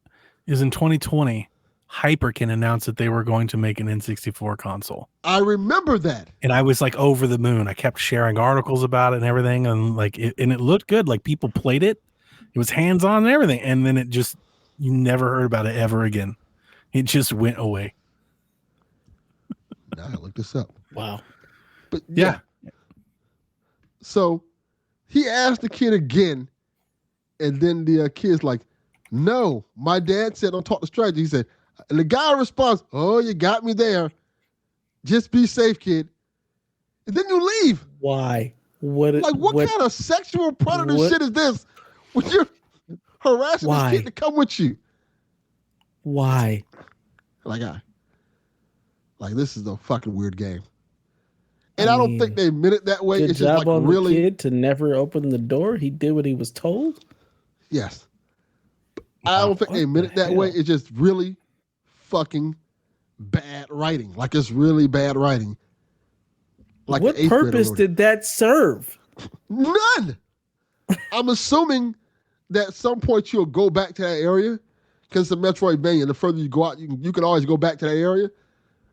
[SPEAKER 3] is in 2020. Hyperkin announced that they were going to make an N64 console.
[SPEAKER 2] I remember that.
[SPEAKER 3] And I was like over the moon. I kept sharing articles about it and everything. And like, it looked good. Like people played it. It was hands-on and everything. And then it just, you never heard about it ever again. It just went away.
[SPEAKER 2] Now I looked this up.
[SPEAKER 1] Wow.
[SPEAKER 2] But yeah. So he asked the kid again. And then the kid's like, "No, my dad said don't talk to strangers." He said, and the guy responds, "Oh, you got me there. Just be safe, kid." And then you leave.
[SPEAKER 1] Why?
[SPEAKER 2] What kind of sexual predator shit is this? When you're harassing this kid to come with you.
[SPEAKER 1] Why?
[SPEAKER 2] Like this is a fucking weird game. And I don't think they meant it that way. It's just like
[SPEAKER 1] on
[SPEAKER 2] really
[SPEAKER 1] the kid to never open the door. He did what he was told.
[SPEAKER 2] Yes. I don't think they meant it that way. It's just really fucking bad writing. Like it's really bad writing. Like
[SPEAKER 1] what purpose did that serve?
[SPEAKER 2] None. I'm assuming that at some point you'll go back to that area because it's a Metroidvania. The further you go out, you can always go back to that area.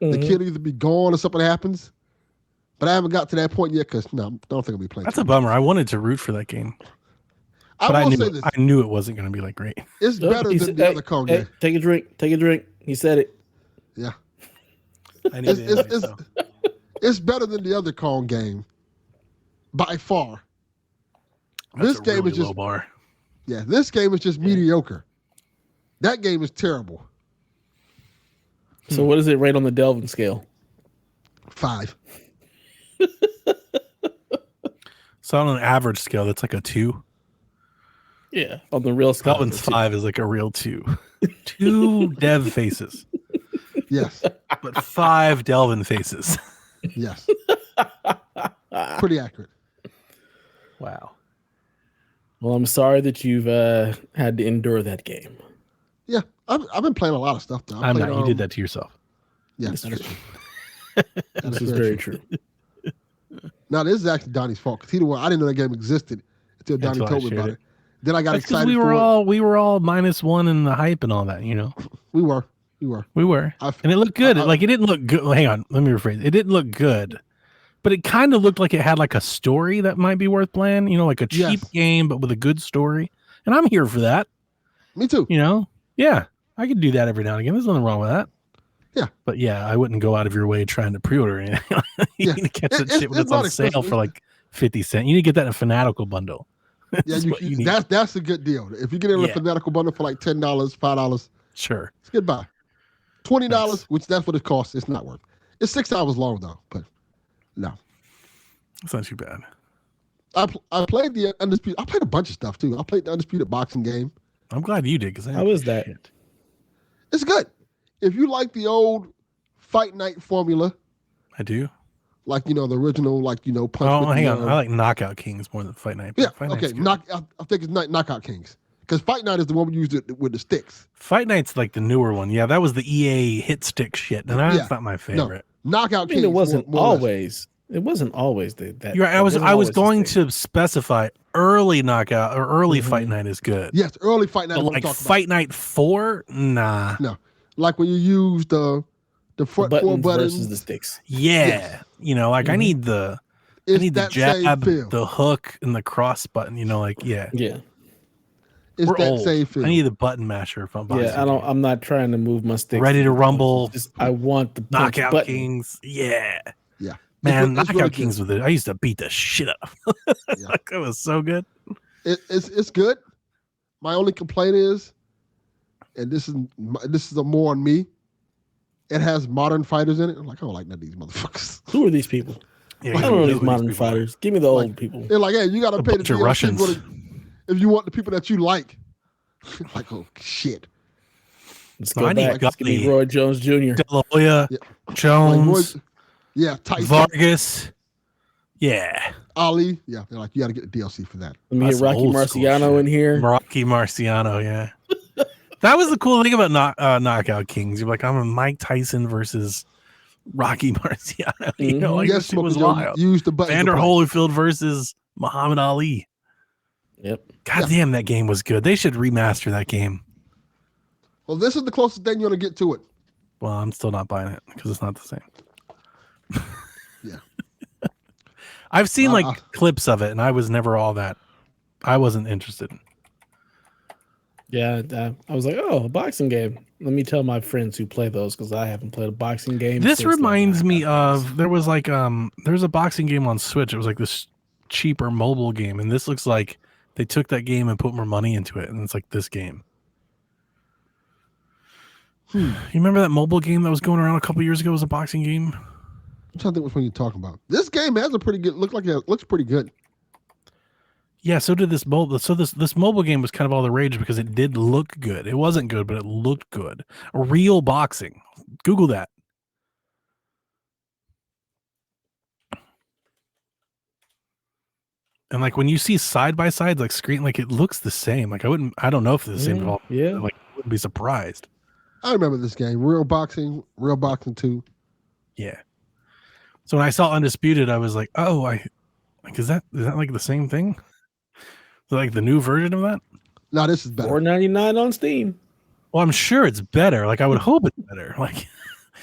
[SPEAKER 2] Mm-hmm. The kid will either be gone or something happens. But I haven't got to that point yet because I don't think I'll be playing.
[SPEAKER 3] That's a bummer. I wanted to root for that game. But I knew it wasn't going to be like great.
[SPEAKER 2] It's better than the other Kong game.
[SPEAKER 1] Take a drink. Take a drink. He said it.
[SPEAKER 2] Yeah.
[SPEAKER 3] It's
[SPEAKER 2] it's better than the other Kong game by far. This game is just
[SPEAKER 3] low bar.
[SPEAKER 2] Yeah, this game is just mediocre. That game is terrible.
[SPEAKER 1] So what is it rate on the Delvin scale?
[SPEAKER 2] 5.
[SPEAKER 3] So on an average scale, that's like a 2.
[SPEAKER 1] Yeah, on the real scale.
[SPEAKER 3] Delvin's 5 is like a real 2. 2 Dev faces.
[SPEAKER 2] Yes.
[SPEAKER 3] But 5 Delvin faces.
[SPEAKER 2] Yes. Pretty accurate.
[SPEAKER 3] Wow.
[SPEAKER 1] Well, I'm sorry that you've had to endure that game.
[SPEAKER 2] Yeah, I've been playing a lot of stuff though.
[SPEAKER 3] I'm not. You did that to yourself.
[SPEAKER 2] Yeah,
[SPEAKER 1] that's
[SPEAKER 2] true.
[SPEAKER 1] This is very true.
[SPEAKER 2] Now this is actually Donnie's fault because he the one. I didn't know that game existed until Donnie told me about it. Then I got excited.
[SPEAKER 3] We were all -1 in the hype and all that. You know.
[SPEAKER 2] We were.
[SPEAKER 3] And it looked good. It didn't look good. Hang on, let me rephrase. It didn't look good, but it kind of looked like it had like a story that might be worth playing. You know, like a cheap game but with a good story. And I'm here for that.
[SPEAKER 2] Me too.
[SPEAKER 3] You know. Yeah, I could do that every now and again. There's nothing wrong with that. But yeah, I wouldn't go out of your way trying to pre-order anything. You
[SPEAKER 2] Yeah.
[SPEAKER 3] need to catch that shit when
[SPEAKER 2] It's
[SPEAKER 3] it's on
[SPEAKER 2] not
[SPEAKER 3] sale
[SPEAKER 2] expensive.
[SPEAKER 3] for like 50 cents. You need to get that in a Fanatical bundle.
[SPEAKER 2] Yeah,
[SPEAKER 3] That's what you need.
[SPEAKER 2] that's a good deal. If you get it in a
[SPEAKER 3] Yeah.
[SPEAKER 2] fanatical bundle for like $10, $5,
[SPEAKER 3] Sure.
[SPEAKER 2] it's good buy. $20,
[SPEAKER 3] Nice.
[SPEAKER 2] which that's what it costs. It's not worth. It's 6 hours long though, but no.
[SPEAKER 3] It's not too bad.
[SPEAKER 2] I played the Undisputed. I played a bunch of stuff too. I played the Undisputed boxing game.
[SPEAKER 3] I'm glad you did because
[SPEAKER 1] How is that?
[SPEAKER 2] It's good. If you like the old Fight Night formula,
[SPEAKER 3] I do.
[SPEAKER 2] like the original, punch.
[SPEAKER 3] Oh,
[SPEAKER 2] with
[SPEAKER 3] hang
[SPEAKER 2] the,
[SPEAKER 3] on. I like Knockout Kings more than Fight Night.
[SPEAKER 2] Yeah,
[SPEAKER 3] Fight
[SPEAKER 2] okay.
[SPEAKER 3] Night's good.
[SPEAKER 2] I think it's Knockout Kings because Fight Night is the one we used with the sticks.
[SPEAKER 3] Fight Night's like the newer one. Yeah, that was the EA hit stick shit, and that's
[SPEAKER 2] Yeah.
[SPEAKER 3] not my favorite.
[SPEAKER 2] Knockout
[SPEAKER 1] I mean,
[SPEAKER 2] Kings.
[SPEAKER 1] it wasn't
[SPEAKER 2] more or less.
[SPEAKER 1] always. It wasn't always that.
[SPEAKER 3] You're right.
[SPEAKER 1] it wasn't
[SPEAKER 3] I was
[SPEAKER 1] always
[SPEAKER 3] going
[SPEAKER 1] the same.
[SPEAKER 3] to specify early Knockout or early
[SPEAKER 1] Mhm.
[SPEAKER 3] Fight Night is good.
[SPEAKER 2] Yes, early Fight Night.
[SPEAKER 3] But
[SPEAKER 2] is what I'm
[SPEAKER 3] like
[SPEAKER 2] talking
[SPEAKER 3] Fight Night 4, nah.
[SPEAKER 2] about. No, like when you use the front four buttons
[SPEAKER 1] versus the sticks.
[SPEAKER 3] Yeah,
[SPEAKER 2] Yes.
[SPEAKER 3] I
[SPEAKER 1] Mhm.
[SPEAKER 3] need the
[SPEAKER 2] It's
[SPEAKER 3] the
[SPEAKER 2] that same
[SPEAKER 3] jab,
[SPEAKER 2] feel.
[SPEAKER 3] the hook, and the cross button.
[SPEAKER 1] Yeah,
[SPEAKER 2] It's
[SPEAKER 3] we're
[SPEAKER 2] that
[SPEAKER 3] old.
[SPEAKER 2] same feel.
[SPEAKER 3] I need the button masher from boxing.
[SPEAKER 1] yeah. I'm not trying to move my sticks.
[SPEAKER 3] Ready to rumble.
[SPEAKER 1] Just, I want the punch
[SPEAKER 3] Knockout
[SPEAKER 1] button.
[SPEAKER 3] Kings. Yeah.
[SPEAKER 2] Yeah.
[SPEAKER 3] Man,
[SPEAKER 2] It's
[SPEAKER 3] Knockout
[SPEAKER 2] really
[SPEAKER 3] Kings with it. I used to beat the shit out of them.
[SPEAKER 2] Yeah.
[SPEAKER 3] Like, it was so good.
[SPEAKER 2] It's good. My only complaint is, and this is a more on me. It has modern fighters in it. I'm like, I don't like none of these motherfuckers.
[SPEAKER 1] Who are these people?
[SPEAKER 3] Yeah,
[SPEAKER 1] I don't know
[SPEAKER 3] you
[SPEAKER 1] these
[SPEAKER 3] who
[SPEAKER 1] modern
[SPEAKER 3] people are.
[SPEAKER 1] fighters. Give me the old people.
[SPEAKER 2] They're like, hey, you got to
[SPEAKER 3] A
[SPEAKER 2] pay the
[SPEAKER 3] bunch of
[SPEAKER 2] DLC
[SPEAKER 3] Russians.
[SPEAKER 2] if you want the people that you like. Like, oh shit.
[SPEAKER 1] Let's
[SPEAKER 3] No,
[SPEAKER 1] go
[SPEAKER 3] I need
[SPEAKER 1] back. Let's give me
[SPEAKER 3] Gutley.
[SPEAKER 1] Roy Jones Jr.
[SPEAKER 3] De La Hoya,
[SPEAKER 2] Yeah.
[SPEAKER 3] Jones,
[SPEAKER 2] Yeah, Tyson,
[SPEAKER 3] Vargas. Yeah.
[SPEAKER 2] Ali. Yeah, they're like, you got to get the DLC for that.
[SPEAKER 1] Let me
[SPEAKER 3] That's
[SPEAKER 1] get Rocky
[SPEAKER 3] old school
[SPEAKER 1] Marciano
[SPEAKER 3] shit.
[SPEAKER 1] in here.
[SPEAKER 3] Rocky Marciano, yeah. That was the cool thing about Knockout Kings. You're like, I'm a Mike Tyson versus Rocky Marciano. Like,
[SPEAKER 2] Yes,
[SPEAKER 3] that shit was
[SPEAKER 2] Smokey Joe,
[SPEAKER 3] wild.
[SPEAKER 2] use the button.
[SPEAKER 3] Vander Holyfield versus Muhammad Ali.
[SPEAKER 1] Yep.
[SPEAKER 3] God damn, that game was good. They should remaster that game.
[SPEAKER 2] Well, this is the closest thing you're going to get to it.
[SPEAKER 3] Well, I'm still not buying it because it's not the same.
[SPEAKER 2] Yeah.
[SPEAKER 3] I've seen clips of it, and I was never all that. I wasn't interested.
[SPEAKER 1] Yeah, I was like, oh, a boxing game. Let me tell my friends who play those because I haven't played a boxing game.
[SPEAKER 3] This
[SPEAKER 1] since
[SPEAKER 3] reminds me
[SPEAKER 1] Knockout Kings.
[SPEAKER 3] of there was a boxing game on Switch. It was like this cheaper mobile game, and this looks like they took that game and put more money into it, and it's like this game. You remember that mobile game that was going around a couple years ago? It was a boxing game.
[SPEAKER 2] I'm trying to think which one you're talking about. This game has a pretty good looks pretty good.
[SPEAKER 3] Yeah, so did this mobile. So this mobile game was kind of all the rage because it did look good. It wasn't good, but it looked good. Real boxing. Google that. And like when you see side by sides, like screen, like it looks the same. Like I don't know if it's the same at all.
[SPEAKER 1] Yeah.
[SPEAKER 3] Like I wouldn't be surprised.
[SPEAKER 2] I remember this game. Real Boxing 2.
[SPEAKER 3] Yeah. So when I saw Undisputed, I was like, oh, is that like the same thing? So like the new version of that?
[SPEAKER 2] No, this is better.
[SPEAKER 1] $4.99 on Steam.
[SPEAKER 3] Well, I'm sure it's better. Like I would hope it's better. Like,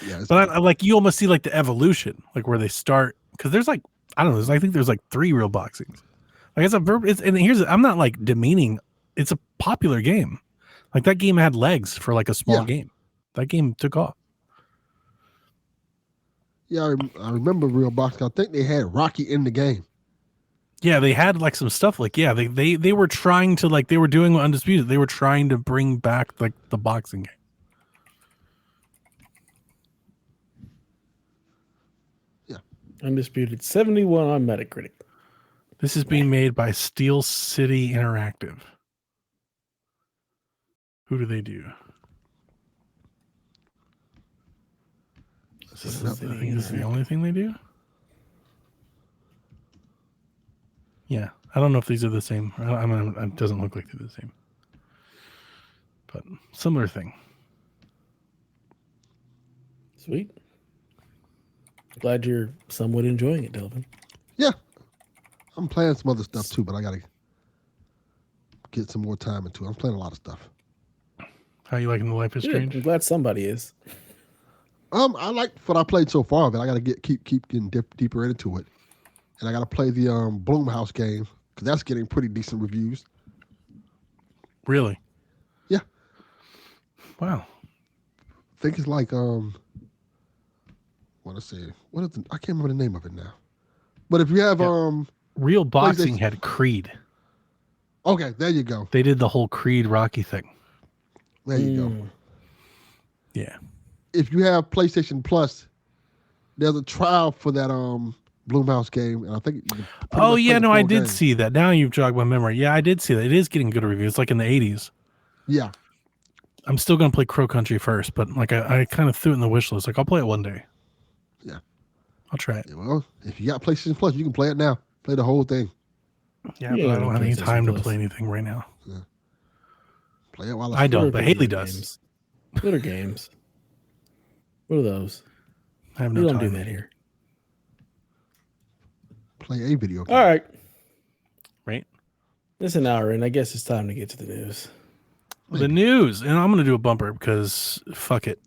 [SPEAKER 2] Yeah,
[SPEAKER 3] but I like you almost see like the evolution, like where they start because there's like I don't know. I think there's like 3 real boxings. Like I'm not like demeaning. It's a popular game. Like that game had legs for like a small game. That game took off.
[SPEAKER 2] Yeah, I remember Real Boxing. I think they had Rocky in the game.
[SPEAKER 3] Yeah, they had like some stuff like they were trying to like they were doing Undisputed. They were trying to bring back like the boxing game.
[SPEAKER 2] Yeah.
[SPEAKER 1] Undisputed 71 on Metacritic.
[SPEAKER 3] This is being made by Steel City Interactive. Who do they do? I think this is the only thing they do. Yeah, I don't know if these are the same. I mean, it doesn't look like they're the same, but similar thing.
[SPEAKER 1] Sweet. Glad you're somewhat enjoying it, Delvin.
[SPEAKER 2] Yeah. I'm playing some other stuff too, but I got to get some more time into it. I'm playing a lot of stuff.
[SPEAKER 3] How you liking the Life is
[SPEAKER 1] Good.
[SPEAKER 3] Strange?
[SPEAKER 1] I'm glad somebody is.
[SPEAKER 2] I like what I played so far of it. I got to keep getting deeper into it, and I got to play the Bloomhouse game because that's getting pretty decent reviews.
[SPEAKER 3] Really?
[SPEAKER 2] Yeah.
[SPEAKER 3] Wow.
[SPEAKER 2] I think it's like want to say what is I can't remember the name of it now. But if you have
[SPEAKER 3] Real Boxing had Creed.
[SPEAKER 2] Okay, there you go.
[SPEAKER 3] They did the whole Creed Rocky thing.
[SPEAKER 2] There you go.
[SPEAKER 3] Yeah.
[SPEAKER 2] If you have PlayStation Plus, there's a trial for that Blumhouse game, and I think.
[SPEAKER 3] Oh yeah, no, I did see that. Now you've jogged my memory. Yeah, I did see that. It is getting good reviews. It's like in the 80s.
[SPEAKER 2] Yeah.
[SPEAKER 3] I'm still gonna play Crow Country first, but like I kind of threw it in the wish list. Like I'll play it one day.
[SPEAKER 2] Yeah.
[SPEAKER 3] I'll try it.
[SPEAKER 2] Yeah, well, if you got PlayStation Plus, you can play it now. Play the whole thing.
[SPEAKER 3] Yeah, but I don't have any time to play anything right now.
[SPEAKER 2] Yeah. Play it while
[SPEAKER 3] I don't, but Haley does.
[SPEAKER 1] What are games? What are those?
[SPEAKER 3] I have no
[SPEAKER 1] We
[SPEAKER 3] time.
[SPEAKER 1] don't do that here.
[SPEAKER 2] Play a video game.
[SPEAKER 1] All right.
[SPEAKER 3] Right.
[SPEAKER 1] It's an hour, and I guess it's time to get to the news.
[SPEAKER 3] The news, and I'm going to do a bumper because fuck it.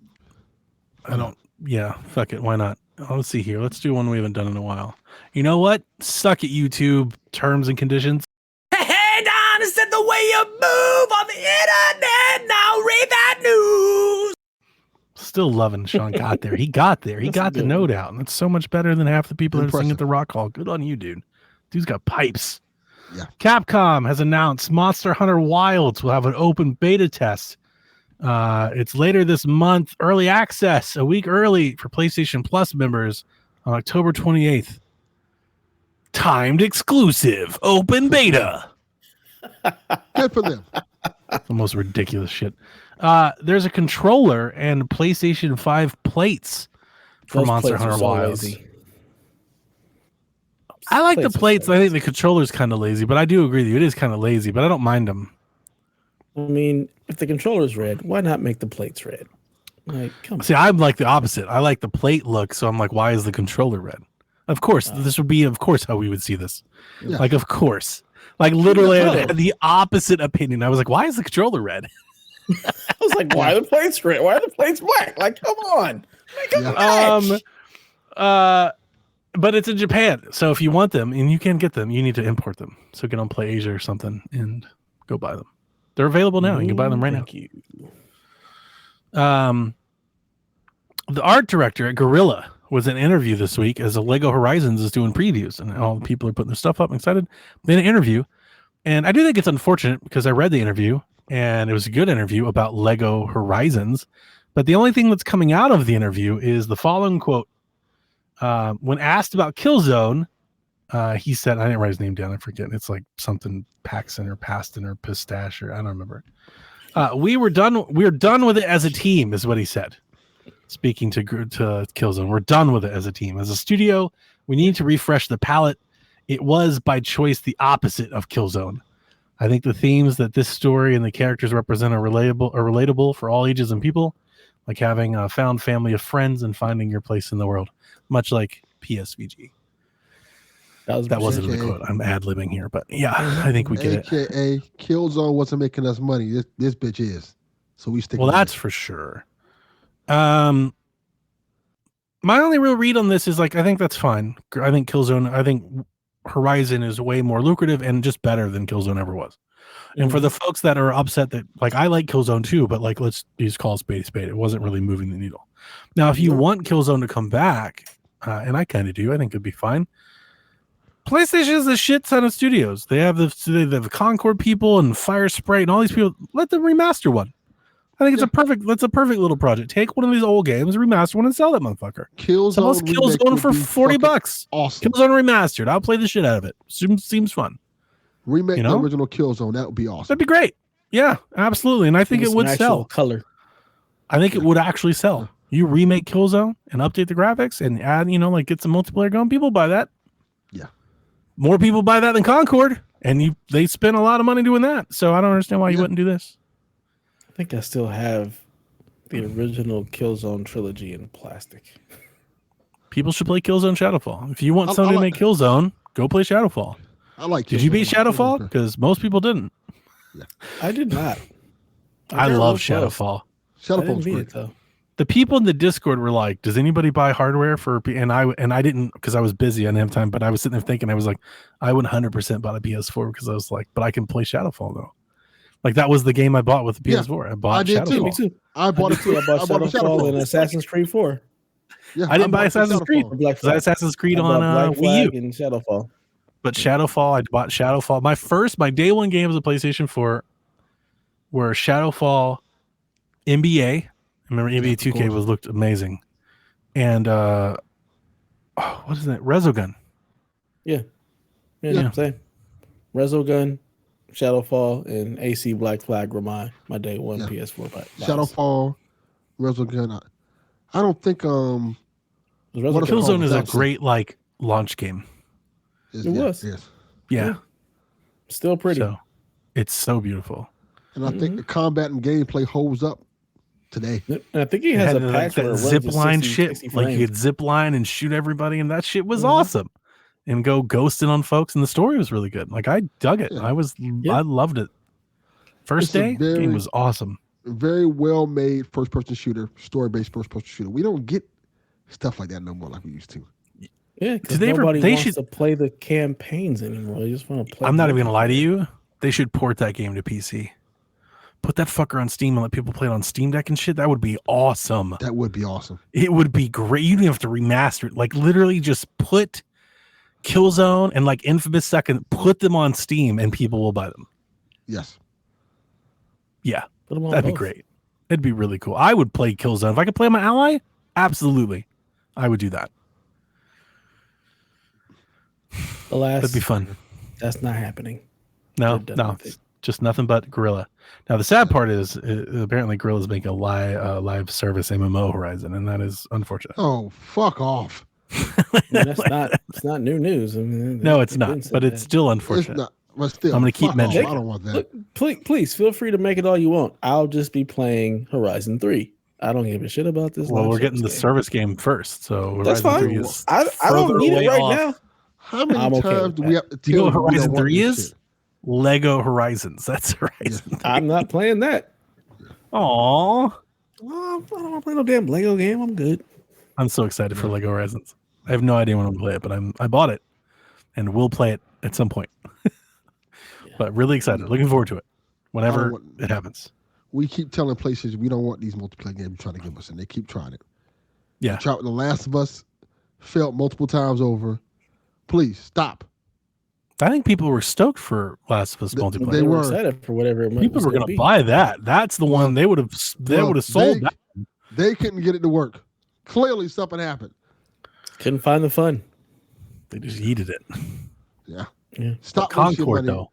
[SPEAKER 3] Fuck it. Why not? Let's see here. Let's do one we haven't done in a while. You know what? Suck it, YouTube. Terms and conditions. Hey, Don, is that the way you move on the internet? Now read that news. Still loving Sean got there. He got there. He got the note out. And that's so much better than half the people that are singing at the Rock Hall. Good on you, dude. Dude's got pipes.
[SPEAKER 2] Yeah.
[SPEAKER 3] Capcom has announced Monster Hunter Wilds will have an open beta test. It's later this month, early access, a week early for PlayStation Plus members on October 28th. Timed exclusive, open beta.
[SPEAKER 2] Good for them.
[SPEAKER 3] The most ridiculous shit. There's a controller and PlayStation 5 plates for
[SPEAKER 1] Those
[SPEAKER 3] Monster
[SPEAKER 1] plates are
[SPEAKER 3] Hunter
[SPEAKER 1] so
[SPEAKER 3] Wilds.
[SPEAKER 1] lazy.
[SPEAKER 3] I like the plates. I think the controller's kind of lazy, but I do agree with you. It is kind of lazy, but I don't mind them.
[SPEAKER 1] I mean, if the controller's red, why not make the plates red? Like, come on.
[SPEAKER 3] See, I'm like the opposite. I like the plate look, so I'm like, why is the controller red? Of course, this would be, how we would see this.
[SPEAKER 2] Yeah.
[SPEAKER 3] Like, of course. Like, literally, I had the opposite opinion. I was like, why is the controller red?
[SPEAKER 1] I was like, why are the plates red? Why are the plates black? Like, come on. Make
[SPEAKER 3] But it's in Japan, so if you want them and you can't get them, you need to import them. So get on Play Asia or something and go buy them. They're available now. You can buy them right now. The art director at Guerrilla was in an interview this week as Lego Horizons is doing previews, and all the people are putting their stuff up. I'm excited. They had an interview, and I do think it's unfortunate because I read the interview and it was a good interview about Lego Horizons, but the only thing that's coming out of the interview is the following quote. When asked about Killzone, he said, I didn't write his name down, I forget. It's like something Paxton or Paston or Pistache, or I don't remember. We're done with it as a team, is what he said. Speaking to Killzone, we're done with it as a team. As a studio, we need to refresh the palette. It was by choice the opposite of Killzone. I think the themes that this story and the characters represent are relatable for all ages and people, like having a found family of friends and finding your place in the world, much like PSVG. That wasn't the quote. I'm ad-libbing here, but yeah, I think we get it.
[SPEAKER 2] AKA Killzone wasn't making us money. This bitch is. So we stick.
[SPEAKER 3] Well, that's for sure. My only real read on this is like, I think that's fine. I think Horizon is way more lucrative and just better than Killzone ever was. And for the folks that are upset that, like, I like Killzone too, but like, let's just call a spade a spade. It wasn't really moving the needle. Now, if you want Killzone to come back, and I kind of do, I think it'd be fine. PlayStation has a shit ton of studios. They have the Concord people and Fire Sprite and all these people. Let them remaster one. I think that's a perfect little project. Take one of these old games, remaster one, and sell that motherfucker. Killzone for $40.
[SPEAKER 2] Awesome.
[SPEAKER 3] Killzone remastered. I'll play the shit out of it. Seems fun.
[SPEAKER 2] Remake the original Killzone. That would be awesome.
[SPEAKER 3] That'd be great. Yeah, absolutely. And I think it would sell.
[SPEAKER 1] Color.
[SPEAKER 3] I think it would actually sell. You remake Killzone and update the graphics and add, like get some multiplayer going. People buy that.
[SPEAKER 2] Yeah.
[SPEAKER 3] More people buy that than Concord, and they spend a lot of money doing that. So I don't understand why you wouldn't do this.
[SPEAKER 1] I think I still have the original Killzone trilogy in plastic.
[SPEAKER 3] People should play Killzone Shadowfall. If you want somebody to make Killzone, go play Shadowfall.
[SPEAKER 2] I like.
[SPEAKER 3] Did you beat Shadowfall? Because most people didn't.
[SPEAKER 2] Yeah.
[SPEAKER 1] I did not.
[SPEAKER 3] I love Shadowfall.
[SPEAKER 2] Shadowfall's great.
[SPEAKER 1] Though.
[SPEAKER 3] The people in the Discord were like, "Does anybody buy hardware for?" And I didn't because I was busy. I didn't have time. But I was sitting there thinking, I was like, I 100% bought a PS4 because I was like, but I can play Shadowfall though. Like that was the game I bought with the PS4. I bought Shadowfall.
[SPEAKER 1] Me too.
[SPEAKER 2] I bought it too.
[SPEAKER 1] I bought Shadowfall and Assassin's Creed 4.
[SPEAKER 2] Yeah,
[SPEAKER 3] I didn't buy
[SPEAKER 2] bought it for
[SPEAKER 3] Assassin's Creed.
[SPEAKER 2] Shadowfall.
[SPEAKER 1] Black
[SPEAKER 3] Because
[SPEAKER 1] Flag.
[SPEAKER 3] Assassin's Creed
[SPEAKER 1] I bought
[SPEAKER 3] on
[SPEAKER 1] Black
[SPEAKER 3] Wii U.
[SPEAKER 1] Flag and Shadowfall.
[SPEAKER 3] But Shadowfall, I bought Shadowfall. My day one games of PlayStation 4 were Shadowfall, NBA. I remember NBA 2K looked amazing. And what is that? Resogun.
[SPEAKER 1] Yeah, same. Resogun, Shadowfall, and AC Black Flag were my day one PS4 buys.
[SPEAKER 2] Shadowfall, Resogun. I don't think
[SPEAKER 3] Killzone is a great like launch game.
[SPEAKER 1] It was.
[SPEAKER 2] Yes.
[SPEAKER 3] Yeah.
[SPEAKER 1] Still pretty.
[SPEAKER 3] So, it's so beautiful.
[SPEAKER 2] And I think the combat and gameplay holds up today.
[SPEAKER 1] And I think he has a patch where it runs
[SPEAKER 3] zip
[SPEAKER 1] at
[SPEAKER 3] line
[SPEAKER 1] 60
[SPEAKER 3] shit.
[SPEAKER 1] 60
[SPEAKER 3] Like
[SPEAKER 1] frames.
[SPEAKER 3] you could zip line and shoot everybody, and that shit was awesome. And go ghosting on folks, and the story was really good. Like I dug it.
[SPEAKER 2] Yeah.
[SPEAKER 3] I loved it. First day, game was awesome.
[SPEAKER 2] Very well made first person shooter, story based first person shooter. We don't get stuff like that no more like we used to.
[SPEAKER 1] Yeah, because nobody wants to play the campaigns anymore. They just want to play.
[SPEAKER 3] I'm not even gonna lie to you. They should port that game to PC. Put that fucker on Steam and let people play it on Steam Deck and shit. That would be awesome.
[SPEAKER 2] That would be awesome.
[SPEAKER 3] It would be great. You don't have to remaster it. Like literally just put Killzone and like Infamous Second, put them on Steam and people will buy them.
[SPEAKER 2] Yes.
[SPEAKER 3] Yeah. That'd be great. It'd be really cool. I would play Killzone. If I could play my ally, absolutely. I would do that.
[SPEAKER 1] Alas,
[SPEAKER 3] that'd be fun.
[SPEAKER 1] That's not happening.
[SPEAKER 3] No, it's just nothing but Guerrilla. Now the sad part is apparently Guerrilla's making a live service MMO Horizon, and that is unfortunate.
[SPEAKER 2] Oh, fuck off!
[SPEAKER 1] It's not new news. I mean,
[SPEAKER 3] no, it's not. But it's still unfortunate.
[SPEAKER 2] It's not. But still,
[SPEAKER 3] I'm going to keep mentioning.
[SPEAKER 2] I don't want that.
[SPEAKER 1] Look, please feel free to make it all you want. I'll just be playing Horizon 3. I don't give a shit about this.
[SPEAKER 3] Well, we're getting the service game first, so
[SPEAKER 1] that's
[SPEAKER 3] Horizon
[SPEAKER 1] fine.
[SPEAKER 3] 3 is
[SPEAKER 1] I don't need it right now.
[SPEAKER 2] How many times do we have to tell
[SPEAKER 3] you know what Horizon 3 is?
[SPEAKER 2] Shit?
[SPEAKER 3] Lego Horizons. That's Horizon 3.
[SPEAKER 1] I'm not playing that.
[SPEAKER 3] Aww.
[SPEAKER 1] I don't want to play no damn Lego game. I'm good.
[SPEAKER 3] I'm so excited for Lego Horizons. I have no idea when I'm going to play it, but I bought it and will play it at some point. But really excited. Looking forward to it whenever it happens.
[SPEAKER 2] We keep telling PlayStation we don't want these multiplayer games you're trying to give us, and they keep trying it.
[SPEAKER 3] Yeah.
[SPEAKER 2] The Last of Us failed multiple times over. Please stop.
[SPEAKER 3] I think people were stoked for Last of Us multiplayer.
[SPEAKER 1] They were excited for whatever.
[SPEAKER 3] People were going to buy that. That's the one they would have sold. That.
[SPEAKER 2] They couldn't get it to work. Clearly, something happened.
[SPEAKER 1] Couldn't find the fun.
[SPEAKER 3] They just yeeted it.
[SPEAKER 2] Yeah.
[SPEAKER 3] Stop Concord though.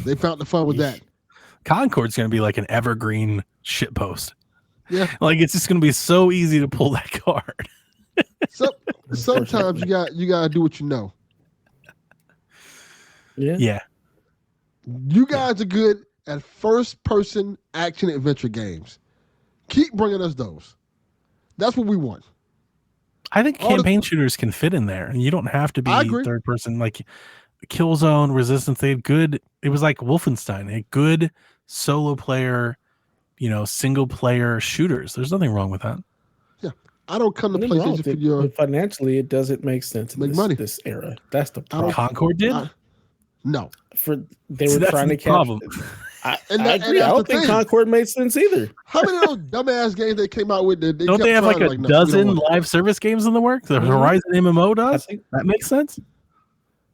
[SPEAKER 2] They found the fun with that.
[SPEAKER 3] Concord's going to be like an evergreen shitpost.
[SPEAKER 2] Yeah.
[SPEAKER 3] Like it's just going to be so easy to pull that card.
[SPEAKER 2] Sometimes you gotta do what you know.
[SPEAKER 3] Yeah.
[SPEAKER 2] You guys are good at first person action adventure games. Keep bringing us those. That's what we want.
[SPEAKER 3] I think campaign shooters can fit in there. You don't have to be third person. Like Killzone, Resistance, they had good. It was like Wolfenstein, a good solo player, single player shooters. There's nothing wrong with that.
[SPEAKER 2] Yeah, I don't come to PlayStation for your
[SPEAKER 1] financially. It doesn't make sense. To make money this era. That's the problem.
[SPEAKER 3] Concord did.
[SPEAKER 2] No,
[SPEAKER 1] they were trying to
[SPEAKER 3] problem.
[SPEAKER 1] I agree. I don't think Concord made sense either.
[SPEAKER 2] How many of those dumbass games they came out with?
[SPEAKER 3] Don't they have like a dozen live service games in the works? The Horizon MMO does? That makes sense?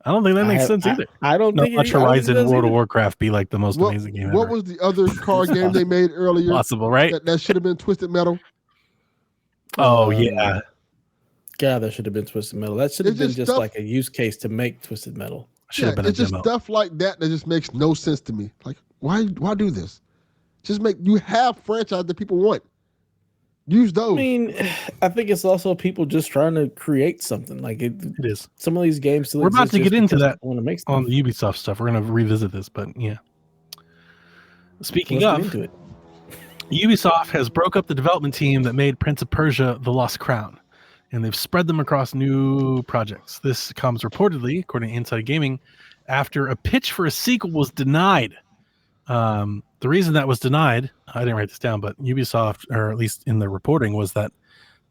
[SPEAKER 3] I don't think that makes sense either.
[SPEAKER 1] I don't think
[SPEAKER 3] much Horizon World of Warcraft be like the most amazing game ever.
[SPEAKER 2] What was the other card game they made earlier?
[SPEAKER 3] Possible, right?
[SPEAKER 2] That should have been Twisted Metal.
[SPEAKER 3] Oh, yeah.
[SPEAKER 1] God, that should have been Twisted Metal. That should have been just like a use case to make Twisted Metal.
[SPEAKER 3] Should have been
[SPEAKER 2] it's just stuff like that just makes no sense to me. Like, why do this? You have franchise that people want. Use those.
[SPEAKER 1] I mean, I think it's also people just trying to create something. Like it
[SPEAKER 3] is.
[SPEAKER 1] Some of these games still
[SPEAKER 3] we're about to get into that
[SPEAKER 1] want to make
[SPEAKER 3] on the Ubisoft stuff. We're going to revisit this, but yeah. Speaking of, Ubisoft has broke up the development team that made Prince of Persia: The Lost Crown, and they've spread them across new projects. This comes reportedly, according to Inside Gaming, after a pitch for a sequel was denied. The reason that was denied, I didn't write this down, but Ubisoft, or at least in the reporting, was that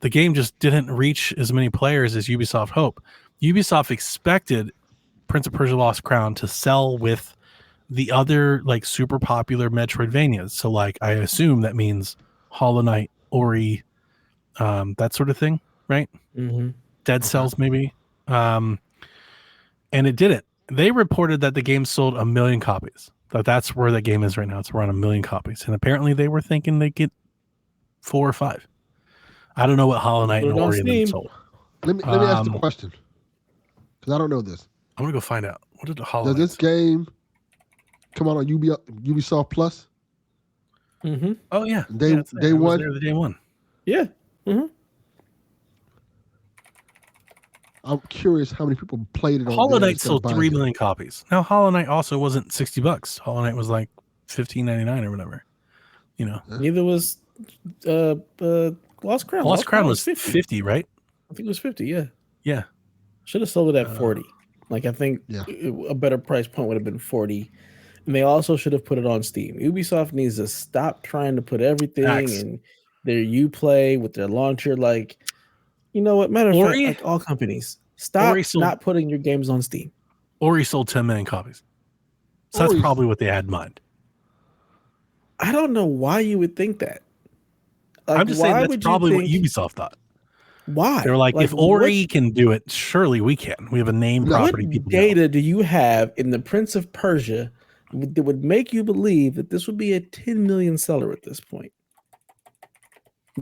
[SPEAKER 3] the game just didn't reach as many players as Ubisoft hoped. Ubisoft expected Prince of Persia: Lost Crown to sell with the other like super popular Metroidvanias. So like I assume that means Hollow Knight, Ori, that sort of thing, right?
[SPEAKER 1] Mm-hmm.
[SPEAKER 3] Dead Cells, maybe. And it didn't. They reported that the game sold 1 million copies. That's where the game is right now. It's around 1 million copies. And apparently they were thinking they'd get 4 or 5. I don't know what Hollow Knight and Ori have sold.
[SPEAKER 2] Let me ask the question, because I don't know this.
[SPEAKER 3] I'm going to go find out. What did the Hollow
[SPEAKER 2] Does
[SPEAKER 3] Knight
[SPEAKER 2] this game come out on Ubisoft Plus?
[SPEAKER 1] Mm-hmm.
[SPEAKER 3] Oh, yeah.
[SPEAKER 2] Day one?
[SPEAKER 3] The day one.
[SPEAKER 1] Yeah. Mm-hmm.
[SPEAKER 2] I'm curious how many people played it on
[SPEAKER 3] Hollow
[SPEAKER 2] there
[SPEAKER 3] Knight
[SPEAKER 2] instead
[SPEAKER 3] sold
[SPEAKER 2] of
[SPEAKER 3] 3
[SPEAKER 2] buying it.
[SPEAKER 3] million copies. Now, Hollow Knight also wasn't $60. Hollow Knight was like $15.99 or whatever. You know,
[SPEAKER 1] Neither was Lost Crown.
[SPEAKER 3] Lost Crown was 50, right?
[SPEAKER 1] I think it was 50. Yeah.
[SPEAKER 3] Yeah.
[SPEAKER 1] Should have sold it at 40. Like, I think a better price point would have been 40. And they also should have put it on Steam. Ubisoft needs to stop trying to put everything in their Uplay with their launcher. Like, you know what? Matter of fact, like all companies, stop not putting your games on Steam.
[SPEAKER 3] Ori sold 10 million copies. So that's probably what they had in mind.
[SPEAKER 1] I don't know why you would think that. Like,
[SPEAKER 3] I'm just saying that's probably what Ubisoft thought.
[SPEAKER 1] Why?
[SPEAKER 3] They were like, if Ori can do it, surely we can. We have a name property.
[SPEAKER 1] What data do you have in the Prince of Persia that would make you believe that this would be a 10 million seller at this point?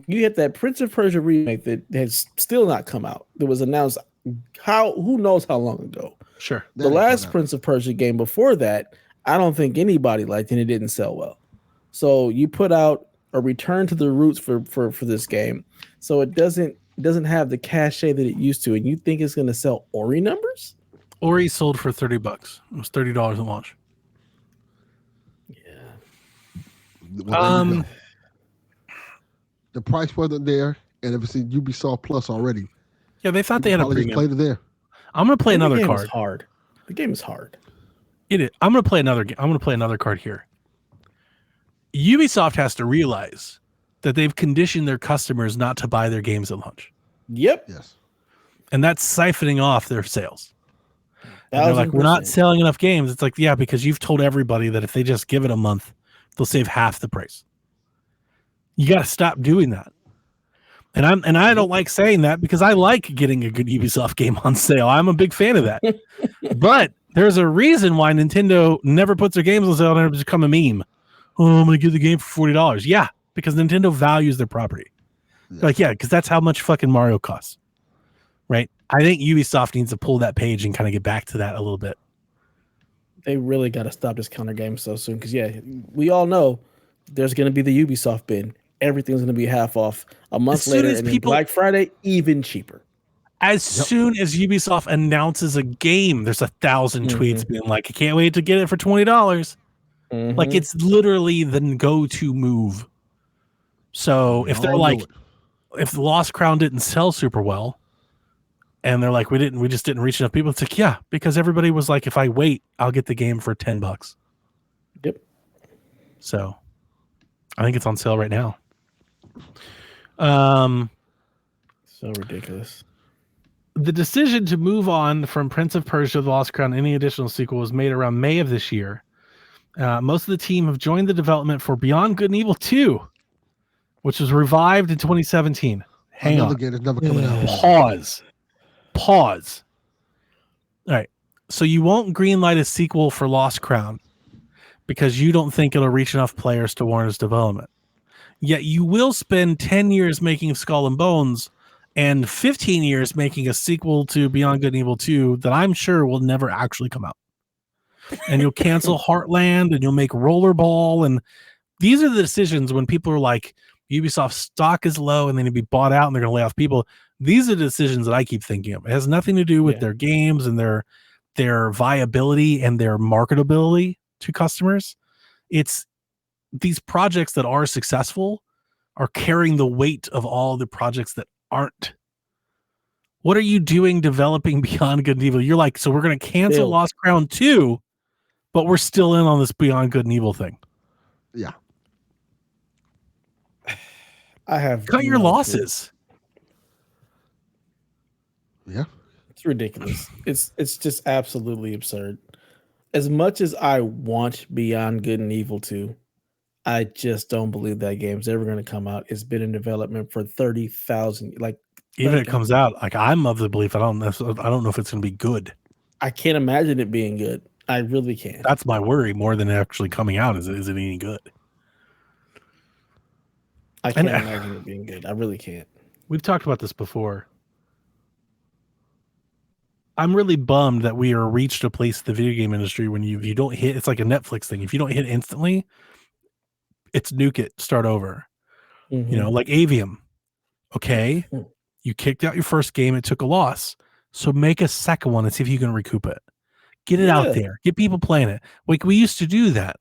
[SPEAKER 1] You get that Prince of Persia remake that has still not come out. That was announced who knows how long ago.
[SPEAKER 3] Sure.
[SPEAKER 1] The last Prince of Persia game before that, I don't think anybody liked, and it didn't sell well. So you put out a return to the roots for this game. So it doesn't have the cachet that it used to, and you think it's going to sell Ori numbers?
[SPEAKER 3] Ori sold for $30. It was $30 at launch.
[SPEAKER 1] Yeah.
[SPEAKER 2] The price wasn't there, and if it's in Ubisoft Plus already.
[SPEAKER 3] Yeah, they thought they had a premium.
[SPEAKER 2] Just played it there.
[SPEAKER 3] I'm going to play another card.
[SPEAKER 1] The game is hard.
[SPEAKER 3] It is. I'm going to play another card here. Ubisoft has to realize that they've conditioned their customers not to buy their games at launch.
[SPEAKER 1] Yep.
[SPEAKER 2] Yes.
[SPEAKER 3] And that's siphoning off their sales. And they're like, we're not selling enough games. It's like, yeah, because you've told everybody that if they just give it a month, they'll save half the price. You got to stop doing that. And I don't like saying that because I like getting a good Ubisoft game on sale. I'm a big fan of that. But there's a reason why Nintendo never puts their games on sale and it's become a meme. Oh, I'm going to give the game for $40. Yeah, because Nintendo values their property. Yeah. Like, yeah, because that's how much fucking Mario costs. Right? I think Ubisoft needs to pull that page and kind of get back to that a little bit.
[SPEAKER 1] They really got to stop this counter game so soon because, yeah, we all know there's going to be the Ubisoft bin. Everything's going to be half off a month later, and then Black Friday, even cheaper.
[SPEAKER 3] As soon as Ubisoft announces a game, there's 1,000 tweets being like, I can't wait to get it for $20. Like, it's literally the go-to move. So if they're like, if the Lost Crown didn't sell super well, and they're like, we just didn't reach enough people, it's like, yeah, because everybody was like, if I wait, I'll get the game for $10.
[SPEAKER 1] Yep.
[SPEAKER 3] So I think it's on sale right now.
[SPEAKER 1] So ridiculous.
[SPEAKER 3] The decision to move on from Prince of Persia: The Lost Crown, any additional sequel, was made around May of this year. Most of the team have joined the development for Beyond Good and Evil 2, which was revived in 2017. Hang on.
[SPEAKER 2] Again, it's never coming out.
[SPEAKER 3] Pause. All right. So you won't greenlight a sequel for Lost Crown because you don't think it'll reach enough players to warrant its development. Yet you will spend 10 years making Skull and Bones and 15 years making a sequel to Beyond Good and Evil 2 that I'm sure will never actually come out. And you'll cancel Heartland and you'll make Rollerball. And these are the decisions when people are like, Ubisoft stock is low and they need to be bought out and they're going to lay off people. These are the decisions that I keep thinking of. It has nothing to do with their games and their viability and their marketability to customers. It's these projects that are successful are carrying the weight of all the projects that aren't. What are you doing developing Beyond Good and Evil? You're like, so we're going to cancel Lost Crown 2, but we're still in on this Beyond Good and Evil thing.
[SPEAKER 2] Yeah.
[SPEAKER 1] I have
[SPEAKER 3] cut your losses.
[SPEAKER 2] Yeah.
[SPEAKER 1] It's ridiculous. It's just absolutely absurd. As much as I want Beyond Good and Evil 2, I just don't believe that game's ever going to come out. It's been in development for 30,000.
[SPEAKER 3] Even if it comes out, like I'm of the belief I don't know if it's going to be good.
[SPEAKER 1] I can't imagine it being good. I really can't.
[SPEAKER 3] That's my worry more than actually coming out. Is it any good?
[SPEAKER 1] I can't imagine it being good. I really can't.
[SPEAKER 3] We've talked about this before. I'm really bummed that we are reached a place in the video game industry when you don't hit, it's like a Netflix thing. If you don't hit instantly, it's nuke it, start over.
[SPEAKER 1] Mm-hmm.
[SPEAKER 3] You know, like Avium. Okay, you kicked out your first game, it took a loss. So make a second one and see if you can recoup it. Get it out there. Get people playing it. Like we used to do that.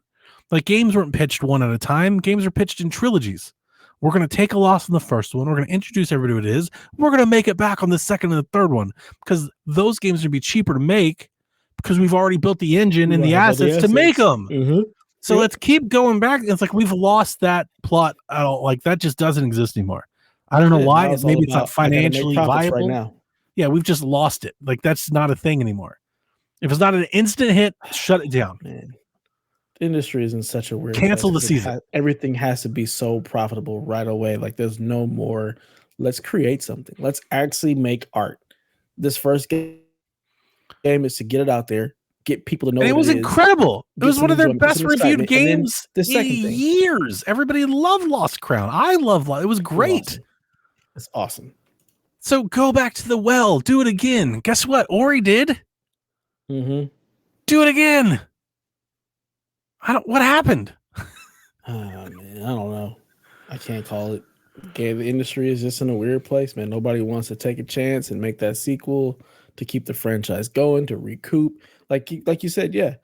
[SPEAKER 3] Like games weren't pitched one at a time. Games are pitched in trilogies. We're going to take a loss on the first one. We're going to introduce everybody what it is. We're going to make it back on the second and the third one because those games would be cheaper to make because we've already built the engine and the assets to make them.
[SPEAKER 1] Mm-hmm.
[SPEAKER 3] So let's keep going back. It's like we've lost that plot. I don't like that just doesn't exist anymore. I don't know why. Maybe it's not financially viable. Right now. Yeah, we've just lost it. Like that's not a thing anymore. If it's not an instant hit, shut it down.
[SPEAKER 1] Man. The industry is in such a weird
[SPEAKER 3] cancel the season.
[SPEAKER 1] Everything has to be so profitable right away. Like there's no more. Let's create something. Let's actually make art. This first game is to get it out there, get people to know.
[SPEAKER 3] And it was incredible. It was one of their best reviewed games in years. Everybody loved Lost Crown. I love it. It was great.
[SPEAKER 1] It's awesome.
[SPEAKER 3] So go back to the well. Do it again. Guess what? Ori did.
[SPEAKER 1] Mm-hmm.
[SPEAKER 3] Do it again. What happened?
[SPEAKER 1] Oh man, I don't know. I can't call it. Okay, the industry is just in a weird place, man. Nobody wants to take a chance and make that sequel to keep the franchise going, to recoup. Like you said, yeah,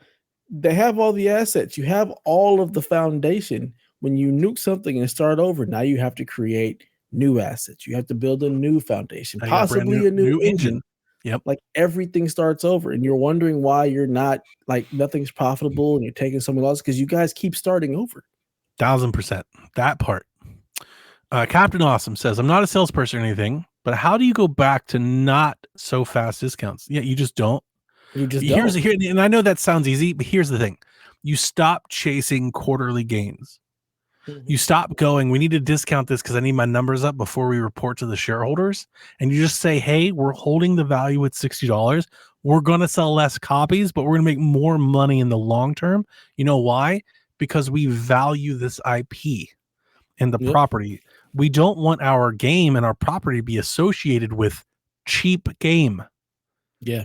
[SPEAKER 1] they have all the assets. You have all of the foundation. When you nuke something and start over, now you have to create new assets. You have to build a new foundation, possibly a new engine.
[SPEAKER 3] Yep.
[SPEAKER 1] Like everything starts over, and you're wondering why you're not like nothing's profitable, and you're taking so many losses because you guys keep starting over.
[SPEAKER 3] 1000%. That part. Captain Awesome says, I'm not a salesperson or anything, but how do you go back to not so fast discounts? Yeah, you just don't.
[SPEAKER 1] You just don't.
[SPEAKER 3] And I know that sounds easy, but here's the thing. You stop chasing quarterly gains. Mm-hmm. You stop going, we need to discount this because I need my numbers up before we report to the shareholders. And you just say, hey, we're holding the value at $60. We're going to sell less copies, but we're going to make more money in the long term. You know why? Because we value this IP and the property. We don't want our game and our property to be associated with cheap game.
[SPEAKER 1] Yeah.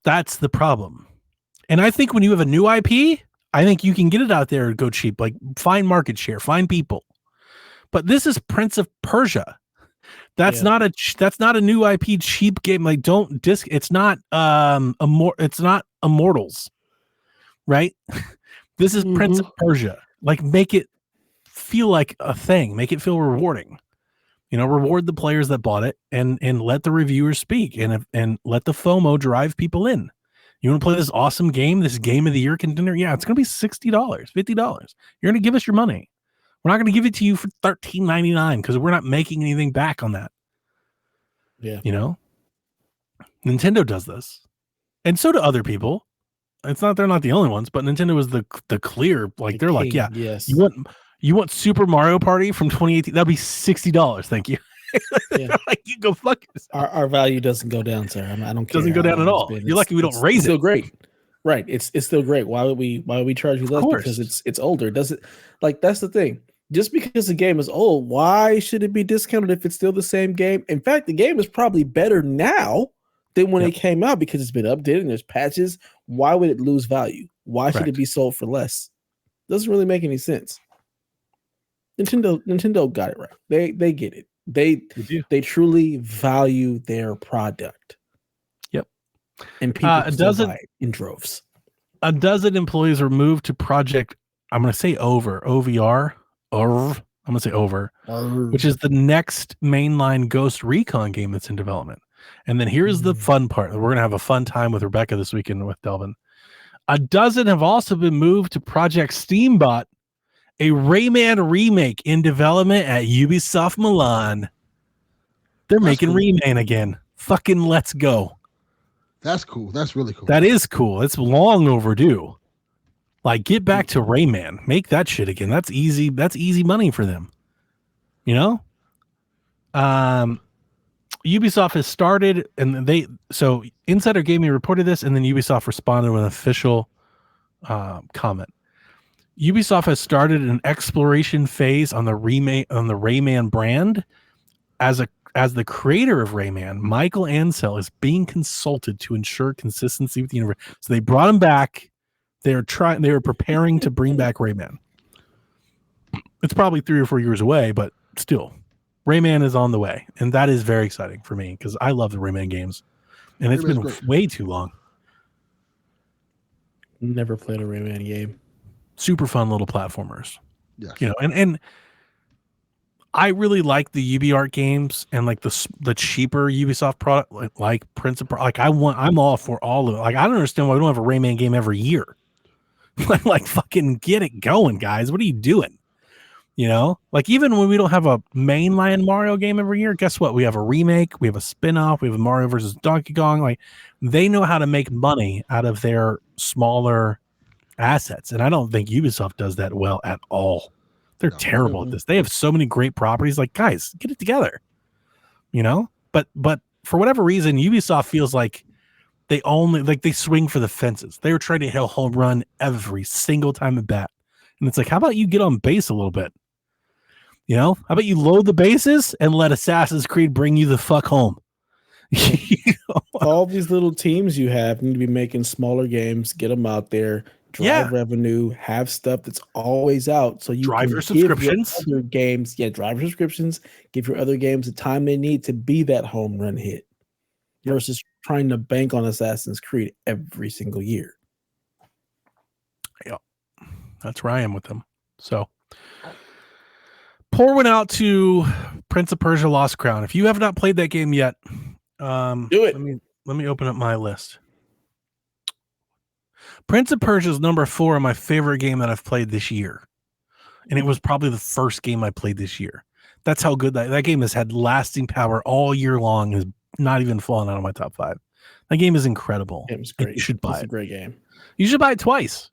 [SPEAKER 3] That's the problem. And I think when you have a new IP, I think you can get it out there and go cheap, like find market share, find people. But this is Prince of Persia. That's not a new IP cheap game. Like it's not Immortals. Right? This is Prince of Persia. Like make it feel like a thing, make it feel rewarding. You know, reward the players that bought it and let the reviewers speak and let the FOMO drive people in. You want to play this awesome game, this game of the year contender? Yeah, it's going to be $60, $50. You're going to give us your money. We're not going to give it to you for $13.99 because we're not making anything back on that.
[SPEAKER 1] Yeah.
[SPEAKER 3] You know? Nintendo does this. And so do other people. They're not the only ones, but Nintendo was the clear, like they're like, yeah,
[SPEAKER 1] yes.
[SPEAKER 3] You want Super Mario Party from 2018? That'll be $60. Thank you.
[SPEAKER 1] Yeah.
[SPEAKER 3] Like you go fuck yourself.
[SPEAKER 1] Our value doesn't go down, sir. I don't care.
[SPEAKER 3] Doesn't go down at all. You're lucky we don't raise it.
[SPEAKER 1] It's still great. Right. It's still great. Why would we charge you less? Because it's older. Does it like that's the thing. Just because the game is old, why should it be discounted if it's still the same game? In fact, the game is probably better now than when it came out because it's been updated and there's patches. Why would it lose value? Why should it be sold for less? Doesn't really make any sense. Nintendo got it right. They get it. They truly value their product.
[SPEAKER 3] Yep.
[SPEAKER 1] And people buy it in droves.
[SPEAKER 3] A dozen employees were moved to Project, I'm going to say OVR, which is the next mainline Ghost Recon game that's in development. And then here's the fun part. We're going to have a fun time with Rebecca this weekend with Delvin. A dozen have also been moved to Project Steambot, a Rayman remake in development at Ubisoft Milan. They're making Rayman again. Fucking let's go.
[SPEAKER 2] That's cool. That's really cool.
[SPEAKER 3] That is cool. It's long overdue. Like, get back to Rayman. Make that shit again. That's easy. That's easy money for them. You know? Ubisoft has started, and so Insider Gaming reported this, and then Ubisoft responded with an official comment. Ubisoft has started an exploration phase on the Rayman brand. As the creator of Rayman, Michael Ansel is being consulted to ensure consistency with the universe. So they brought him back. They were preparing to bring back Rayman. It's probably 3 or 4 years away, but still, Rayman is on the way, and that is very exciting for me because I love the Rayman games, and it's been way too long.
[SPEAKER 1] Never played a Rayman game.
[SPEAKER 3] Super fun little platformers.
[SPEAKER 2] Yes.
[SPEAKER 3] You know, and I really like the UbiArt games and like the cheaper Ubisoft product, like Prince of like I'm all for all of it. Like, I don't understand why we don't have a Rayman game every year. like fucking get it going, guys. What are you doing? You know, like, even when we don't have a mainline Mario game every year, guess what? We have a remake, we have a spin-off, we have a Mario versus Donkey Kong. Like, they know how to make money out of their smaller assets, and I don't think Ubisoft does that well at all. They're terrible at this. They have so many great properties. Like, guys, get it together. You know, but for whatever reason, Ubisoft feels like they swing for the fences. They were trying to hit a home run every single time at bat, and it's like, how about you get on base a little bit? You know, how about you load the bases and let Assassin's Creed bring you the fuck home?
[SPEAKER 1] All these little teams you have need to be making smaller games, get them out there, drive revenue, have stuff that's always out, so you
[SPEAKER 3] driver subscriptions,
[SPEAKER 1] give your other games, driver subscriptions, give your other games the time they need to be that home run hit, versus trying to bank on Assassin's Creed every single year.
[SPEAKER 3] Yeah, that's where I am with them. So, pour one out to Prince of Persia: Lost Crown. If you have not played that game yet,
[SPEAKER 1] do it.
[SPEAKER 3] Let me open up my list. Prince of Persia is number 4 on my favorite game that I've played this year. And it was probably the first game I played this year. That's how good that game has had lasting power all year long. Has not even fallen out of my top 5. That game is incredible.
[SPEAKER 1] It's great.
[SPEAKER 3] You should buy it.
[SPEAKER 1] It's a great game.
[SPEAKER 3] You should buy it twice.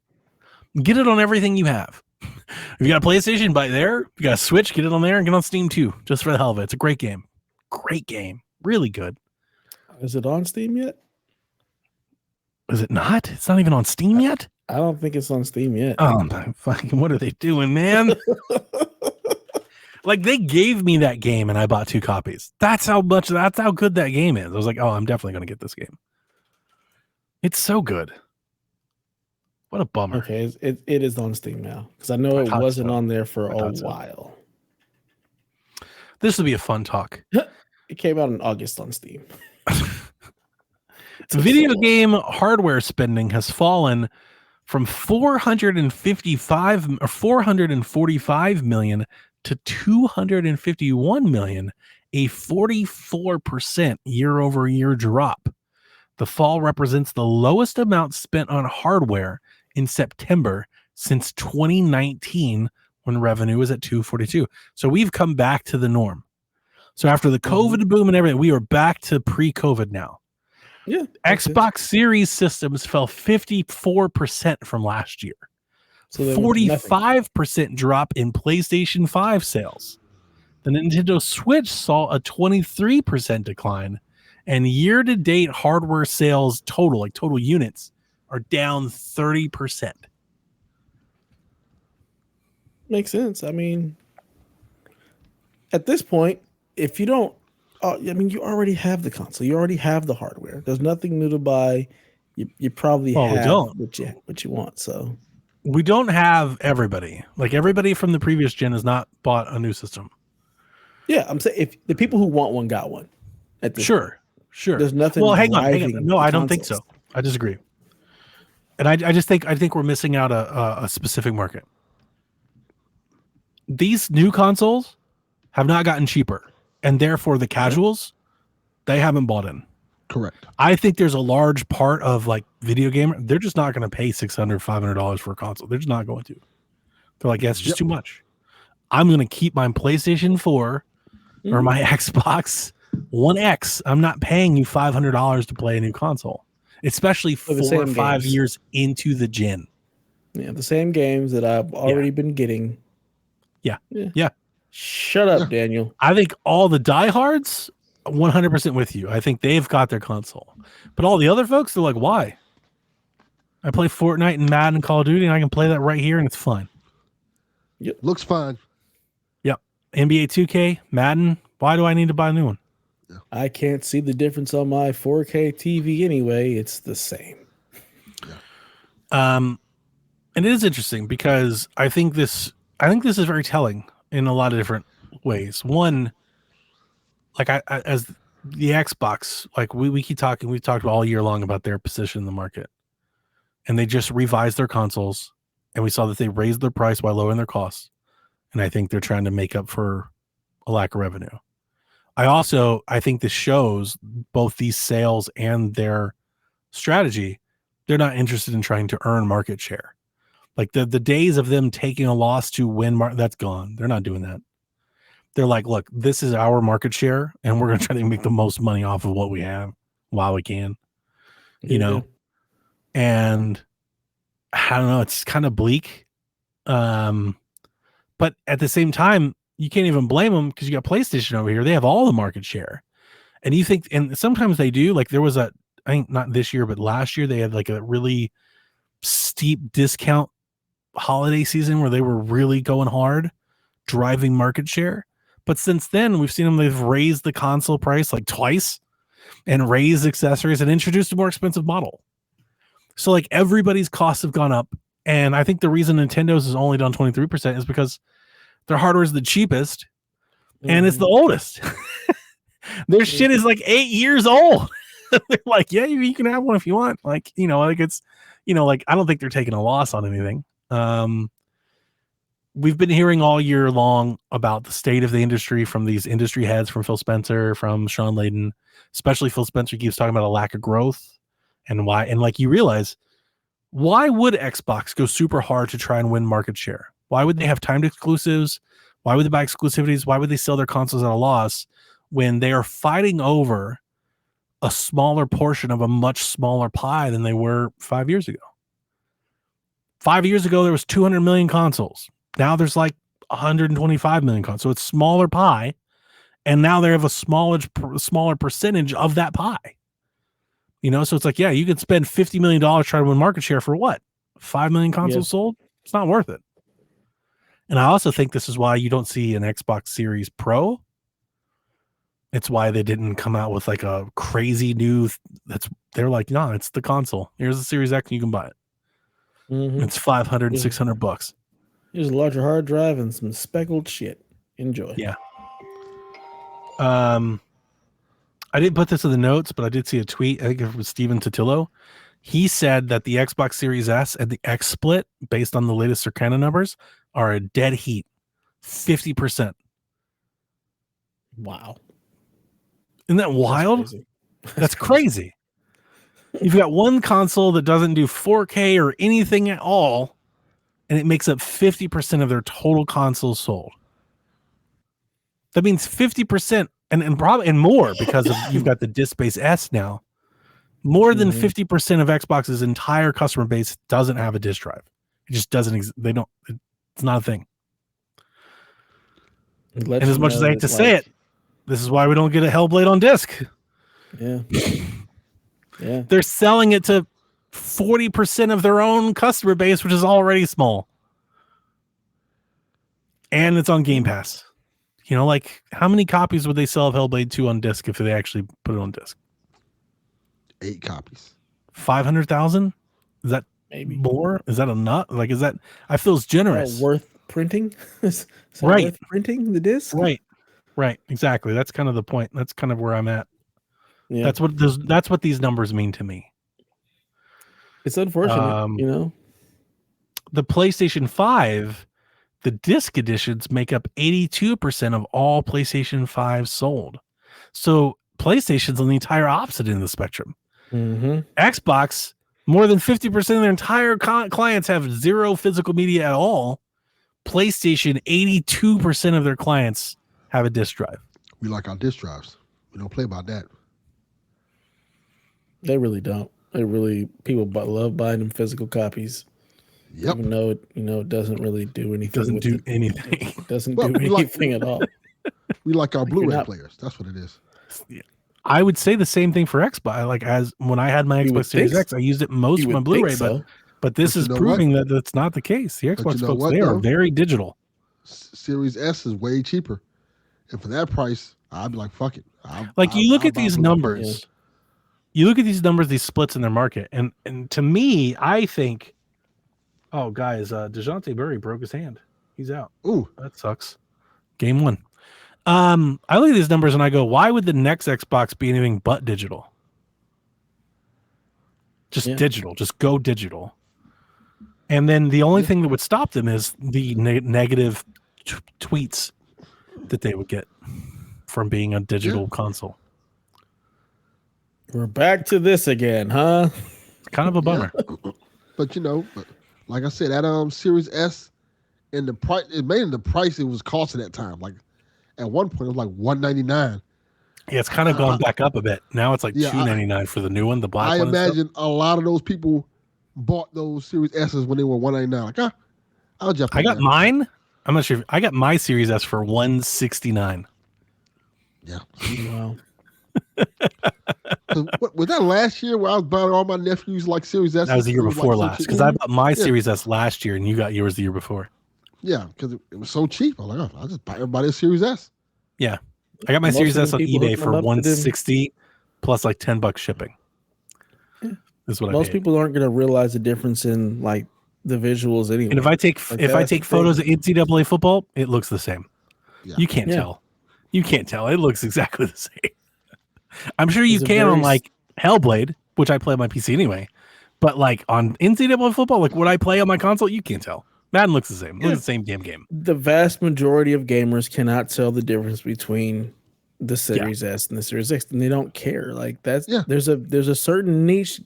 [SPEAKER 3] Get it on everything you have. If you got a PlayStation, buy it there. If you got a Switch, get it on there, and get on Steam too, just for the hell of it. It's a great game. Great game. Really good.
[SPEAKER 1] Is it on Steam yet?
[SPEAKER 3] Is it not? It's not even on Steam yet?
[SPEAKER 1] I don't think it's on Steam yet.
[SPEAKER 3] Oh my fucking, what are they doing, man? Like, they gave me that game and I bought 2 copies. That's how good that game is. I was like, oh, I'm definitely going to get this game. It's so good. What a bummer.
[SPEAKER 1] Okay, it is on Steam now, because I know it wasn't on there for a while.
[SPEAKER 3] This will be a fun talk.
[SPEAKER 1] It came out in August on Steam.
[SPEAKER 3] Video game hardware spending has fallen from 445 million to 251 million, a 44% year-over-year drop. The fall represents the lowest amount spent on hardware in September since 2019, when revenue was at 242. So we've come back to the norm. So after the COVID boom and everything, we are back to pre-COVID now.
[SPEAKER 1] Yeah.
[SPEAKER 3] Xbox Series systems fell 54% from last year. So 45% drop in PlayStation 5 sales. The Nintendo Switch saw a 23% decline, and year-to-date hardware sales total units, are down 30%.
[SPEAKER 1] Makes sense. I mean, at this point, if you don't, you already have the console. You already have the hardware. There's nothing new to buy. You probably have what you want. So
[SPEAKER 3] we don't have everybody. Like, everybody from the previous gen has not bought a new system.
[SPEAKER 1] Yeah, I'm saying if the people who want one got one. At this point.
[SPEAKER 3] Sure.
[SPEAKER 1] There's nothing.
[SPEAKER 3] Well, hang on. No, I don't think so. I disagree. And I just think we're missing out a specific market. These new consoles have not gotten cheaper, and therefore the casuals, they haven't bought in.
[SPEAKER 2] Correct.
[SPEAKER 3] I think there's a large part of, like, video gamer, they're just not going to pay $600, $500 for a console. They're just not going to. They're like, yeah, it's just too much. I'm going to keep my PlayStation 4 or my Xbox One X. I'm not paying you $500 to play a new console, especially 4 or 5 years into the gen.
[SPEAKER 1] Yeah, the same games that I've already been getting.
[SPEAKER 3] Yeah.
[SPEAKER 1] Shut up,
[SPEAKER 2] Yeah.
[SPEAKER 1] Daniel.
[SPEAKER 3] I think all the diehards, 100% with you. I think they've got their console. But all the other folks, they're like, why? I play Fortnite and Madden and Call of Duty, and I can play that right here, and it's fine.
[SPEAKER 2] Looks fine.
[SPEAKER 3] Yep. NBA 2K, Madden. Why do I need to buy a new one?
[SPEAKER 1] I can't see the difference on my 4K TV anyway. It's the same.
[SPEAKER 3] And it is interesting because I think this is very telling in a lot of different ways. One, like I as the Xbox, like we keep talking, we've talked all year long about their position in the market, and they just revised their consoles, and we saw that they raised their price while lowering their costs, and I think they're trying to make up for a lack of revenue. I think this shows both these sales and their strategy. They're not interested in trying to earn market share. Like the days of them taking a loss to win, that's gone. They're not doing that. They're like, look, this is our market share, and we're going to try to make the most money off of what we have while we can, you know? And I don't know, it's kind of bleak. But at the same time, you can't even blame them because you got PlayStation over here. They have all the market share. And you think, and sometimes they do, like there was I think not this year, but last year they had like a really steep discount holiday season where they were really going hard, driving market share. But since then, we've seen them, they've raised the console price like twice and raised accessories and introduced a more expensive model. So like everybody's costs have gone up. And I think the reason Nintendo's is only down 23% is because their hardware is the cheapest and it's the oldest. Their shit is like 8 years old. They're like, yeah, you can have one if you want. Like, like it's, like I don't think they're taking a loss on anything. We've been hearing all year long about the state of the industry from these industry heads, from Phil Spencer, from Sean Layden, especially Phil Spencer keeps talking about a lack of growth and why. And like you realize, why would Xbox go super hard to try and win market share? Why would they have timed exclusives? Why would they buy exclusivities? Why would they sell their consoles at a loss when they are fighting over a smaller portion of a much smaller pie than they were 5 years ago? 5 years ago, there was 200 million consoles. Now there's like 125 million consoles. So it's smaller pie. And now they have a smaller percentage of that pie. So it's like, yeah, you could spend $50 million trying to win market share for what? 5 million consoles sold? It's not worth it. And I also think this is why you don't see an Xbox Series Pro. It's why they didn't come out with like a crazy new they're like, no, it's the console. Here's the Series X, you can buy it. It's $500 and $600.
[SPEAKER 1] Here's a larger hard drive and some speckled shit. Enjoy.
[SPEAKER 3] Yeah. I didn't put this in the notes, but I did see a tweet. I think it was Steven Totillo. He said that the Xbox Series S and the X split, based on the latest Circana numbers, are a dead heat. 50%.
[SPEAKER 1] Wow.
[SPEAKER 3] Isn't that wild? That's crazy. You've got one console that doesn't do 4K or anything at all, and it makes up 50% of their total consoles sold. That means 50% and probably and more because you've got the disc-based S now. More than 50% of Xbox's entire customer base doesn't have a disc drive. It just doesn't. It's not a thing. And as much as I hate to say it, this is why we don't get a Hellblade on disc.
[SPEAKER 1] Yeah. Yeah.
[SPEAKER 3] They're selling it to 40% of their own customer base, which is already small. And it's on Game Pass. Like how many copies would they sell of Hellblade 2 on disc if they actually put it on disc?
[SPEAKER 2] 8 copies.
[SPEAKER 3] 500,000? Is that
[SPEAKER 1] maybe
[SPEAKER 3] more? Is that enough? Like, is that? I feel it's generous.
[SPEAKER 1] Worth printing? Is
[SPEAKER 3] right.
[SPEAKER 1] Worth printing the disc?
[SPEAKER 3] Right. Exactly. That's kind of the point. That's kind of where I'm at.
[SPEAKER 1] Yeah.
[SPEAKER 3] That's what these numbers mean to me.
[SPEAKER 1] It's unfortunate,
[SPEAKER 3] The PlayStation 5, the disc editions make up 82% of all PlayStation 5 sold. So PlayStation's on the entire opposite end of the spectrum. Xbox, more than 50% of their entire clients have zero physical media at all. PlayStation, 82% of their clients have a disc drive.
[SPEAKER 2] We like our disc drives. We don't play about that.
[SPEAKER 1] They really don't. People love buying them physical copies.
[SPEAKER 2] Yep.
[SPEAKER 1] Even though it doesn't really do anything.
[SPEAKER 3] It doesn't do anything.
[SPEAKER 1] It doesn't
[SPEAKER 2] Well,
[SPEAKER 1] do
[SPEAKER 2] we like-
[SPEAKER 1] anything at all.
[SPEAKER 2] We like our
[SPEAKER 1] Like, you're
[SPEAKER 2] Blu-ray
[SPEAKER 1] not-
[SPEAKER 2] players. That's what it is.
[SPEAKER 3] I would say the same thing for Xbox. Like as when I had my
[SPEAKER 1] You would
[SPEAKER 3] Xbox Series
[SPEAKER 1] think
[SPEAKER 3] X, I used it most
[SPEAKER 1] You
[SPEAKER 3] for my
[SPEAKER 1] would
[SPEAKER 3] Blu-ray,
[SPEAKER 1] think so.
[SPEAKER 3] but this
[SPEAKER 2] But you
[SPEAKER 3] is
[SPEAKER 2] know
[SPEAKER 3] proving that that's not the case. The
[SPEAKER 2] But
[SPEAKER 3] Xbox
[SPEAKER 2] you know
[SPEAKER 3] folks,
[SPEAKER 2] what,
[SPEAKER 3] they are
[SPEAKER 2] though?
[SPEAKER 3] very digital.
[SPEAKER 2] Series S is way cheaper, and for that price, I'd be like, fuck it.
[SPEAKER 3] You look at
[SPEAKER 2] buy
[SPEAKER 3] these
[SPEAKER 2] Blu-ray.
[SPEAKER 3] numbers. You look at these numbers, these splits in their market, and to me, I think, oh guys, DeJounte Murray broke his hand. He's out.
[SPEAKER 2] Ooh,
[SPEAKER 3] That sucks. Game 1. I look at these numbers and I go, why would the next Xbox be anything but digital? Just digital. Just go digital. And then the only thing that would stop them is the negative tweets that they would get from being a digital console.
[SPEAKER 1] We're back to this again, huh?
[SPEAKER 3] Kind of a bummer.
[SPEAKER 2] but like I said, that Series S and the price, it made the price it was costing at that time. Like at one point, it was like $199.
[SPEAKER 3] Yeah, it's kind of gone back up a bit. Now it's like $299 for the new one, the black
[SPEAKER 2] I
[SPEAKER 3] one.
[SPEAKER 2] imagine a lot of those people bought those Series S's when they were $199. Like, I'll jump.
[SPEAKER 3] I got mine. I'm not sure. I got my Series S for $169.
[SPEAKER 2] Yeah.
[SPEAKER 1] Wow.
[SPEAKER 2] Was that last year where I was buying all my nephews like Series S?
[SPEAKER 3] That was the year before last, because I bought my
[SPEAKER 2] Yeah.
[SPEAKER 3] Series S last year and you got yours the year before.
[SPEAKER 2] Yeah, because it was so cheap. I'm like, I'll just buy everybody a Series S.
[SPEAKER 3] Yeah, I got my
[SPEAKER 1] Most
[SPEAKER 3] Series
[SPEAKER 1] of
[SPEAKER 3] S
[SPEAKER 1] the
[SPEAKER 3] on
[SPEAKER 1] people
[SPEAKER 3] eBay
[SPEAKER 1] hooking
[SPEAKER 3] for
[SPEAKER 1] them up to them-
[SPEAKER 3] $160 plus like $10 shipping. Is what I
[SPEAKER 1] Most
[SPEAKER 3] paid.
[SPEAKER 1] people aren't going to realize the difference in like the visuals anyway.
[SPEAKER 3] And if I take
[SPEAKER 1] Like,
[SPEAKER 3] if I
[SPEAKER 1] that's
[SPEAKER 3] take
[SPEAKER 1] the thing.
[SPEAKER 3] photos of NCAA football, it looks the same.
[SPEAKER 2] Yeah.
[SPEAKER 3] You can't tell. You can't tell. It looks exactly the same. I'm sure you
[SPEAKER 1] It's a
[SPEAKER 3] can on
[SPEAKER 1] very
[SPEAKER 3] like Hellblade, which I play on my PC anyway. But like on NCAA football, like what I play on my console, you can't tell. Madden looks the same. It looks the same damn game.
[SPEAKER 1] The vast majority of gamers cannot tell the difference between the Series S and the Series X, and they don't care. Like there's a certain niche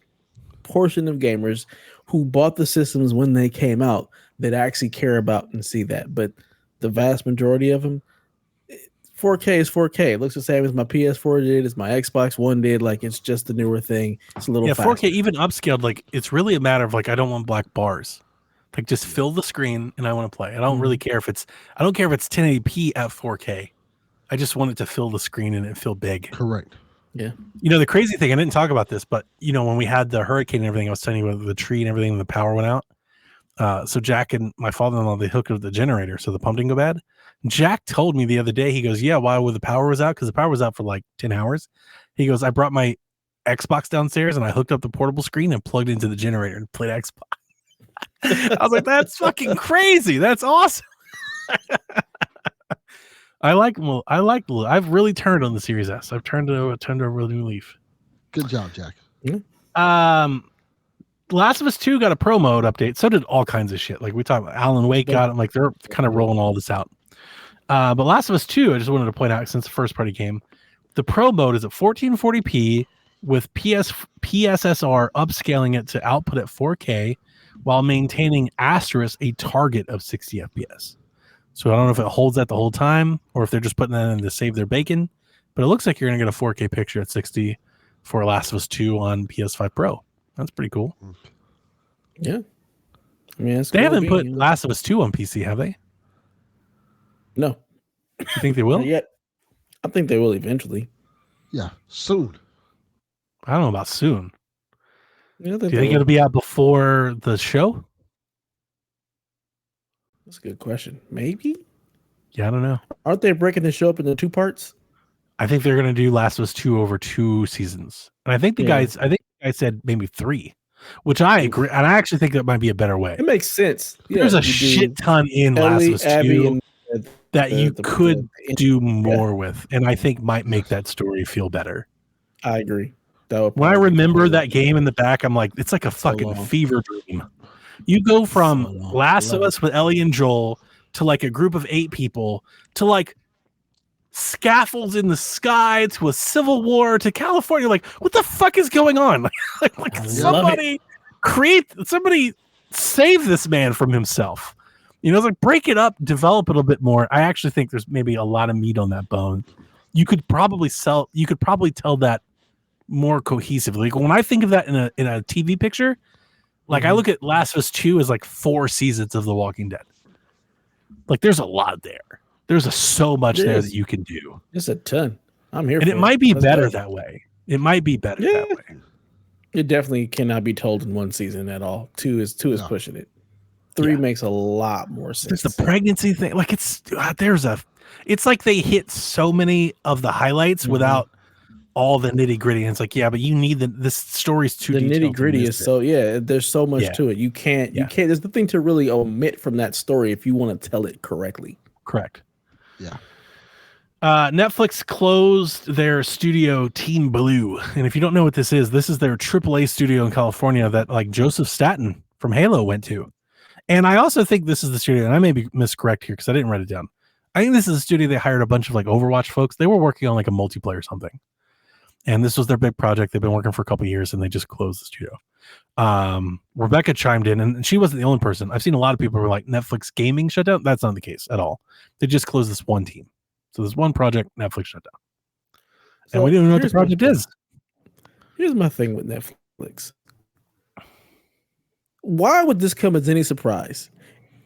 [SPEAKER 1] portion of gamers who bought the systems when they came out that actually care about and see that. But the vast majority of them, 4K is 4K. It looks the same as my PS4 did, as my Xbox One did. Like it's just the newer thing. It's a little faster.
[SPEAKER 3] 4K even upscaled. Like it's really a matter of like I don't want black bars. Like just fill the screen and I want to play. I don't really care if it's 1080p at 4K. I just want it to fill the screen and it feel big.
[SPEAKER 2] Correct.
[SPEAKER 1] Yeah.
[SPEAKER 3] The crazy thing, I didn't talk about this, but when we had the hurricane and everything, I was telling you about the tree and everything, and the power went out. So Jack and my father-in-law, they hooked up the generator so the pump didn't go bad. Jack told me the other day, he goes, yeah, why the power was out? Because the power was out for like 10 hours. He goes, I brought my Xbox downstairs and I hooked up the portable screen and plugged into the generator and played Xbox. I was like, that's fucking crazy. That's awesome. I've really turned on the Series S. I've turned over a new leaf.
[SPEAKER 2] Good job, Jack.
[SPEAKER 3] Last of Us 2 got a pro mode update. So did all kinds of shit. Like we talked about Alan Wake got it. Like they're kind of rolling all this out. But Last of Us 2, I just wanted to point out, since the first party game, the pro mode is at 1440p with PSSR upscaling it to output at 4K while maintaining a target of 60 FPS. So I don't know if it holds that the whole time or if they're just putting that in to save their bacon, but it looks like you're going to get a 4K picture at 60 for Last of Us 2 on PS5 Pro. That's pretty cool.
[SPEAKER 1] Yeah. I mean,
[SPEAKER 3] They haven't put Last of Us 2 on PC, have they?
[SPEAKER 1] No.
[SPEAKER 3] You think they will?
[SPEAKER 1] Not yet. I think they will eventually.
[SPEAKER 2] Yeah, soon.
[SPEAKER 3] I don't know about soon.
[SPEAKER 1] Yeah,
[SPEAKER 3] Do you think it'll be out before the show?
[SPEAKER 1] That's a good question. Maybe.
[SPEAKER 3] Yeah, I don't know.
[SPEAKER 1] Aren't they breaking the show up into 2 parts?
[SPEAKER 3] I think they're going to do Last of Us 2 over 2 seasons. And I think the guy said maybe 3, which I agree. And I actually think that might be a better way.
[SPEAKER 1] It makes sense.
[SPEAKER 3] There's a shit ton in Last of Us 2 that you could do more with. And I think might make that story feel better.
[SPEAKER 1] I agree.
[SPEAKER 3] When I remember that game in the back, I'm like, it's like a fucking fever dream. You go from Last of Us with Ellie and Joel to like a group of 8 people to like scaffolds in the sky to a civil war to California. Like, what the fuck is going on? like somebody save this man from himself. It's like break it up, develop it a bit more. I actually think there's maybe a lot of meat on that bone. You could probably tell that more cohesively. Like when I think of that in a TV picture, Like I look at Last of Us 2 as like 4 seasons of The Walking Dead. Like there's a lot there. There's so much there that you can do.
[SPEAKER 1] There's a ton. I'm here
[SPEAKER 3] and
[SPEAKER 1] for
[SPEAKER 3] it might be
[SPEAKER 1] Let's
[SPEAKER 3] better
[SPEAKER 1] go.
[SPEAKER 3] that way. It might be better that way.
[SPEAKER 1] It definitely cannot be told in one season at all. Two is pushing it. 3 makes a lot more sense.
[SPEAKER 3] There's the pregnancy thing. Like it's like they hit so many of the highlights without all the nitty gritty. And it's like, yeah, but you need this story's too
[SPEAKER 1] the
[SPEAKER 3] detailed.
[SPEAKER 1] nitty gritty is so there's so much to it. You can't there's nothing to really omit from that story if you want to tell it correctly.
[SPEAKER 3] Correct.
[SPEAKER 2] Yeah.
[SPEAKER 3] Netflix closed their studio Team Blue. And if you don't know what this is their AAA studio in California that like Joseph Staten from Halo went to. And I also think this is the studio, and I may be miscorrect here because I didn't write it down. I think this is a studio they hired a bunch of like Overwatch folks. They were working on like a multiplayer or something. And this was their big project. They've been working for a couple of years and they just closed the studio. Rebecca chimed in, and she wasn't the only person. I've seen a lot of people who were like, Netflix gaming shut down. That's not the case at all. They just closed this one team. So this one project, Netflix shut down. And we didn't know what the project is.
[SPEAKER 1] Here's my thing with Netflix. Why would this come as any surprise?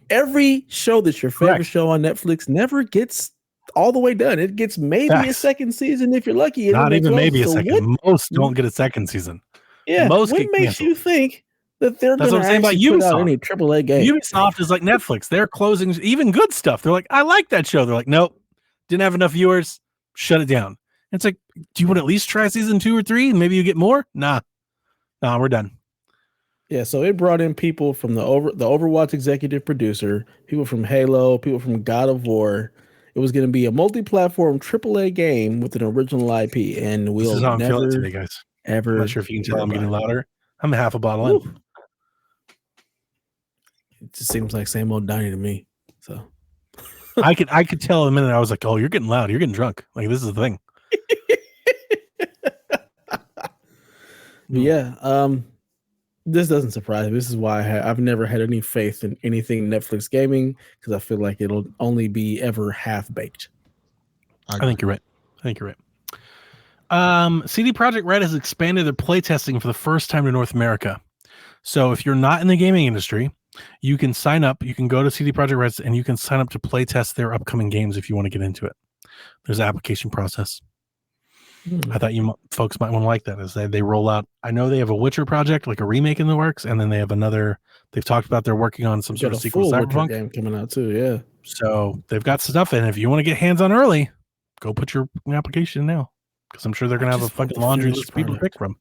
[SPEAKER 1] Every show that's your favorite show on Netflix never gets all the way done. It gets maybe a second season if you're lucky.
[SPEAKER 3] Not even maybe a second. Most don't get a second season.
[SPEAKER 1] Yeah.
[SPEAKER 3] Most
[SPEAKER 1] what makes you think that they're going to
[SPEAKER 3] actually
[SPEAKER 1] put out any AAA game?
[SPEAKER 3] Ubisoft is like Netflix. They're closing even good stuff. They're like, I like that show. They're like, nope, didn't have enough viewers. Shut it down. And it's like, do you want to at least try season 2 or 3? Maybe you get more? Nah, we're done.
[SPEAKER 1] Yeah, so it brought in people from the Overwatch executive producer, people from Halo, people from God of War. It was going to be a multi-platform AAA game with an original IP, and we'll
[SPEAKER 3] this is how I'm
[SPEAKER 1] never
[SPEAKER 3] feeling today, guys.
[SPEAKER 1] Ever.
[SPEAKER 3] I'm not sure if you can tell I'm getting louder. I'm a half a bottle in.
[SPEAKER 1] It just seems like same old Donnie to me. So
[SPEAKER 3] I could tell in a minute. I was like, oh, you're getting loud. You're getting drunk. Like this is the thing.
[SPEAKER 1] This doesn't surprise me. This is why I've never had any faith in anything Netflix gaming, because I feel like it'll only be ever half baked.
[SPEAKER 3] I think you're right. CD Projekt Red has expanded their playtesting for the first time to North America. So if you're not in the gaming industry, you can sign up. You can go to CD Projekt Red and you can sign up to playtest their upcoming games if you want to get into it. There's an application process. I thought you folks might want to like that as they roll out. I know they have a Witcher project, like a remake in the works, and then they have another. They've talked about they're working on some sort of sequel Cyberpunk
[SPEAKER 1] game coming out too. Yeah,
[SPEAKER 3] so they've got stuff, and if you want to get hands on early, go put your application in now, because I'm sure they're gonna have a fucking laundry list of people to pick from.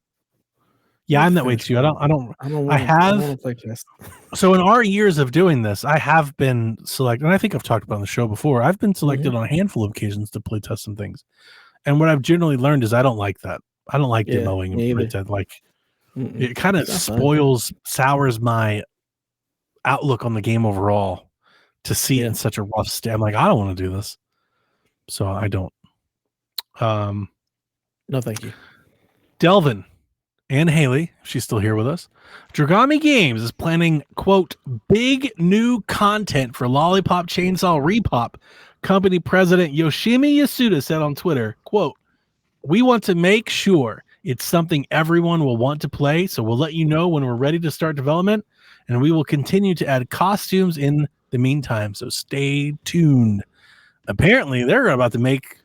[SPEAKER 3] Yeah, I'm that way too. I have. So in our years of doing this, I have been selected, and I think I've talked about on the show before. I've been selected on a handful of occasions to play test some things. And what I've generally learned is I don't like that. I don't like demoing and playtest. Like it kind of sours my outlook on the game overall to see it in such a rough state. I'm like, I don't want to do this. So I don't.
[SPEAKER 1] No, thank you.
[SPEAKER 3] Delvin and Haley, she's still here with us. Dragami Games is planning, quote, big new content for Lollipop Chainsaw Repop. Company president Yoshimi Yasuda said on Twitter, quote, we want to make sure it's something everyone will want to play, so we'll let you know when we're ready to start development, and we will continue to add costumes in the meantime, so stay tuned. Apparently, they're about to make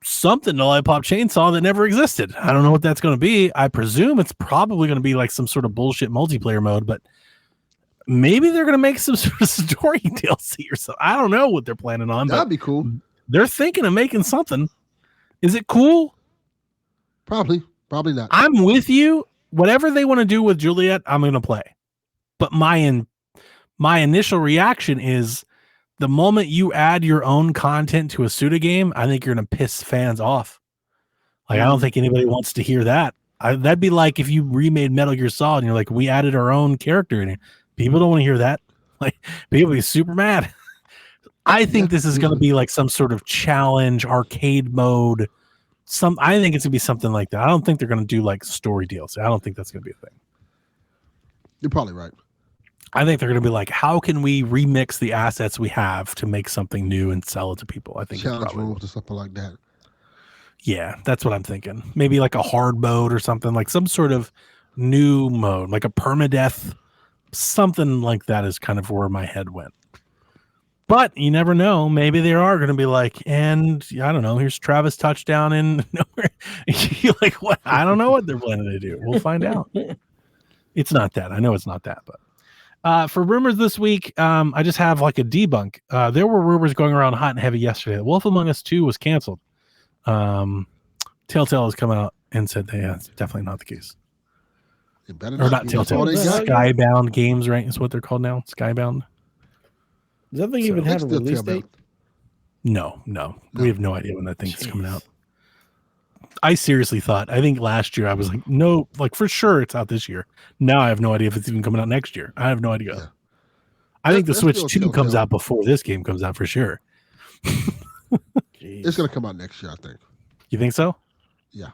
[SPEAKER 3] something to Lollipop Chainsaw that never existed. I don't know what that's going to be. I presume it's probably going to be like some sort of bullshit multiplayer mode, but maybe they're going to make some sort of story DLC or something. I don't know what they're planning on.
[SPEAKER 2] That'd be cool.
[SPEAKER 3] They're thinking of making something. Is it cool?
[SPEAKER 2] Probably not.
[SPEAKER 3] I'm with you. Whatever they want to do with Juliet, I'm going to play. But my initial reaction is the moment you add your own content to a Suda game, I think you're going to piss fans off. Like, I don't think anybody wants to hear that. That'd be like if you remade Metal Gear Solid and you're like, we added our own character in it. People don't want to hear that. Like, people be super mad. I think this is going to be like some sort of challenge, arcade mode. I think it's going to be something like that. I don't think they're going to do like story deals. I don't think that's going to be a thing.
[SPEAKER 2] You're probably right.
[SPEAKER 3] I think they're going to be like, how can we remix the assets we have to make something new and sell it to people? I think
[SPEAKER 2] challenge rules or something like that.
[SPEAKER 3] Yeah, that's what I'm thinking. Maybe like a hard mode or something, like some sort of new mode, like a permadeath something like that is kind of where my head went. But you never know. Maybe they are going to be like, and I don't know, here's Travis touchdown in nowhere. You're like, what? I don't know what they're planning to do. We'll find out. It's not that. I know it's not that. But for rumors this week, I just have like a debunk. There were rumors going around hot and heavy yesterday. The Wolf Among Us 2 was canceled. Telltale has come out and said it's definitely not the case. Or not Telltale. Skybound Games, right? Is what they're called now. Skybound.
[SPEAKER 1] Does that thing even have a release date?
[SPEAKER 3] No. We have no idea when that thing's coming out. I seriously thought, I think last year I was like, no, like for sure it's out this year. Now I have no idea if it's even coming out next year. I have no idea. Yeah. I think the Switch 2 comes out before this game comes out for sure.
[SPEAKER 2] It's going to come out next year, I think.
[SPEAKER 3] You think so?
[SPEAKER 2] Yeah.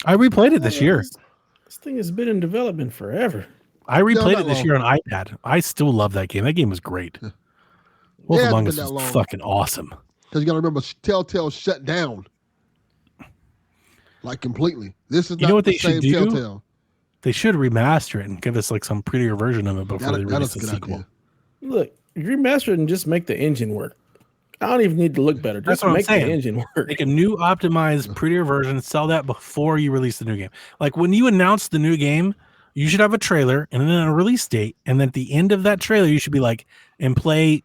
[SPEAKER 3] I replayed it this year.
[SPEAKER 1] This thing has been in development forever.
[SPEAKER 3] I replayed it this year on iPad. I still love that game. That game was great. Yeah. Wolf Among Us is fucking awesome.
[SPEAKER 2] Because you got to remember, Telltale shut down. Like completely. This is not
[SPEAKER 3] what they should do?
[SPEAKER 2] Telltale.
[SPEAKER 3] They should remaster it and give us like some prettier version of it before they release the sequel.
[SPEAKER 2] Idea.
[SPEAKER 1] Look, remaster it and just make the engine work. I don't even need to look better. Just make the engine work.
[SPEAKER 3] Make a new optimized, prettier version. Sell that before you release the new game. Like when you announce the new game, you should have a trailer and then a release date. And then at the end of that trailer, you should be like, and play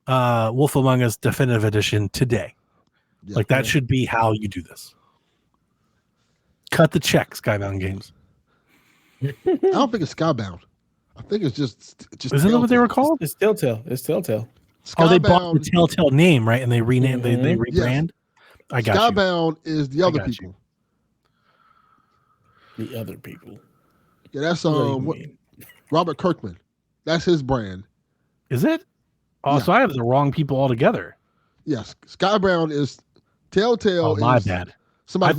[SPEAKER 3] Wolf Among Us Definitive Edition today. Yeah, like that should be how you do this. Cut the check, Skybound Games.
[SPEAKER 2] I don't think it's Skybound. I think it's just
[SPEAKER 3] Isn't that what they were called?
[SPEAKER 1] It's Telltale. Skybound,
[SPEAKER 3] they bought the Telltale name, right? And they renamed, they rebrand. Yes. I got
[SPEAKER 2] Skybound is the other people.
[SPEAKER 1] The other people.
[SPEAKER 2] Yeah, that's Robert Kirkman. That's his brand.
[SPEAKER 3] Is it? Oh, so I have the wrong people altogether.
[SPEAKER 2] Yes, Skybound is Telltale.
[SPEAKER 3] Oh, my bad.
[SPEAKER 2] Somebody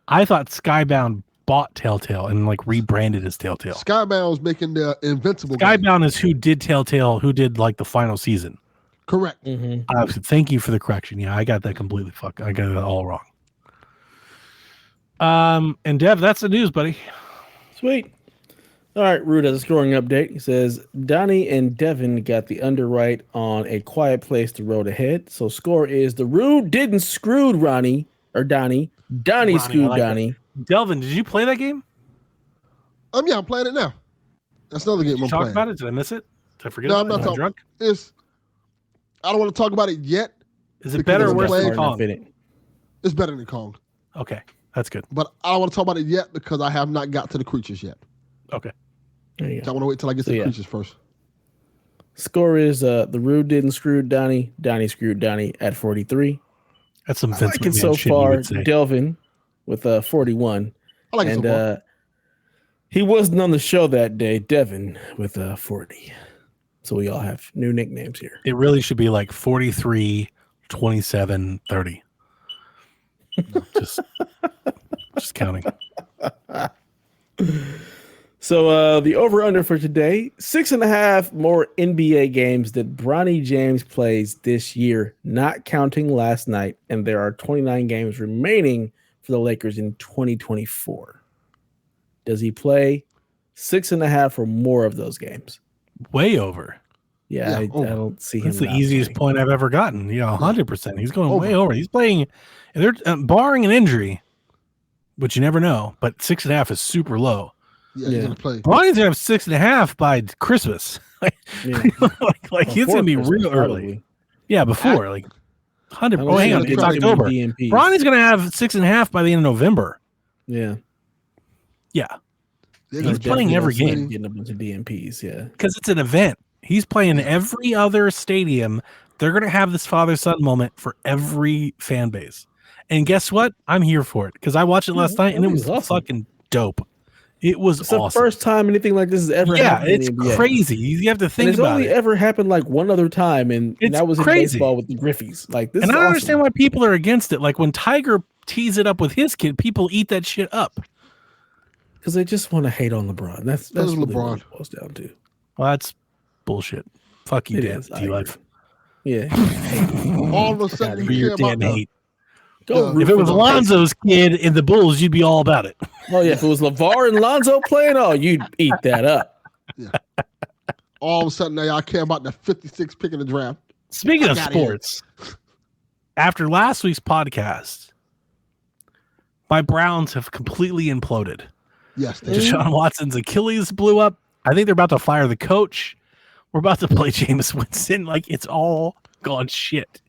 [SPEAKER 2] I
[SPEAKER 3] thought Skybound bought Telltale and like rebranded as Telltale.
[SPEAKER 2] Skybound's making the Invincible.
[SPEAKER 3] Skybound
[SPEAKER 2] game.
[SPEAKER 3] Is who did Telltale, who did like the final season.
[SPEAKER 2] Correct.
[SPEAKER 1] Mm-hmm.
[SPEAKER 3] Thank you for the correction. Yeah, I got that completely I got it all wrong. And Dev, that's the news, buddy.
[SPEAKER 1] Sweet. All right, Rude has a scoring update. He says Donnie and Devin got the underwrite on A Quiet Place the road ahead. So score is the Rude didn't screw Ronnie or Donnie. Donnie screwed like Donnie.
[SPEAKER 3] Delvin, did you play that game?
[SPEAKER 2] Yeah, I'm playing it now. That's another game I'm playing.
[SPEAKER 3] Talk about it? Did I miss it? Did I forget?
[SPEAKER 2] No, I'm not talking.
[SPEAKER 3] Drunk?
[SPEAKER 2] I don't want to talk about it yet.
[SPEAKER 3] Is it better or worse than Kong?
[SPEAKER 2] It's better than Kong.
[SPEAKER 3] Okay, that's good.
[SPEAKER 2] But I don't want to talk about it yet because I have not got to the creatures yet.
[SPEAKER 3] Okay.
[SPEAKER 2] I want to wait till I get to the creatures first.
[SPEAKER 1] Score is the Rude didn't screw Donnie. Donnie screwed Donnie at 43.
[SPEAKER 3] That's some Vince McMahon
[SPEAKER 1] so
[SPEAKER 3] shit
[SPEAKER 1] far.
[SPEAKER 3] you would say.
[SPEAKER 1] Delvin with 41.
[SPEAKER 2] I like it so far.
[SPEAKER 1] He wasn't on the show that day. Devin with 40. So we all have new nicknames here.
[SPEAKER 3] It really should be like 43, 27, 30. No, just counting.
[SPEAKER 1] So the over-under for today, 6.5 more NBA games that Bronny James plays this year, not counting last night. And there are 29 games remaining for the Lakers in 2024. Does he play 6.5 or more of those games?
[SPEAKER 3] Way over.
[SPEAKER 1] Yeah, I don't see him.
[SPEAKER 3] That's the easiest point I've ever gotten. 100%. He's going way over. He's playing, barring an injury, which you never know, but 6.5 is super low.
[SPEAKER 2] Yeah, he's gonna play.
[SPEAKER 3] Bronny's gonna have 6.5 by Christmas. like he's gonna be real early. Yeah, before 100. Oh, hang on, it's October. Bronny's gonna have 6.5 by the end of November.
[SPEAKER 1] Yeah.
[SPEAKER 3] He's playing every game.
[SPEAKER 1] Getting a bunch of DMPs. Yeah,
[SPEAKER 3] because it's an event. He's playing every other stadium. They're gonna have this father-son moment for every fan base. And guess what? I'm here for it because I watched it last night and it was fucking dope. It was
[SPEAKER 1] awesome. The first time anything like this has ever happened.
[SPEAKER 3] Yeah, it's crazy. You have to think about it. It's
[SPEAKER 1] only ever happened like one other time, and that was in baseball with the Griffies. Like this,
[SPEAKER 3] and
[SPEAKER 1] I
[SPEAKER 3] don't understand why people are against it. Like when Tiger tees it up with his kid, people eat that shit up
[SPEAKER 1] because they just want to hate on LeBron. That's really
[SPEAKER 2] LeBron
[SPEAKER 1] what it boils down to.
[SPEAKER 3] Well, that's bullshit. Fuck you, Dan. D-Life.
[SPEAKER 1] Yeah.
[SPEAKER 2] All of a sudden,
[SPEAKER 3] you care about hate. If it was Lonzo's kid in the Bulls, you'd be all about it.
[SPEAKER 1] Oh yeah, if it was LeVar and Lonzo playing, you'd eat that up.
[SPEAKER 2] Yeah. All of a sudden, now y'all care about the 56 pick in the draft.
[SPEAKER 3] Speaking of sports, after last week's podcast, my Browns have completely imploded.
[SPEAKER 2] Yes,
[SPEAKER 3] Deshaun Watson's Achilles blew up. I think they're about to fire the coach. We're about to play Jameis Winston. Like, it's all gone shit.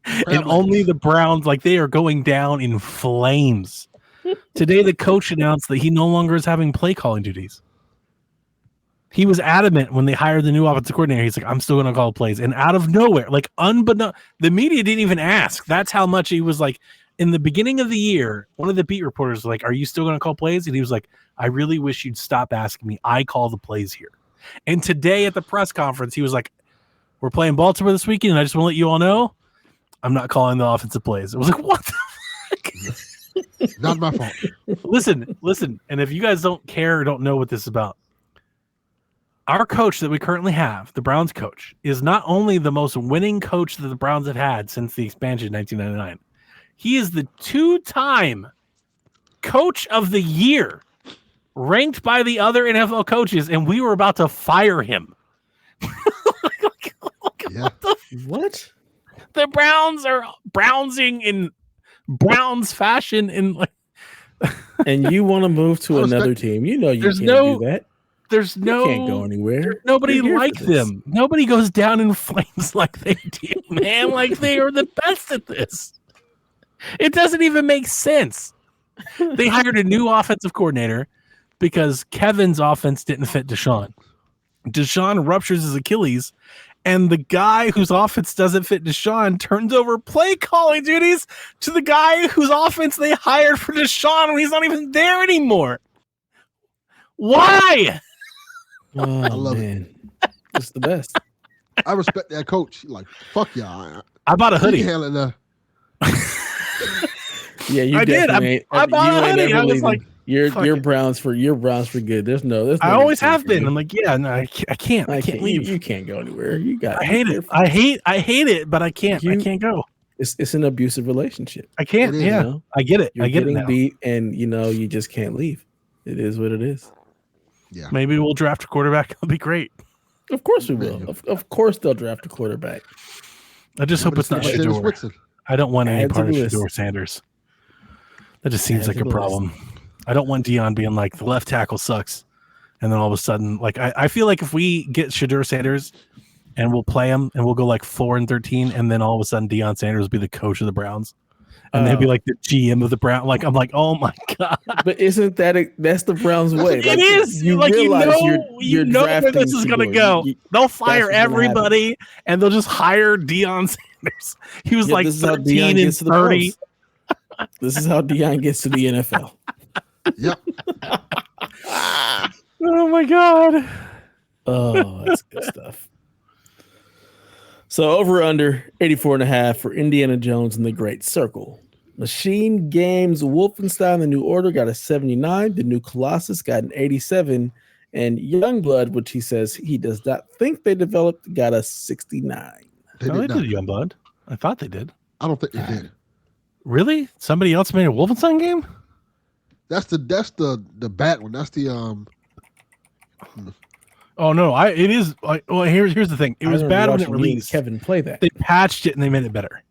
[SPEAKER 3] And only the Browns, like, they are going down in flames. Today, the coach announced that he no longer is having play calling duties. He was adamant when they hired the new offensive coordinator. He's like, I'm still going to call plays. And out of nowhere, like, unbeknownst, the media didn't even ask. That's how much he was like, in the beginning of the year, one of the beat reporters was like, are you still going to call plays? And he was like, I really wish you'd stop asking me. I call the plays here. And today at the press conference, he was like, we're playing Baltimore this weekend, and I just want to let you all know, I'm not calling the offensive plays. It was like, what the fuck?
[SPEAKER 2] Not my fault.
[SPEAKER 3] Listen. And if you guys don't care or don't know what this is about, our coach that we currently have, the Browns coach, is not only the most winning coach that the Browns have had since the expansion in 1999, he is the 2-time coach of the year, ranked by the other NFL coaches, and we were about to fire him.
[SPEAKER 2] Yeah.
[SPEAKER 1] What?
[SPEAKER 3] The Browns are browsing in Browns fashion, and like,
[SPEAKER 1] and you want to move to another team? You know you can't do that.
[SPEAKER 3] There's no,
[SPEAKER 1] you can't go anywhere.
[SPEAKER 3] Nobody like them. Nobody goes down in flames like they do, man. Like, they are the best at this. It doesn't even make sense. They hired a new offensive coordinator because Kevin's offense didn't fit Deshaun. Deshaun ruptures his Achilles, and the guy whose offense doesn't fit Deshaun turns over play calling duties to the guy whose offense they hired for Deshaun when he's not even there anymore. Why?
[SPEAKER 1] Oh,
[SPEAKER 2] I love
[SPEAKER 1] it. It's the best.
[SPEAKER 2] I respect that coach. Like, fuck y'all.
[SPEAKER 3] I bought a hoodie.
[SPEAKER 1] Yeah, you
[SPEAKER 3] I did. I bought a hoodie. I was like,
[SPEAKER 1] you're Browns for good. There's no
[SPEAKER 3] I always have been. I'm like, yeah, no, I can't leave.
[SPEAKER 1] You can't go anywhere. You got.
[SPEAKER 3] I hate it. I hate it, but I can't. I can't go.
[SPEAKER 1] It's an abusive relationship.
[SPEAKER 3] I can't.
[SPEAKER 2] Is,
[SPEAKER 3] yeah,
[SPEAKER 1] you know?
[SPEAKER 3] I get it.
[SPEAKER 1] You're
[SPEAKER 3] I get
[SPEAKER 1] getting
[SPEAKER 3] it now.
[SPEAKER 1] beat, and you just can't leave. It is what it is.
[SPEAKER 2] Yeah.
[SPEAKER 3] Maybe we'll draft a quarterback. It'll be great.
[SPEAKER 1] Of course we will. Of course they'll draft a quarterback.
[SPEAKER 3] I just hope it's not Shador. I don't want any part of Shador Sanders. That just seems like a problem. I don't want Dion being like, the left tackle sucks. And then all of a sudden, like, I feel like if we get Shador Sanders and we'll play him and we'll go like 4-13, and then all of a sudden Deion Sanders will be the coach of the Browns. And they'll be like the GM of the Browns. Like, I'm like, oh my God.
[SPEAKER 1] But isn't that's the Browns' way?
[SPEAKER 3] It is. You know where this is going to go. They'll fire everybody and they'll just hire Deion Sanders. He was like 13 and 30.
[SPEAKER 1] This is how Deion gets to the NFL.
[SPEAKER 2] Yep.
[SPEAKER 3] Oh my God.
[SPEAKER 1] Oh, that's good stuff. So over under 84.5 for Indiana Jones and the Great Circle. Machine Games Wolfenstein The New Order got a 79. The New Colossus got an 87. And Youngblood, which he says he does not think they developed, got a 69.
[SPEAKER 3] They did Youngblood. I thought they did.
[SPEAKER 2] I don't think they did.
[SPEAKER 3] Really? Somebody else made a Wolfenstein game?
[SPEAKER 2] That's the bad one. That's the
[SPEAKER 3] Oh no! It is. Well, here's the thing. It was bad when it released.
[SPEAKER 1] Kevin, play that.
[SPEAKER 3] They patched it and they made it better.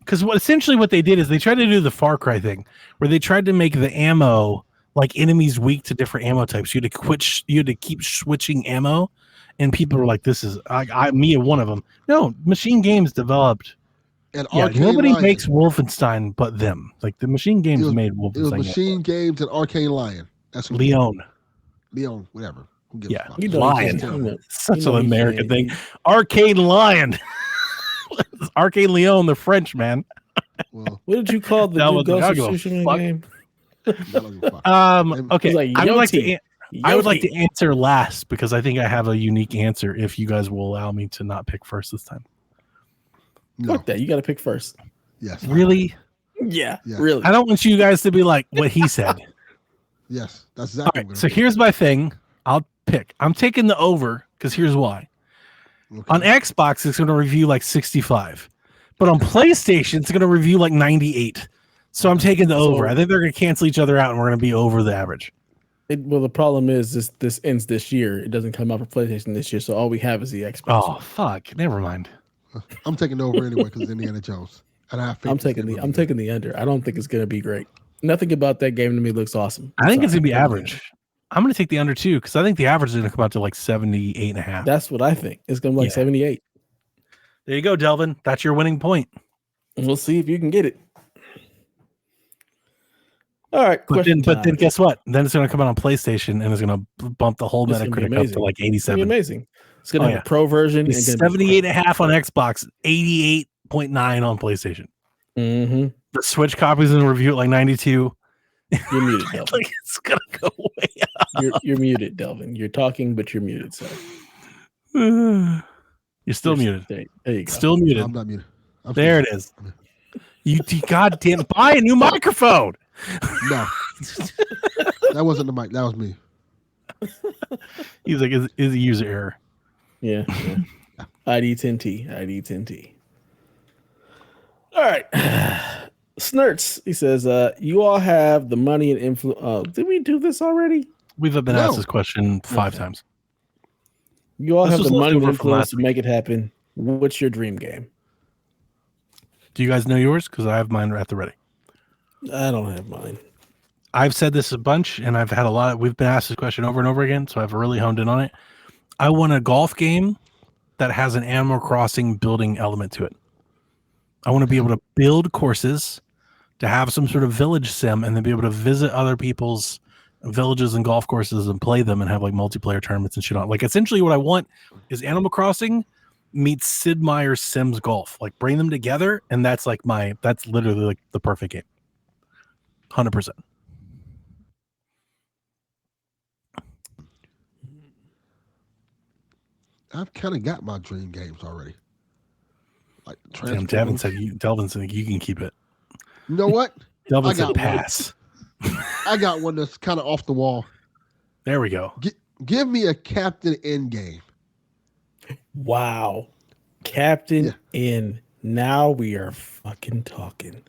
[SPEAKER 3] Because essentially what they did is they tried to do the Far Cry thing, where they tried to make the ammo like enemies weak to different ammo types. You had to keep switching ammo, and people were like, "This is me and one of them." No, Machine Games developed.
[SPEAKER 2] And
[SPEAKER 3] nobody makes Wolfenstein but them. Like the Machine Games made Wolfenstein.
[SPEAKER 2] It was Machine Games and Arcane Lion. That's
[SPEAKER 3] Leon,
[SPEAKER 2] whatever.
[SPEAKER 3] Yeah, Lion. Such an American thing. Arcane Lion. Arcane Leon, the French man.
[SPEAKER 1] Well, what did you call the new Ghost of Tsushima game?
[SPEAKER 3] Okay, like, I would like to answer last because I think I have a unique answer. If you guys will allow me to not pick first this time.
[SPEAKER 2] No.
[SPEAKER 1] Fuck that! You got to pick first.
[SPEAKER 2] Yes.
[SPEAKER 3] Really?
[SPEAKER 1] Yeah. Really.
[SPEAKER 3] I don't want you guys to be like what he said.
[SPEAKER 2] Yes, that's exactly.
[SPEAKER 3] All right. So here's my thing. I'll pick. I'm taking the over because here's why. Okay. On Xbox, it's going to review like 65, but on PlayStation, it's going to review like 98. So I'm taking the over. I think they're going to cancel each other out, and we're going to be over the average.
[SPEAKER 1] Well, the problem is this ends this year. It doesn't come out for PlayStation this year, so all we have is the Xbox.
[SPEAKER 3] Oh fuck! Never mind.
[SPEAKER 2] I'm taking over anyway because it's Indiana Jones, and I have faith
[SPEAKER 1] I'm taking the under. I don't think it's gonna be great. Nothing about that game to me looks awesome.
[SPEAKER 3] I think it's gonna be average. I'm gonna take the under too because I think the average is gonna come out to like 78.5.
[SPEAKER 1] That's what I think. It's gonna be like 78.
[SPEAKER 3] There you go, Delvin. That's your winning point.
[SPEAKER 1] We'll see if you can get it. All right,
[SPEAKER 3] but then guess what? Then it's going to come out on PlayStation and it's going to bump the whole Metacritic up to like 87.
[SPEAKER 1] It's going to be amazing. It's going to have a pro version. And
[SPEAKER 3] 78.5 on Xbox, 88.9 on PlayStation.
[SPEAKER 1] Mm-hmm.
[SPEAKER 3] The Switch copies in review at like 92.
[SPEAKER 1] You're muted, Delvin.
[SPEAKER 3] Like it's going to go way up.
[SPEAKER 1] You're muted, Delvin. You're talking, but you're muted. So
[SPEAKER 3] you're still muted.
[SPEAKER 1] There you go.
[SPEAKER 3] Still muted.
[SPEAKER 2] I'm not muted.
[SPEAKER 3] There it is. You goddamn buy a new microphone.
[SPEAKER 2] No, that wasn't the mic. That was me.
[SPEAKER 3] He's like, is a user error.
[SPEAKER 1] Yeah. ID 10T. All right. Snurts, he says, you all have the money and influence. Did we do this already?
[SPEAKER 3] We've been asked this question 5 times.
[SPEAKER 1] You all have the money and influence to make it happen. What's your dream game?
[SPEAKER 3] Do you guys know yours? Because I have mine at the ready.
[SPEAKER 1] I don't have mine.
[SPEAKER 3] I've said this a bunch, and I've had we've been asked this question over and over again, so I've really honed in on it. I want a golf game that has an Animal Crossing building element to it. I want to be able to build courses, to have some sort of village sim, and then be able to visit other people's villages and golf courses and play them and have like multiplayer tournaments and shit on. Like essentially what I want is Animal Crossing meets Sid Meier's Sims Golf. Like bring them together, and that's literally like the perfect game. 100%.
[SPEAKER 2] I've kind of got my dream games already. Like
[SPEAKER 3] Delvin said you can keep it.
[SPEAKER 2] You know what?
[SPEAKER 3] Delvin said pass.
[SPEAKER 2] I got one that's kind of off the wall.
[SPEAKER 3] There we go.
[SPEAKER 2] Give me a Captain N game.
[SPEAKER 1] Wow. Captain N. Now we are fucking talking.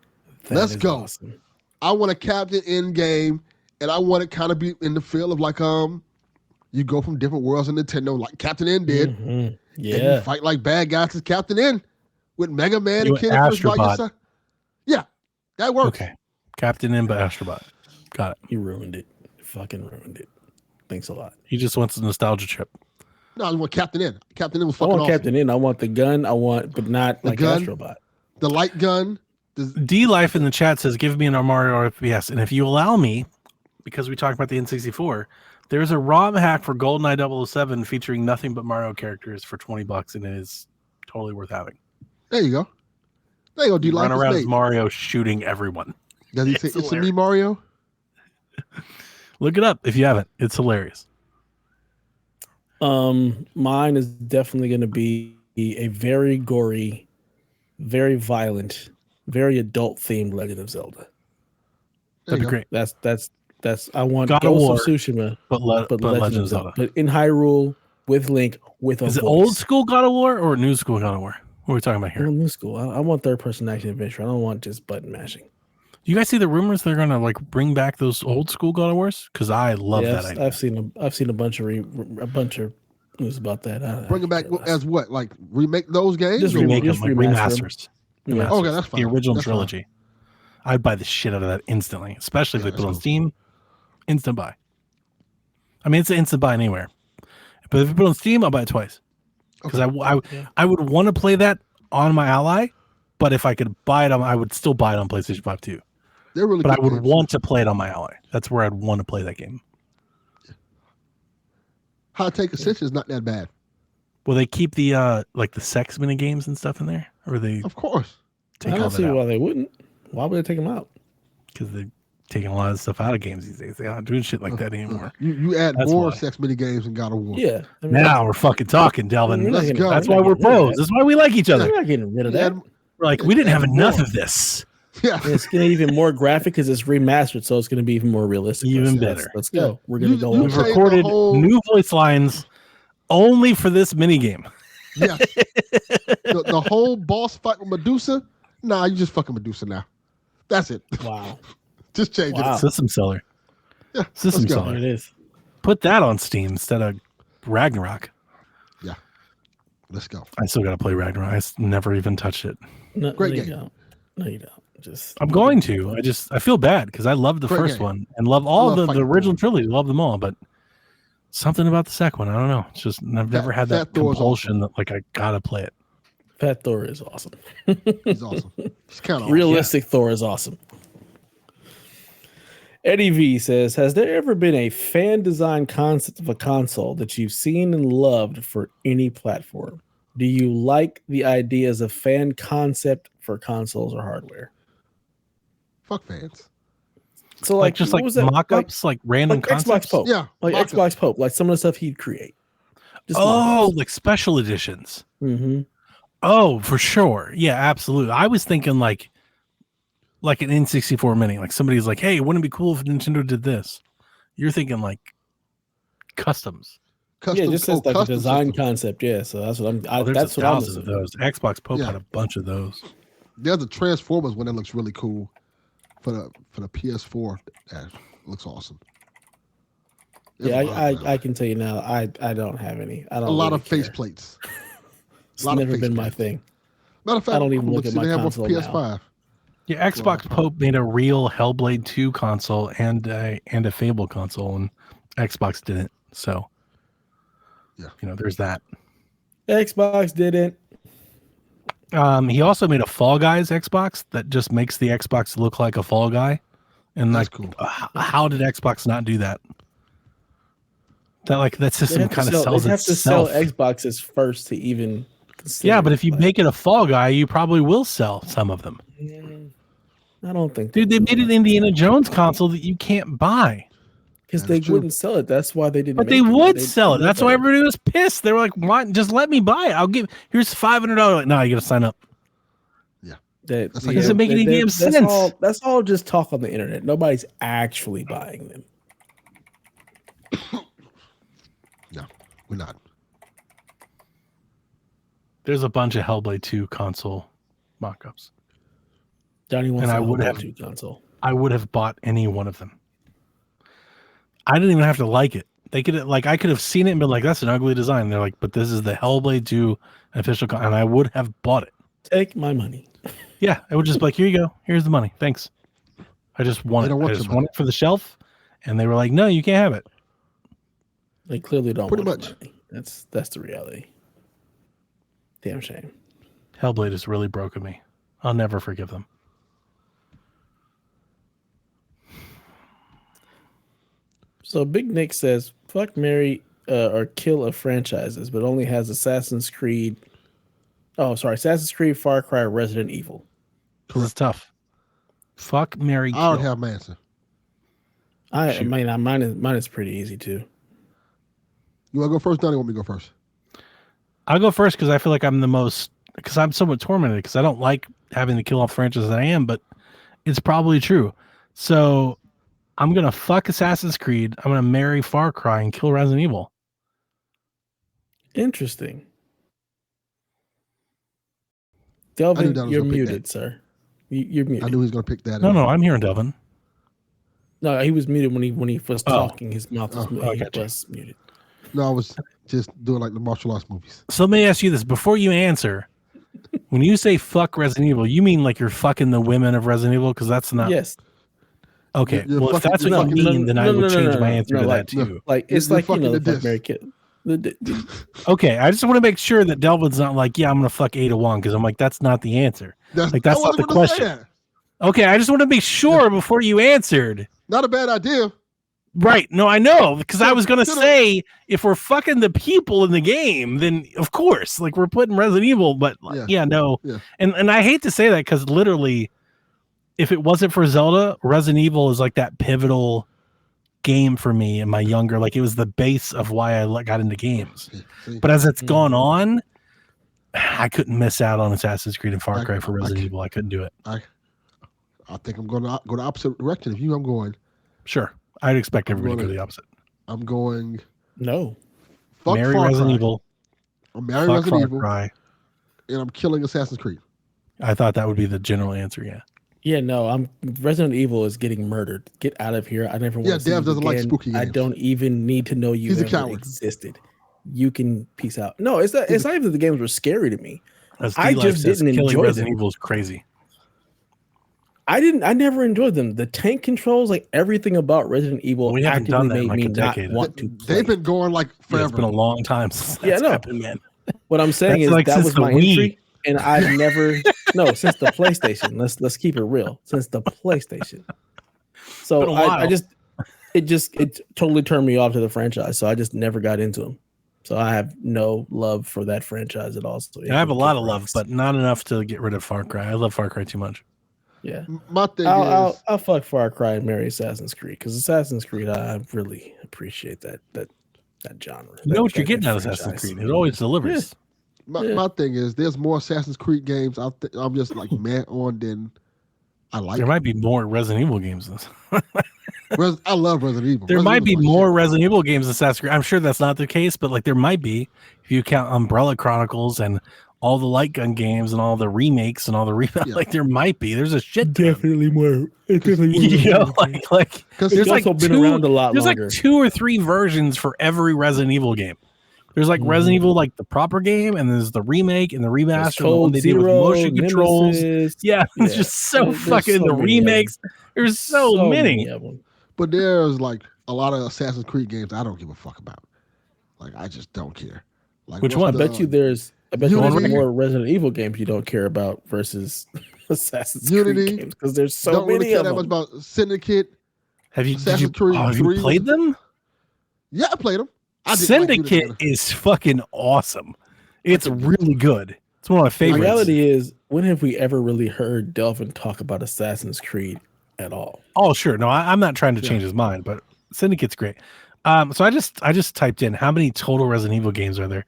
[SPEAKER 2] Let's go. Awesome. I want a Captain N game, and I want it kind of be in the feel of like you go from different worlds in Nintendo, like Captain N did.
[SPEAKER 1] Mm-hmm. Yeah.
[SPEAKER 2] And you fight like bad guys as Captain N with Mega Man and Kid
[SPEAKER 3] Astrobot.
[SPEAKER 2] Yeah, that works.
[SPEAKER 3] Okay. Captain N by Astrobot. Got it.
[SPEAKER 1] You ruined it. You fucking ruined it. Thanks a lot.
[SPEAKER 3] He just wants a nostalgia trip.
[SPEAKER 2] No, I want Captain N. Captain N was
[SPEAKER 1] I
[SPEAKER 2] fucking
[SPEAKER 1] want
[SPEAKER 2] awesome.
[SPEAKER 1] Captain N. I want the gun. But not like
[SPEAKER 2] gun,
[SPEAKER 1] Astrobot.
[SPEAKER 2] The light gun.
[SPEAKER 3] D Life in the chat says, give me an Mario FPS. And if you allow me, because we talked about the N64, there's a ROM hack for GoldenEye 007 featuring nothing but Mario characters for $20, and it is totally worth having.
[SPEAKER 2] There you go. There you go, D Life.
[SPEAKER 3] Run around as Mario shooting everyone.
[SPEAKER 2] Does he say it's a me, Mario?
[SPEAKER 3] Look it up if you haven't. It's hilarious.
[SPEAKER 1] Mine is definitely going to be a very gory, very violent, very adult themed Legend of Zelda.
[SPEAKER 3] That'd be great.
[SPEAKER 1] That's I want
[SPEAKER 3] God of War,
[SPEAKER 1] of Tsushima,
[SPEAKER 3] but Legend of Zelda.
[SPEAKER 1] But in Hyrule with Link with a
[SPEAKER 3] Is it
[SPEAKER 1] voice.
[SPEAKER 3] old school God of War or new school God of War? What are we talking about here?
[SPEAKER 1] New school. I want third person action adventure. I don't want just button mashing.
[SPEAKER 3] You guys see the rumors they're gonna like bring back those old school God of Wars? Because I love that idea.
[SPEAKER 1] I've seen a bunch of news about that.
[SPEAKER 2] Bring them back as what? Like remake those games?
[SPEAKER 3] Just remake them, like remasters.
[SPEAKER 2] Yeah. Okay, that's fine.
[SPEAKER 3] The original
[SPEAKER 2] that's
[SPEAKER 3] trilogy.
[SPEAKER 2] Fine.
[SPEAKER 3] I'd buy the shit out of that instantly, especially if they put it on Steam. Instant buy. I mean, it's an instant buy anywhere. But if you put it on Steam, I'll buy it twice. Because I would want to play that on my Ally, but if I could buy it I would still buy it on PlayStation 5 too.
[SPEAKER 2] They're really
[SPEAKER 3] but I would want to play it on my Ally. That's where I'd want to play that game.
[SPEAKER 2] How to Take Ascension is not that bad.
[SPEAKER 3] Will they keep the like the sex mini games and stuff in there? Or they
[SPEAKER 2] Of course.
[SPEAKER 1] I don't see why they wouldn't. Why would they take them out?
[SPEAKER 3] Because they're taking a lot of stuff out of games these days. They're not doing shit like that anymore.
[SPEAKER 2] You add more sex mini games in God of War.
[SPEAKER 1] Yeah.
[SPEAKER 3] I mean, now we're fucking talking, Delvin.
[SPEAKER 2] Let's go.
[SPEAKER 3] That's why we're pros. That's why we like each other.
[SPEAKER 1] We're not getting rid of that.
[SPEAKER 3] We're like, we didn't have enough of this.
[SPEAKER 2] Yeah.
[SPEAKER 1] And it's going to be even more graphic because it's remastered, so it's going to be even more realistic.
[SPEAKER 3] Even better.
[SPEAKER 1] Let's go. We're going to go.
[SPEAKER 3] We've recorded new voice lines only for this mini game.
[SPEAKER 2] Yeah. the whole boss fight with Medusa. Nah, you just fucking Medusa now. That's it.
[SPEAKER 1] Wow.
[SPEAKER 2] Just change it.
[SPEAKER 3] System seller.
[SPEAKER 2] Yeah,
[SPEAKER 3] System
[SPEAKER 2] let's go.
[SPEAKER 3] seller.
[SPEAKER 1] It is.
[SPEAKER 3] Put that on Steam instead of Ragnarok.
[SPEAKER 2] Yeah, let's go.
[SPEAKER 3] I still got to play Ragnarok. I never even touched it.
[SPEAKER 1] No,
[SPEAKER 2] Great
[SPEAKER 1] you
[SPEAKER 2] game.
[SPEAKER 1] don't. No, you don't. Just
[SPEAKER 3] I'm going to. I feel bad because I loved the
[SPEAKER 2] Great
[SPEAKER 3] first
[SPEAKER 2] game.
[SPEAKER 3] one and love all
[SPEAKER 2] love
[SPEAKER 3] the
[SPEAKER 2] fighting
[SPEAKER 3] original
[SPEAKER 2] Thor.
[SPEAKER 3] trilogy. Love them all, but something about the second one, I don't know. It's just I've never had that
[SPEAKER 2] Fat Thor is
[SPEAKER 3] compulsion that like I gotta play it.
[SPEAKER 1] Fat Thor is awesome.
[SPEAKER 2] He's awesome. He's kind of
[SPEAKER 1] Realistic Thor is awesome. Eddie V says, has there ever been a fan design concept of a console that you've seen and loved for any platform? Do you like the ideas of fan concept for consoles or hardware?
[SPEAKER 2] Fuck fans.
[SPEAKER 1] So
[SPEAKER 3] Like just
[SPEAKER 1] what
[SPEAKER 3] like
[SPEAKER 1] was that?
[SPEAKER 3] mock-ups, like random
[SPEAKER 1] like Xbox
[SPEAKER 3] concepts.
[SPEAKER 1] Pope.
[SPEAKER 2] Yeah,
[SPEAKER 1] Like
[SPEAKER 2] mock-ups.
[SPEAKER 1] Xbox Pope, like some of the stuff he'd create. Just
[SPEAKER 3] Oh, like special editions.
[SPEAKER 1] mm-hmm.
[SPEAKER 3] Oh, for sure. Yeah, absolutely. I was thinking like an N64 mini. Like somebody's like, hey, wouldn't it be cool if Nintendo did this? You're thinking like customs.
[SPEAKER 1] Yeah, just as like a
[SPEAKER 2] custom
[SPEAKER 1] design
[SPEAKER 2] systems.
[SPEAKER 1] concept. Yeah, so that's what I'm.
[SPEAKER 3] There's
[SPEAKER 1] That's
[SPEAKER 3] a
[SPEAKER 1] what I'm
[SPEAKER 3] thousand of
[SPEAKER 1] assuming.
[SPEAKER 3] those. Xbox Pope
[SPEAKER 2] Yeah.
[SPEAKER 3] had a bunch of those.
[SPEAKER 2] There's the Transformers one that looks really cool for the PS4. That looks awesome. There's
[SPEAKER 1] Yeah,
[SPEAKER 2] a lot of
[SPEAKER 1] I can tell you now. I don't have any. I don't.
[SPEAKER 2] a lot
[SPEAKER 1] really
[SPEAKER 2] of face
[SPEAKER 1] care.
[SPEAKER 2] plates.
[SPEAKER 1] It's never been my thing.
[SPEAKER 2] Matter of fact,
[SPEAKER 1] I don't even
[SPEAKER 2] I'm
[SPEAKER 1] look
[SPEAKER 2] looking
[SPEAKER 1] at
[SPEAKER 2] see
[SPEAKER 1] my
[SPEAKER 2] they have one for
[SPEAKER 1] console now.
[SPEAKER 2] PS5.
[SPEAKER 3] Yeah, Xbox Pope made a real Hellblade 2 console and a Fable console, and Xbox didn't. So,
[SPEAKER 2] Yeah.
[SPEAKER 3] There's that.
[SPEAKER 1] Xbox didn't.
[SPEAKER 3] He also made a Fall Guys Xbox that just makes the Xbox look like a Fall Guy. And
[SPEAKER 2] That's
[SPEAKER 3] like,
[SPEAKER 2] cool.
[SPEAKER 3] how did Xbox not do that? That system kind of sells
[SPEAKER 1] They have to sell
[SPEAKER 3] itself.
[SPEAKER 1] Xboxes first to even.
[SPEAKER 3] Yeah, but if you make it a Fall Guy, you probably will sell some of them.
[SPEAKER 1] I don't think.
[SPEAKER 3] Dude, they made an Indiana Jones console that you can't buy.
[SPEAKER 1] because
[SPEAKER 2] That
[SPEAKER 1] they
[SPEAKER 2] is true.
[SPEAKER 1] wouldn't sell it. That's why they didn't.
[SPEAKER 3] But
[SPEAKER 1] make
[SPEAKER 3] they
[SPEAKER 1] it.
[SPEAKER 3] would
[SPEAKER 1] They-
[SPEAKER 3] sell it.
[SPEAKER 1] they
[SPEAKER 3] That's why
[SPEAKER 1] better.
[SPEAKER 3] everybody was pissed. They were like, "Why? Just let me buy it. I'll give. Here's $500." Like, no, you got to sign up.
[SPEAKER 1] That
[SPEAKER 2] That's like-
[SPEAKER 3] Doesn't make any damn sense.
[SPEAKER 1] That's all just talk on the internet. Nobody's actually buying them.
[SPEAKER 2] No, we're not.
[SPEAKER 3] There's a bunch of Hellblade 2 console mock-ups.
[SPEAKER 1] Donnie wants
[SPEAKER 3] And
[SPEAKER 1] a
[SPEAKER 3] I would
[SPEAKER 1] Hellblade
[SPEAKER 3] have-
[SPEAKER 1] 2 console.
[SPEAKER 3] I would have bought any one of them. I didn't even have to like it. They could I could have seen it and been like, "That's an ugly design." They're like, "But this is the Hellblade 2 official," and I would have bought it.
[SPEAKER 1] Take my money.
[SPEAKER 3] Yeah, I would just be like, "Here you go. Here's the money. Thanks." I just want
[SPEAKER 2] They
[SPEAKER 3] it.
[SPEAKER 2] don't want
[SPEAKER 3] I
[SPEAKER 2] your
[SPEAKER 3] just
[SPEAKER 2] money.
[SPEAKER 3] want it for the shelf, and they were like, "No, you can't have it."
[SPEAKER 1] They clearly don't.
[SPEAKER 2] Pretty
[SPEAKER 1] want
[SPEAKER 2] much.
[SPEAKER 1] your money. That's the reality. Damn shame.
[SPEAKER 3] Hellblade has really broken me. I'll never forgive them.
[SPEAKER 1] So Big Nick says, "Fuck, marry, or kill of franchises, but only has Assassin's Creed." Oh, sorry, Assassin's Creed, Far Cry, Resident Evil.
[SPEAKER 3] This is tough. Fuck, marry,
[SPEAKER 2] I
[SPEAKER 3] kill.
[SPEAKER 2] already have my answer.
[SPEAKER 1] I
[SPEAKER 3] Shoot.
[SPEAKER 1] mean, mine is pretty easy too.
[SPEAKER 2] You want to go first, Donnie? Want me to go first?
[SPEAKER 3] I'll go first because I feel like I'm because I'm somewhat tormented because I don't like having to kill off franchises that I am, but it's probably true. So I'm going to fuck Assassin's Creed. I'm going to marry Far Cry and kill Resident Evil.
[SPEAKER 1] Interesting.
[SPEAKER 2] I knew
[SPEAKER 1] Delvin,
[SPEAKER 2] Don was
[SPEAKER 1] you're
[SPEAKER 2] gonna pick
[SPEAKER 1] muted, sir. You're muted.
[SPEAKER 2] I knew he was going to pick that.
[SPEAKER 3] No, I'm here in Delvin.
[SPEAKER 1] No, he was muted when he was
[SPEAKER 3] Oh.
[SPEAKER 1] talking. His mouth was,
[SPEAKER 2] Oh,
[SPEAKER 1] he
[SPEAKER 3] gotcha.
[SPEAKER 1] was muted.
[SPEAKER 2] No, I was just doing like the martial arts movies.
[SPEAKER 3] So let me ask you this before you answer. When you say fuck Resident Evil, you mean like you're fucking the women of Resident Evil? Because that's not.
[SPEAKER 1] Yes.
[SPEAKER 3] Okay.
[SPEAKER 2] You're
[SPEAKER 3] well, if
[SPEAKER 2] fucking-
[SPEAKER 3] that's
[SPEAKER 2] you're
[SPEAKER 3] what you
[SPEAKER 2] fucking-
[SPEAKER 3] mean, then I would change my answer to that
[SPEAKER 1] like,
[SPEAKER 3] too.
[SPEAKER 1] Like it's
[SPEAKER 2] You're
[SPEAKER 1] like
[SPEAKER 2] fucking
[SPEAKER 1] the
[SPEAKER 2] the
[SPEAKER 1] fuck Mary
[SPEAKER 2] disc.
[SPEAKER 1] Kill.
[SPEAKER 3] Okay. I just want to make sure that Delvin's not like, yeah, I'm going to fuck Ada Wong because I'm like, that's not the answer. Like, that's
[SPEAKER 2] I
[SPEAKER 3] not the
[SPEAKER 2] wasn't gonna say
[SPEAKER 3] question.
[SPEAKER 2] that.
[SPEAKER 3] Okay. I just want to make sure before you answered.
[SPEAKER 2] Not a bad idea.
[SPEAKER 3] Right. No, I know because I was going to
[SPEAKER 2] Should've-
[SPEAKER 3] say if we're fucking the people in the game, then of course, like we're putting Resident Evil, but
[SPEAKER 2] Yeah.
[SPEAKER 3] no.
[SPEAKER 2] Yeah.
[SPEAKER 3] And I hate to say that because literally, if it wasn't for Zelda, Resident Evil is like that pivotal game for me in my younger, like it was the base of why I got into games.
[SPEAKER 2] See?
[SPEAKER 3] But as it's gone on, I couldn't miss out on Assassin's Creed and Far
[SPEAKER 2] I-
[SPEAKER 3] Cry for
[SPEAKER 2] I
[SPEAKER 3] Resident
[SPEAKER 2] can-
[SPEAKER 3] Evil. I couldn't do it.
[SPEAKER 2] I think I'm going to go the opposite direction. If you, I'm going.
[SPEAKER 3] Sure. I'd expect everybody to go
[SPEAKER 2] gonna-
[SPEAKER 3] the opposite.
[SPEAKER 2] I'm going.
[SPEAKER 1] No.
[SPEAKER 2] Fuck
[SPEAKER 3] Marry
[SPEAKER 2] Far
[SPEAKER 3] Resident
[SPEAKER 2] Cry.
[SPEAKER 3] Evil.
[SPEAKER 2] I'm marrying
[SPEAKER 3] Fuck
[SPEAKER 2] Resident
[SPEAKER 3] Far
[SPEAKER 2] Evil,
[SPEAKER 3] Cry.
[SPEAKER 2] and I'm killing Assassin's Creed.
[SPEAKER 3] I thought that would be the general answer. Yeah.
[SPEAKER 1] Yeah, no, Resident Evil is getting murdered. Get out of here. I never want to see
[SPEAKER 2] Dev
[SPEAKER 1] you
[SPEAKER 2] doesn't like
[SPEAKER 1] again.
[SPEAKER 2] spooky
[SPEAKER 1] I
[SPEAKER 2] games.
[SPEAKER 1] don't even need to know you
[SPEAKER 2] He's a
[SPEAKER 1] ever
[SPEAKER 2] coward.
[SPEAKER 1] existed. You can peace out. No, it's not even that the games were scary to me.
[SPEAKER 3] As
[SPEAKER 1] I
[SPEAKER 3] D-Life
[SPEAKER 1] just
[SPEAKER 3] says,
[SPEAKER 1] didn't
[SPEAKER 3] killing
[SPEAKER 1] enjoy
[SPEAKER 3] Resident
[SPEAKER 1] them.
[SPEAKER 3] Evil is crazy.
[SPEAKER 1] I never enjoyed them. The tank controls, like everything about Resident Evil,
[SPEAKER 3] We haven't done
[SPEAKER 1] actively
[SPEAKER 3] that in
[SPEAKER 1] made
[SPEAKER 3] like
[SPEAKER 1] me
[SPEAKER 3] a
[SPEAKER 1] not
[SPEAKER 3] decade.
[SPEAKER 1] want to play.
[SPEAKER 2] They've been going like
[SPEAKER 3] Yeah,
[SPEAKER 2] forever.
[SPEAKER 3] it's been a long time since that's happened, man.
[SPEAKER 1] What I'm saying
[SPEAKER 3] That's
[SPEAKER 1] is
[SPEAKER 3] like
[SPEAKER 1] that
[SPEAKER 3] since
[SPEAKER 1] was
[SPEAKER 3] the
[SPEAKER 1] my
[SPEAKER 3] Wii.
[SPEAKER 1] entry, and I've never since the PlayStation. Let's keep it real. Since the PlayStation.
[SPEAKER 3] Been a
[SPEAKER 1] So
[SPEAKER 3] while.
[SPEAKER 1] it totally turned me off to the franchise. So I just never got into them. So I have no love for that franchise at all. So
[SPEAKER 3] I have a lot of love, but not enough to get rid of Far Cry. I love Far Cry too much.
[SPEAKER 1] yeah,
[SPEAKER 2] My thing
[SPEAKER 1] I'll
[SPEAKER 2] is,
[SPEAKER 1] fuck Far Cry and marry Assassin's Creed because Assassin's Creed I really appreciate that genre.
[SPEAKER 3] You know what you're
[SPEAKER 1] that
[SPEAKER 3] getting out of
[SPEAKER 1] franchise.
[SPEAKER 3] Assassin's Creed. It always delivers.
[SPEAKER 2] my thing is, there's more Assassin's Creed games I'm just like mad on than I like.
[SPEAKER 3] There might be more Resident Evil games.
[SPEAKER 2] I love Resident Evil.
[SPEAKER 3] There
[SPEAKER 2] Resident
[SPEAKER 3] might be
[SPEAKER 2] Evil's my
[SPEAKER 3] more
[SPEAKER 2] shit.
[SPEAKER 3] Resident Evil games than Assassin's Creed. I'm sure that's not the case, but like there might be if you count Umbrella Chronicles and all the light gun games and all the remakes and all the
[SPEAKER 2] Yeah.
[SPEAKER 3] like there might be. There's a shit ton.
[SPEAKER 1] Definitely more. Definitely more.
[SPEAKER 3] You know, like
[SPEAKER 2] Because
[SPEAKER 3] there's
[SPEAKER 1] also
[SPEAKER 3] like
[SPEAKER 1] been
[SPEAKER 3] two,
[SPEAKER 1] around a lot
[SPEAKER 3] there's
[SPEAKER 1] longer.
[SPEAKER 3] like 2 or 3 versions for every Resident Evil game. There's like Resident Evil, like the proper game, and there's the remake and the remaster, the one they did with motion controls.
[SPEAKER 1] Nemesis.
[SPEAKER 3] Yeah, it's just so
[SPEAKER 1] There's
[SPEAKER 3] fucking
[SPEAKER 1] so
[SPEAKER 3] the
[SPEAKER 1] many of
[SPEAKER 3] remakes. There's so many.
[SPEAKER 1] of them.
[SPEAKER 2] But there's like a lot of Assassin's Creed games I don't give a fuck about. Like I just don't care. Like
[SPEAKER 3] Which
[SPEAKER 2] what's
[SPEAKER 3] one?
[SPEAKER 1] I bet you there's
[SPEAKER 2] Unity?
[SPEAKER 1] more Resident Evil games you don't care about versus Assassin's
[SPEAKER 2] Unity?
[SPEAKER 1] Creed games because there's so
[SPEAKER 2] don't really
[SPEAKER 1] many
[SPEAKER 2] care
[SPEAKER 1] of
[SPEAKER 2] that
[SPEAKER 1] them.
[SPEAKER 2] much about Syndicate.
[SPEAKER 3] Have you,
[SPEAKER 2] Assassin's Creed
[SPEAKER 3] have you
[SPEAKER 2] 3
[SPEAKER 3] played them?
[SPEAKER 2] Yeah, I played them. I didn't like
[SPEAKER 3] Syndicate
[SPEAKER 2] Unity.
[SPEAKER 3] is fucking awesome. It's really good. It's one of my
[SPEAKER 1] The
[SPEAKER 3] favorites.
[SPEAKER 1] reality is, when have we ever really heard Delvin talk about Assassin's Creed at all?
[SPEAKER 3] Oh, sure. No, I'm not trying to change his mind, but Syndicate's great. So I just typed in how many total Resident Evil games are there,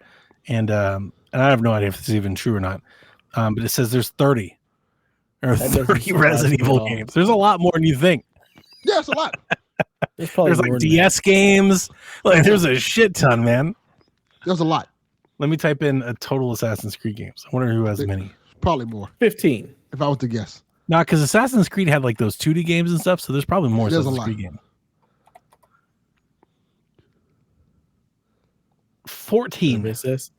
[SPEAKER 3] and I have no idea if this is even true or not. But it says there's 30 or
[SPEAKER 1] That doesn't
[SPEAKER 3] 30
[SPEAKER 1] surprise
[SPEAKER 3] Resident
[SPEAKER 1] me at
[SPEAKER 3] Evil
[SPEAKER 1] all.
[SPEAKER 3] games. There's a lot more than you think.
[SPEAKER 2] Yeah, it's a lot.
[SPEAKER 1] There's probably
[SPEAKER 3] There's
[SPEAKER 1] more
[SPEAKER 3] like
[SPEAKER 1] than
[SPEAKER 3] DS games. Like there's a shit ton, man.
[SPEAKER 2] There's a lot.
[SPEAKER 3] Let me type in a total Assassin's Creed games. I wonder who has many.
[SPEAKER 2] Probably more.
[SPEAKER 1] 15.
[SPEAKER 2] If I was to guess.
[SPEAKER 3] Not because Assassin's Creed had like those 2D games and stuff, so there's probably more
[SPEAKER 2] There's a
[SPEAKER 3] Assassin's
[SPEAKER 2] lot.
[SPEAKER 3] Creed games. 14.
[SPEAKER 1] Everybody says,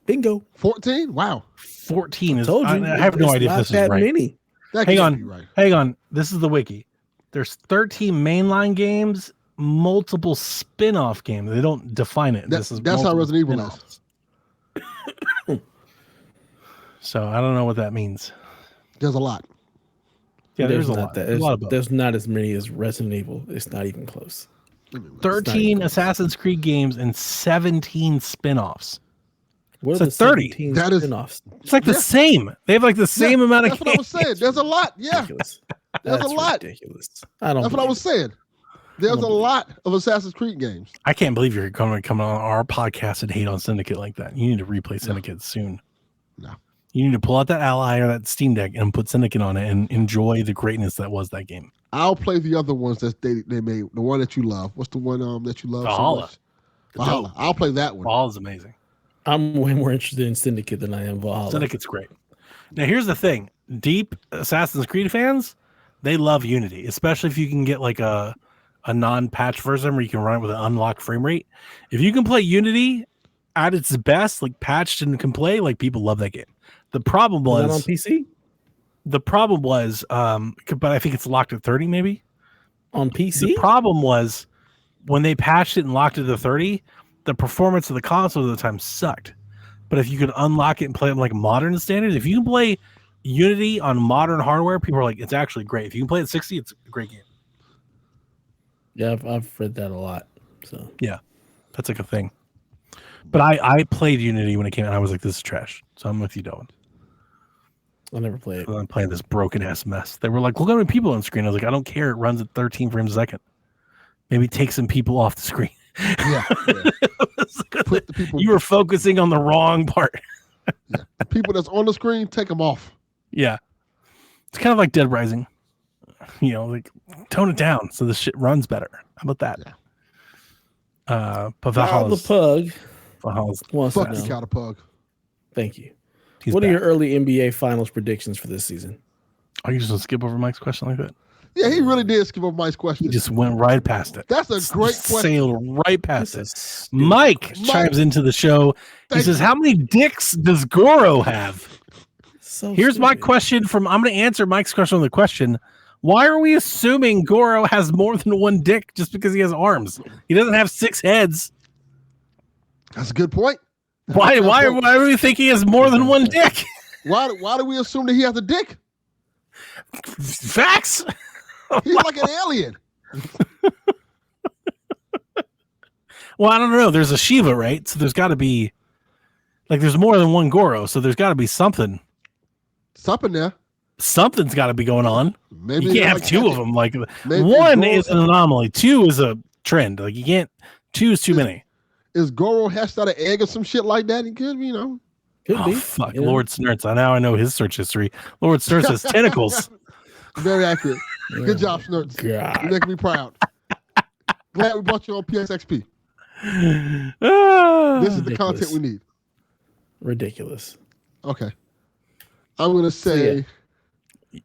[SPEAKER 1] bingo.
[SPEAKER 2] 14? Wow.
[SPEAKER 3] 14 is.
[SPEAKER 1] Told you.
[SPEAKER 3] I have no
[SPEAKER 1] it's
[SPEAKER 3] idea
[SPEAKER 1] not
[SPEAKER 3] if this is
[SPEAKER 1] that
[SPEAKER 3] right.
[SPEAKER 1] many.
[SPEAKER 2] That
[SPEAKER 3] Hang
[SPEAKER 2] can't
[SPEAKER 3] on.
[SPEAKER 2] be right.
[SPEAKER 3] Hang on. This is the wiki. There's 13 mainline games, multiple spin-off games. They don't define it.
[SPEAKER 2] That's how Resident Evil is.
[SPEAKER 3] So I don't know what that means.
[SPEAKER 2] There's a lot.
[SPEAKER 3] Yeah, there's a
[SPEAKER 1] not
[SPEAKER 3] lot.
[SPEAKER 1] that.
[SPEAKER 3] There's a lot of both.
[SPEAKER 1] There's not as many as Resident Evil. It's not even close.
[SPEAKER 3] 13 Assassin's Creed games and 17 spin-offs.
[SPEAKER 1] What
[SPEAKER 3] So
[SPEAKER 1] are the
[SPEAKER 3] 30.
[SPEAKER 1] 17
[SPEAKER 2] That is-
[SPEAKER 1] spin-offs?
[SPEAKER 3] It's like the same. They have like the same amount of
[SPEAKER 2] That's what I was
[SPEAKER 3] games.
[SPEAKER 2] saying. There's a lot. Yeah.
[SPEAKER 1] Ridiculous.
[SPEAKER 2] There's a
[SPEAKER 1] That's
[SPEAKER 2] lot.
[SPEAKER 1] ridiculous. I don't.
[SPEAKER 2] That's what I
[SPEAKER 1] believe
[SPEAKER 2] was
[SPEAKER 1] it.
[SPEAKER 2] saying. There's
[SPEAKER 1] don't
[SPEAKER 2] a
[SPEAKER 1] believe
[SPEAKER 2] lot of Assassin's Creed games.
[SPEAKER 3] I can't believe you're going to come on our podcast and hate on Syndicate like that. You need to replay Syndicate soon.
[SPEAKER 2] No.
[SPEAKER 3] You need to pull out that Ally or that Steam Deck and put Syndicate on it and enjoy the greatness that was that game.
[SPEAKER 2] I'll play the other ones that they made. The one that you love. What's the one that you love
[SPEAKER 3] Valhalla.
[SPEAKER 2] so much? Valhalla. I'll play that one.
[SPEAKER 3] Valhalla's amazing.
[SPEAKER 1] I'm way more interested in Syndicate than I am Valhalla.
[SPEAKER 3] Syndicate's great. Now, here's the thing. Deep Assassin's Creed fans, they love Unity, especially if you can get like a non-patch version where you can run it with an unlocked frame rate. If you can play Unity at its best, like patched and can play, like people love that game. The problem
[SPEAKER 1] Is that
[SPEAKER 3] was
[SPEAKER 1] on PC?
[SPEAKER 3] But I think it's locked at 30 maybe.
[SPEAKER 1] On PC?
[SPEAKER 3] The problem was when they patched it and locked it to 30, the performance of the console at the time sucked. But if you could unlock it and play it like modern standards, if you can play Unity on modern hardware, people are like, it's actually great. If you can play at 60, it's a great game.
[SPEAKER 1] Yeah, I've read that a lot. So
[SPEAKER 3] Yeah, that's like a thing. But I played Unity when it came out. And I was like, this is trash. So I'm with you, Delvin.
[SPEAKER 1] I'll never play it.
[SPEAKER 3] I'm playing this broken ass mess. They were like, look how many people on screen. I was like, I don't care. It runs at 13 frames a second. Maybe take some people off the screen.
[SPEAKER 2] Yeah. Put the people.
[SPEAKER 3] You were focusing on the wrong part.
[SPEAKER 2] Yeah. The people that's on the screen, take them off.
[SPEAKER 3] Yeah. It's kind of like Dead Rising. You know, like tone it down so the shit runs better. How about that?
[SPEAKER 2] Yeah.
[SPEAKER 3] But
[SPEAKER 1] Kyle the
[SPEAKER 3] Valhalla's
[SPEAKER 1] Pug wants
[SPEAKER 2] Fuck
[SPEAKER 1] to
[SPEAKER 2] you,
[SPEAKER 1] know.
[SPEAKER 2] Cow the Pug.
[SPEAKER 1] Thank you.
[SPEAKER 3] he's
[SPEAKER 1] What are
[SPEAKER 3] back.
[SPEAKER 1] your early NBA Finals predictions for this season?
[SPEAKER 3] Oh, you just want to skip over Mike's question like that?
[SPEAKER 2] Yeah, he really did skip over Mike's
[SPEAKER 3] He
[SPEAKER 2] question.
[SPEAKER 3] just went right past it.
[SPEAKER 2] That's a great question.
[SPEAKER 3] Sailed right past it. Mike chimes into the show. He says, "How many dicks does Goro have?"
[SPEAKER 1] So
[SPEAKER 3] Here's my question I'm going to answer Mike's question on the question. Why are we assuming Goro has more than one dick just because he has arms? He doesn't have 6 heads.
[SPEAKER 2] That's a good point.
[SPEAKER 3] Why do we think he has more than one dick?
[SPEAKER 2] Why do we assume that he has a dick?
[SPEAKER 3] Facts.
[SPEAKER 2] He's like an alien.
[SPEAKER 3] Well, I don't know. There's a Shiva, right? So there's got to be, like, there's more than one Goro. So there's got to be something.
[SPEAKER 2] Something there.
[SPEAKER 3] Something's got to be going on.
[SPEAKER 2] Maybe
[SPEAKER 3] you can't have 2 of them. Like, 1 is an anomaly. 2 is a trend. Like, you can't. 2 is too many.
[SPEAKER 2] Is Goro hatched out an egg or some shit like that? He could, you know.
[SPEAKER 1] Could be.
[SPEAKER 3] Fuck. Lord Snurts. I know his search history. Lord Snurts has tentacles.
[SPEAKER 2] Very accurate. Good job, Snurts. You're making me proud. Glad we brought you on PSXP. This is the content we need.
[SPEAKER 1] Ridiculous.
[SPEAKER 2] Okay. I'm going to say...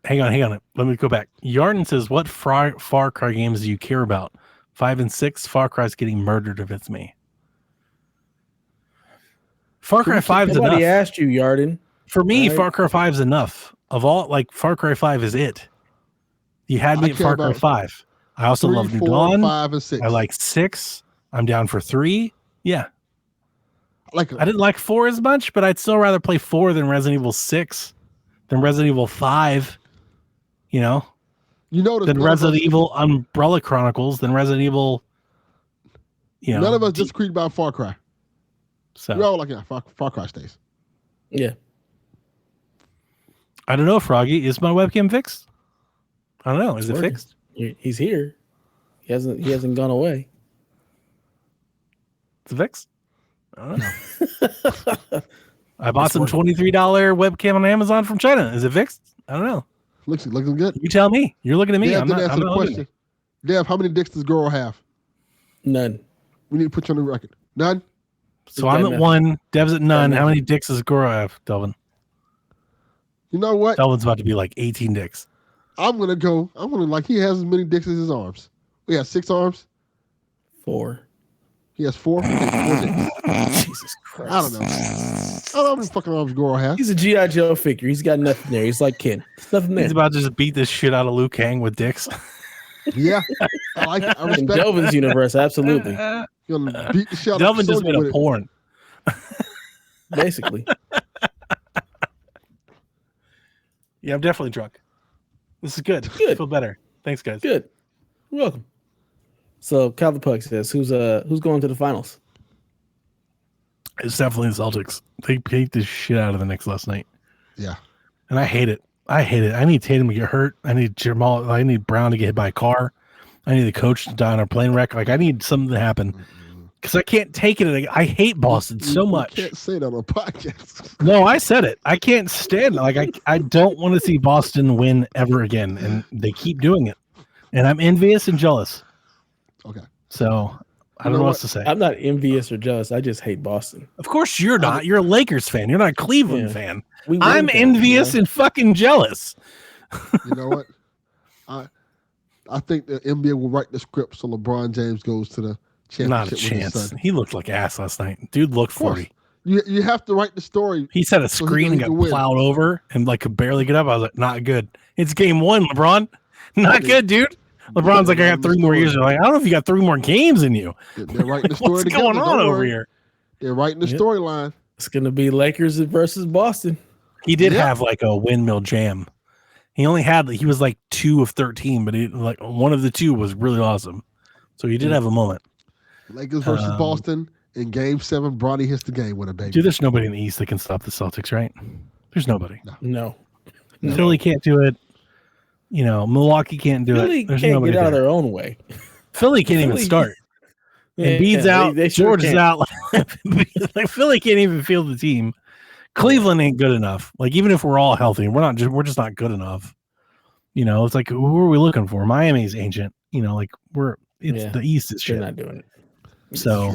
[SPEAKER 3] Hang on. Let me go back. Yarden says, what Far Cry games do you care about? 5 and 6? Far Cry's getting murdered if it's me. Far Cry 5 is enough.
[SPEAKER 1] Nobody asked you, Yarden.
[SPEAKER 3] For me, right? Far Cry 5 is enough. Of all, like, Far Cry 5 is it. You had me at Far Cry 5. I also love New Dawn.
[SPEAKER 2] 5 and 6.
[SPEAKER 3] I like 6. I'm down for 3. Yeah.
[SPEAKER 2] I
[SPEAKER 3] didn't like 4 as much, but I'd still rather play 4 than Resident Evil 6, than Resident Evil 5. You know? Than Resident Evil Umbrella Chronicles, than Resident Evil. You know,
[SPEAKER 2] none of us disagreed about Far Cry.
[SPEAKER 3] So
[SPEAKER 2] we're all like, yeah, Far Cry stays.
[SPEAKER 1] Yeah.
[SPEAKER 3] I don't know, Froggy. Is my webcam fixed? I don't know. Is it fixed?
[SPEAKER 1] He's here. He hasn't gone away.
[SPEAKER 3] It's fixed? I don't know. I bought some $23 webcam on Amazon from China. Is it fixed? I don't know.
[SPEAKER 2] Looking good.
[SPEAKER 3] You tell me. You're looking at me.
[SPEAKER 2] I'm not answer the question. Dev, how many dicks does Goro have?
[SPEAKER 1] None.
[SPEAKER 2] We need to put you on the record. None?
[SPEAKER 3] So I'm at 1. Dev's at none. How many dicks does Goro have, Delvin?
[SPEAKER 2] You know what?
[SPEAKER 3] Delvin's about to be like 18 dicks.
[SPEAKER 2] I'm gonna like he has as many dicks as his arms. We have 6 arms.
[SPEAKER 1] 4.
[SPEAKER 2] He has 4. 4 dicks.
[SPEAKER 1] Jesus Christ.
[SPEAKER 2] I don't know. I don't know how many fucking arms Goro has.
[SPEAKER 1] He's a G.I. Joe figure. He's got nothing there. He's like Ken. Nothing there.
[SPEAKER 3] He's about to just beat the shit out of Liu Kang with dicks.
[SPEAKER 2] Yeah. I like it. I respect
[SPEAKER 1] in Delvin's universe, absolutely.
[SPEAKER 2] You're gonna beat the shit out
[SPEAKER 3] Delvin just made a porn.
[SPEAKER 1] Basically.
[SPEAKER 3] Yeah, I'm definitely drunk. This is good. I feel better. Thanks, guys.
[SPEAKER 1] Good. You're welcome. So Cal the Pug says, who's going to the finals?
[SPEAKER 3] It's definitely the Celtics. They beat the shit out of the Knicks last night.
[SPEAKER 2] Yeah.
[SPEAKER 3] And I hate it. I need Tatum to get hurt. I need Jamal. I need Brown to get hit by a car. I need the coach to die on a plane wreck. Like, I need something to happen. Because I can't take it. I hate Boston so much.
[SPEAKER 2] You can't say that on a podcast.
[SPEAKER 3] No, I said it. I can't stand it. Like, I don't want to see Boston win ever again. And they keep doing it. And I'm envious and jealous.
[SPEAKER 2] Okay.
[SPEAKER 3] So I don't know what else to say.
[SPEAKER 1] I'm not envious or jealous. I just hate Boston.
[SPEAKER 3] Of course you're not. You're a Lakers fan. You're not a Cleveland fan. I'm envious and fucking jealous.
[SPEAKER 2] You know what? I think the NBA will write the script so LeBron James goes to the championship.
[SPEAKER 3] Not a chance. He looked like ass last night. Dude looked 40.
[SPEAKER 2] You have to write the story.
[SPEAKER 3] He set a screen and got plowed over and like could barely get up. I was like, not good. It's game 1, LeBron. Not good, dude. LeBron's like, I got 3 more years. They're like, I don't know if you got 3 more games in you.
[SPEAKER 2] They're writing the story.
[SPEAKER 3] What's going on over here?
[SPEAKER 2] They're writing the storyline.
[SPEAKER 1] It's going to be Lakers versus Boston.
[SPEAKER 3] He did have like a windmill jam. He was like 2 of 13, but like one of the 2 was really awesome. So he did have a moment.
[SPEAKER 2] Lakers versus Boston in Game 7. Bronny hits the game winner, baby.
[SPEAKER 3] Dude, there's nobody in the East that can stop the Celtics, right? There's nobody.
[SPEAKER 1] No.
[SPEAKER 3] Philly can't do it. You know, Milwaukee can't do
[SPEAKER 1] Philly
[SPEAKER 3] it. There's
[SPEAKER 1] can't
[SPEAKER 3] nobody
[SPEAKER 1] get out of
[SPEAKER 3] there.
[SPEAKER 1] their own way.
[SPEAKER 3] Philly can't even start. Embiid's out. George is out. Like, Philly can't even field the team. Cleveland ain't good enough. Like, even if we're all healthy, we're just not good enough. You know, it's like, who are we looking for? Miami's ancient. You know, like the East is shit.
[SPEAKER 1] They're not doing it.
[SPEAKER 3] So,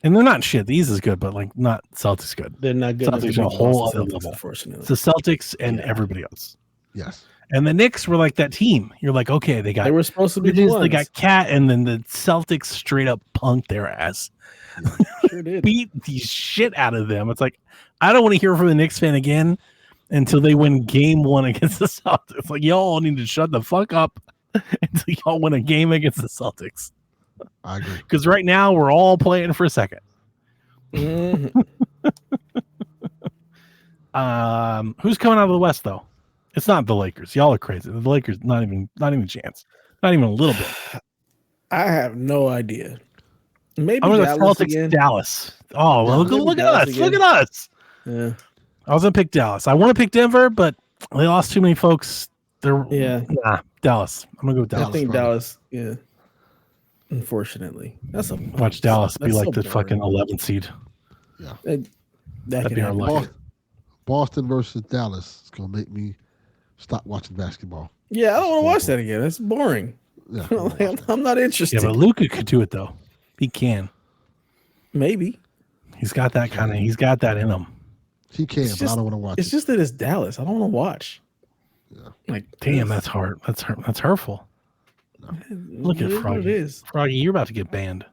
[SPEAKER 3] and they're not shit. The East is good, but like not Celtics good.
[SPEAKER 1] They're not good.
[SPEAKER 3] Celtics are a whole other level.
[SPEAKER 1] Unfortunately,
[SPEAKER 3] it's the Celtics and everybody else.
[SPEAKER 2] Yes.
[SPEAKER 3] And the Knicks were like that team. You're like, okay, they
[SPEAKER 1] were supposed to be the ones.
[SPEAKER 3] They got Cat, and then the Celtics straight up punked their ass.
[SPEAKER 1] Sure did.
[SPEAKER 3] Beat the shit out of them. It's like, I don't want to hear from the Knicks fan again until they win game 1 against the Celtics. It's like, y'all all need to shut the fuck up until y'all win a game against the Celtics.
[SPEAKER 2] I agree.
[SPEAKER 3] Because right now we're all playing for a second.
[SPEAKER 1] Mm-hmm.
[SPEAKER 3] Who's coming out of the West though? It's not the Lakers. Y'all are crazy. The Lakers, not even a chance. Not even a little bit.
[SPEAKER 1] I have no idea. Maybe
[SPEAKER 3] I'm going to
[SPEAKER 1] Dallas
[SPEAKER 3] Celtics
[SPEAKER 1] again.
[SPEAKER 3] Dallas. Oh, well, look at us.
[SPEAKER 1] Again.
[SPEAKER 3] Look at us.
[SPEAKER 1] Yeah.
[SPEAKER 3] I was going to pick Dallas. I want to pick Denver, but they lost too many folks. Dallas. I'm going to go with Dallas.
[SPEAKER 1] I think Dallas, yeah. Unfortunately.
[SPEAKER 3] Watch Dallas be like the
[SPEAKER 1] boring.
[SPEAKER 3] fucking 11th seed.
[SPEAKER 2] Yeah.
[SPEAKER 1] That'd
[SPEAKER 3] be our luck.
[SPEAKER 2] Boston versus Dallas is going to make me stop watching basketball.
[SPEAKER 1] Yeah, I don't want to watch that again. That's boring.
[SPEAKER 2] Yeah,
[SPEAKER 1] I'm not interested.
[SPEAKER 3] Yeah, but Luka could do it though. He can.
[SPEAKER 1] Maybe.
[SPEAKER 3] He's got that he's got that in him.
[SPEAKER 2] He can, but I don't want to watch
[SPEAKER 1] It's just that it's Dallas. I don't want to watch.
[SPEAKER 2] Yeah.
[SPEAKER 1] Like,
[SPEAKER 3] damn, that's hard. That's hurtful.
[SPEAKER 2] No.
[SPEAKER 3] Look at Froggy.
[SPEAKER 1] It is.
[SPEAKER 3] Froggy, you're about to get banned.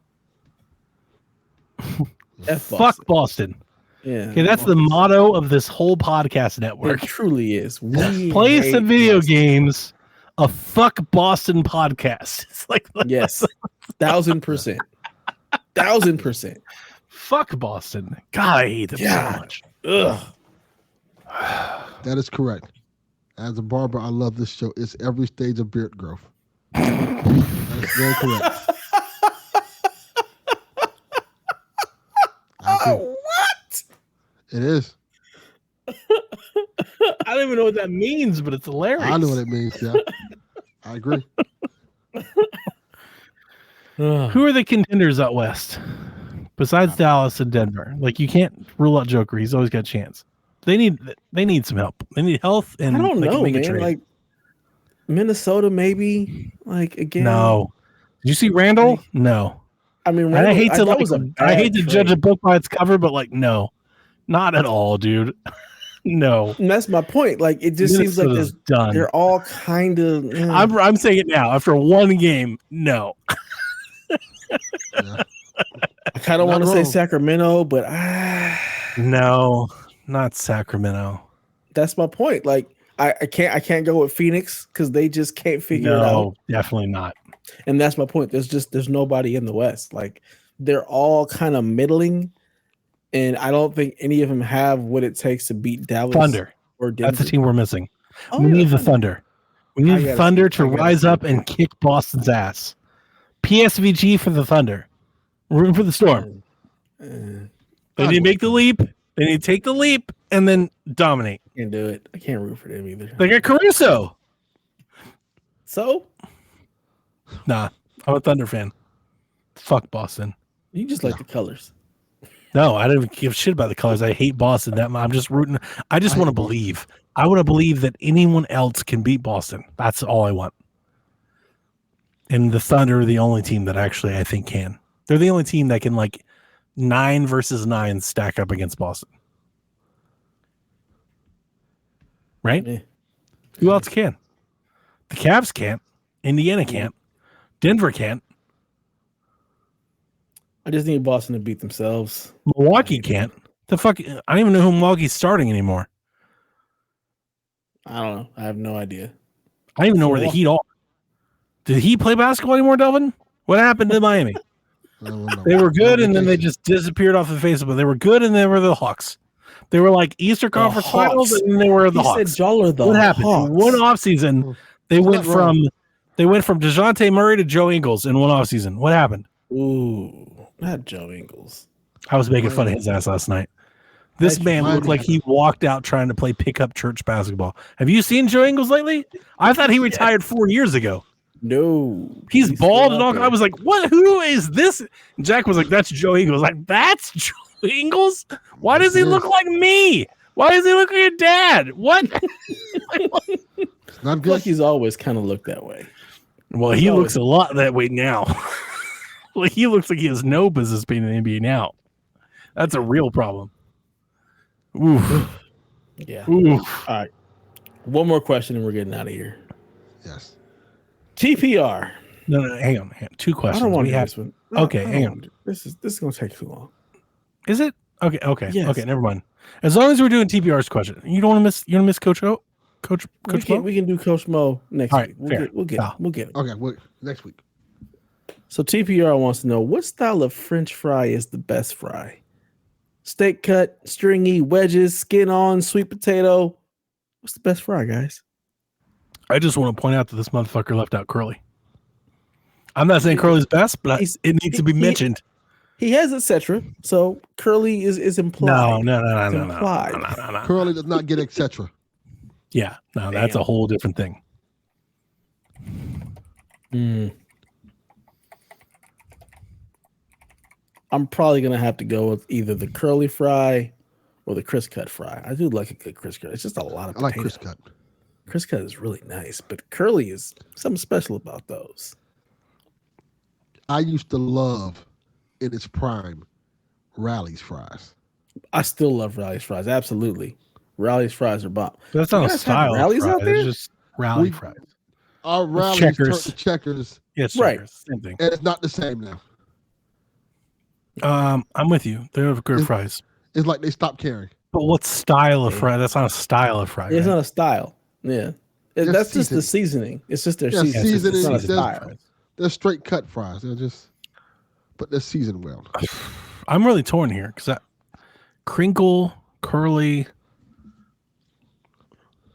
[SPEAKER 1] Fuck
[SPEAKER 3] Boston.
[SPEAKER 1] Yeah.
[SPEAKER 3] Okay, that's the motto of this whole podcast network.
[SPEAKER 1] It truly is. We
[SPEAKER 3] Play
[SPEAKER 1] hate
[SPEAKER 3] some video
[SPEAKER 1] Boston.
[SPEAKER 3] games. A fuck Boston podcast. It's like
[SPEAKER 1] Yes. 1000%. 1000%.
[SPEAKER 3] fuck Boston. God, I hate them so much.
[SPEAKER 1] Ugh.
[SPEAKER 2] That is correct. As a barber, I love this show. It's every stage of beard growth. That's very correct.
[SPEAKER 1] What?
[SPEAKER 2] It is.
[SPEAKER 3] I don't even know what that means, but it's hilarious.
[SPEAKER 2] I know what it means. Yeah, I agree.
[SPEAKER 3] Who are the contenders out west besides Dallas and Denver? Like, you can't rule out Joker. He's always got a chance. They need some help. They need health, and
[SPEAKER 1] I don't
[SPEAKER 3] they can
[SPEAKER 1] know,
[SPEAKER 3] make a
[SPEAKER 1] man.
[SPEAKER 3] trade.
[SPEAKER 1] Like Minnesota, maybe. Like again.
[SPEAKER 3] No. Did you see Randall? No.
[SPEAKER 1] I mean,
[SPEAKER 3] And I hate to
[SPEAKER 1] that was a
[SPEAKER 3] I hate to
[SPEAKER 1] bad
[SPEAKER 3] judge a
[SPEAKER 1] trade.
[SPEAKER 3] book by its cover, but like, no, not at all, dude. No.
[SPEAKER 1] And that's my point. Like it just seems like
[SPEAKER 3] Minnesota's done.
[SPEAKER 1] they're all kind of.
[SPEAKER 3] I'm saying it now. After one game, no.
[SPEAKER 2] Yeah.
[SPEAKER 1] I kind of
[SPEAKER 2] Not
[SPEAKER 1] want to say
[SPEAKER 2] wrong.
[SPEAKER 1] Sacramento, but
[SPEAKER 3] No, not Sacramento.
[SPEAKER 1] that's my point. Like I can't go with Phoenix because they just can't figure it out.
[SPEAKER 3] No, definitely not.
[SPEAKER 1] And that's my point. There's nobody in the West. Like they're all kind of middling, and I don't think any of them have what it takes to beat Dallas
[SPEAKER 3] Thunder.
[SPEAKER 1] or Denver.
[SPEAKER 3] That's the team we're missing.
[SPEAKER 1] Oh,
[SPEAKER 3] we
[SPEAKER 1] yeah,
[SPEAKER 3] need the Thunder. We
[SPEAKER 1] I
[SPEAKER 3] need the
[SPEAKER 1] gotta
[SPEAKER 3] Thunder
[SPEAKER 1] see-
[SPEAKER 3] to
[SPEAKER 1] I gotta
[SPEAKER 3] rise
[SPEAKER 1] see.
[SPEAKER 3] up and kick Boston's ass. PSVG for the Thunder. Room for the Storm. They need to make the leap. They need to take the leap and then dominate.
[SPEAKER 1] Can't do it. I can't root for them either.
[SPEAKER 3] They got Caruso.
[SPEAKER 1] So
[SPEAKER 3] Nah, I'm a Thunder fan. Fuck Boston.
[SPEAKER 1] you just like the colors.
[SPEAKER 3] No, I don't give a shit about the colors. I hate Boston that much. I'm just rooting. I just want to believe. I want to believe that anyone else can beat Boston. That's all I want. And the Thunder are the only team that actually I think can. They're the only team that can, like, 9 versus 9 stack up against Boston. Right?
[SPEAKER 1] Yeah.
[SPEAKER 3] Who else can? The Cavs can't. Indiana can't. Denver can't.
[SPEAKER 1] I just need Boston to beat themselves.
[SPEAKER 3] Milwaukee can't. The fuck? I don't even know who Milwaukee's starting anymore.
[SPEAKER 1] I don't know. I have no idea.
[SPEAKER 3] I don't even know where the Heat are. Did he play basketball anymore, Delvin? What happened to Miami? They were good, and then they just disappeared off the face of it. They were good, and they were the Hawks. They were like Eastern Conference
[SPEAKER 1] Hawks.
[SPEAKER 3] Finals, and then they were the
[SPEAKER 1] He
[SPEAKER 3] Hawks.
[SPEAKER 1] said y'all are the
[SPEAKER 3] What happened?
[SPEAKER 1] Hawks.
[SPEAKER 3] In one offseason, they
[SPEAKER 2] You're
[SPEAKER 3] went
[SPEAKER 2] not wrong.
[SPEAKER 3] from DeJounte Murray to Joe Ingles in one offseason. What happened?
[SPEAKER 1] Ooh, not Joe Ingles.
[SPEAKER 3] I was making fun of his ass last night. This man looked like he walked out trying to play pickup church basketball. Have you seen Joe Ingles lately? I thought he retired 4 years ago.
[SPEAKER 1] No,
[SPEAKER 3] He's bald
[SPEAKER 1] still
[SPEAKER 3] and all.
[SPEAKER 1] out there.
[SPEAKER 3] I was like, "What? Who is this?" And Jack was like, "That's Joe Ingles." Like, that's Joe Ingles. Why does he look like me? Why does he look like your dad? What?
[SPEAKER 2] It's not
[SPEAKER 1] I feel
[SPEAKER 2] good.
[SPEAKER 1] like he's always kind of looked that way.
[SPEAKER 3] Well, he looks a lot that way now. Like, he looks like he has no business being in the NBA now. That's a real problem. Oof.
[SPEAKER 1] Yeah.
[SPEAKER 3] Oof.
[SPEAKER 1] All right. One more question and we're getting out of here.
[SPEAKER 2] Yes.
[SPEAKER 1] TPR.
[SPEAKER 3] No, hang on. Two questions.
[SPEAKER 1] I don't want to do this one.
[SPEAKER 3] Okay, hang on.
[SPEAKER 1] This is going to take too long.
[SPEAKER 3] Is it? Okay.
[SPEAKER 1] Yes.
[SPEAKER 3] Okay, never mind. As long as we're doing TPR's question, you don't want to miss. You want to miss Coach O? Coach Mo?
[SPEAKER 1] We can do Coach Mo next week. We'll get him.
[SPEAKER 2] Okay, next week.
[SPEAKER 1] So TPR wants to know, what style of French fry is the best fry? Steak cut, stringy, wedges, skin on, sweet potato. What's the best fry, guys?
[SPEAKER 3] I just want to point out that this motherfucker left out curly. I'm not saying curly's best, but it needs to be mentioned.
[SPEAKER 1] He has etc. So curly is implied.
[SPEAKER 3] No.
[SPEAKER 2] Curly does not get etc.
[SPEAKER 3] Yeah, no, that's a whole different thing.
[SPEAKER 1] I'm probably gonna have to go with either the curly fry or the crisp cut fry. I do like a good crisp cut. It's just a lot of potato.
[SPEAKER 2] I like crisp cut.
[SPEAKER 1] Crisp cut is really nice, but curly is something special about those.
[SPEAKER 2] I used to love, in its prime, Rally's fries.
[SPEAKER 1] I still love Rally's fries. Absolutely, Rally's fries are bomb.
[SPEAKER 3] That's not a style.
[SPEAKER 1] Rally's out there.
[SPEAKER 3] It's just Rally fries.
[SPEAKER 2] Our Rally's turned to Checkers.
[SPEAKER 3] Yeah, it's
[SPEAKER 1] right.
[SPEAKER 3] Checkers. Same thing.
[SPEAKER 2] And it's not the same now.
[SPEAKER 3] I'm with you. They're good fries.
[SPEAKER 2] It's like they stopped caring.
[SPEAKER 3] But what style of fry? That's not a style of fry.
[SPEAKER 1] It's
[SPEAKER 3] right?
[SPEAKER 1] not a style. Yeah, that's just the seasoning. It's just their seasoning. It's not a style.
[SPEAKER 2] They're straight cut fries. But they're seasoned well.
[SPEAKER 3] I'm really torn here because crinkle, curly.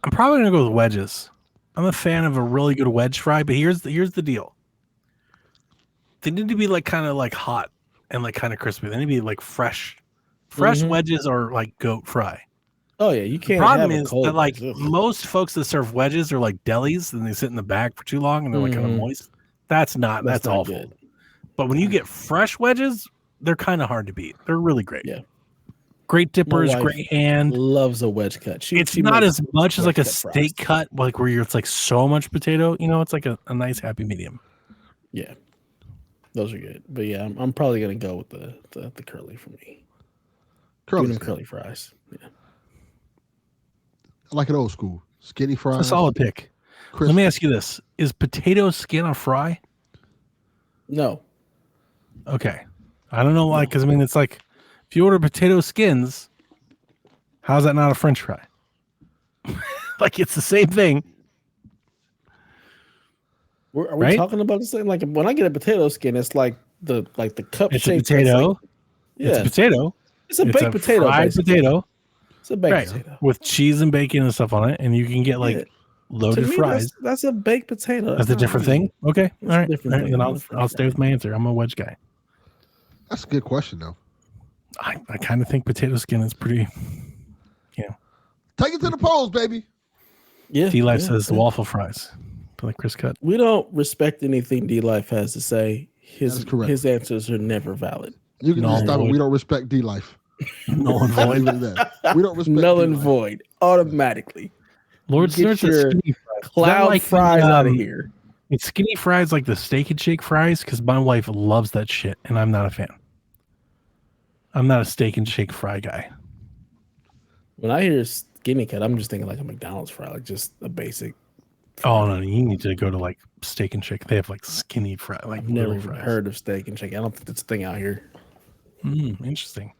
[SPEAKER 3] I'm probably gonna go with wedges. I'm a fan of a really good wedge fry, but here's the deal. They need to be like kind of like hot and like kind of crispy. They need to be like fresh. Fresh wedges are like goat fry.
[SPEAKER 1] Oh yeah, you can't.
[SPEAKER 3] The problem is that like most folks that serve wedges are like delis, and they sit in the bag for too long and they're like kind of moist. That's awful. Good. But when you get fresh wedges, they're kind of hard to beat. They're really great.
[SPEAKER 1] Yeah.
[SPEAKER 3] Great dippers, great hand.
[SPEAKER 1] Loves a wedge cut.
[SPEAKER 3] It's not as much as like a steak cut, like where it's like so much potato. You know, it's like a nice happy medium.
[SPEAKER 1] Yeah. Those are good. But yeah, I'm probably gonna go with the curly for me. Curly fries. Yeah.
[SPEAKER 2] I like it old school. Skinny fries.
[SPEAKER 3] It's a solid pick. Crispy. Let me ask you this. Is potato skin a fry?
[SPEAKER 1] No.
[SPEAKER 3] Okay. I don't know why, because I mean it's like if you order potato skins, how's that not a French fry? Like it's the same thing.
[SPEAKER 1] Are we talking about the same? Like when I get a potato skin, it's like the cup
[SPEAKER 3] shape.
[SPEAKER 1] It's
[SPEAKER 3] a potato.
[SPEAKER 1] Like,
[SPEAKER 3] It's a potato.
[SPEAKER 1] It's a baked potato.
[SPEAKER 3] Fried potato.
[SPEAKER 1] It's a baked potato
[SPEAKER 3] with cheese and bacon and stuff on it, and you can get like loaded fries.
[SPEAKER 1] That's a baked potato.
[SPEAKER 3] That's a different thing. Okay, all right. Then I'll stay with my answer. I'm a wedge guy.
[SPEAKER 2] That's a good question, though.
[SPEAKER 3] I kind of think potato skin is pretty.
[SPEAKER 2] Take it to the polls, baby.
[SPEAKER 3] Yeah. D-Life says waffle fries. Like Chris Cut.
[SPEAKER 1] We don't respect anything D-Life has to say. His answers are never valid.
[SPEAKER 2] You can just stop it. We don't respect D-Life.
[SPEAKER 3] Null and void.
[SPEAKER 2] We don't respect
[SPEAKER 1] null and void automatically.
[SPEAKER 3] Lord Snurts is skinny fries.
[SPEAKER 1] Cloud like fries out of here.
[SPEAKER 3] It's skinny fries like the Steak and Shake fries because my wife loves that shit and I'm not a fan. I'm not a Steak and Shake fry guy.
[SPEAKER 1] When I hear skinny cut, I'm just thinking like a McDonald's fry, like just a basic.
[SPEAKER 3] Oh no, you need to go to like Steak and Shake. They have like skinny fry. Like
[SPEAKER 1] I've never even heard of Steak and Shake. I don't think that's a thing out here.
[SPEAKER 3] Interesting.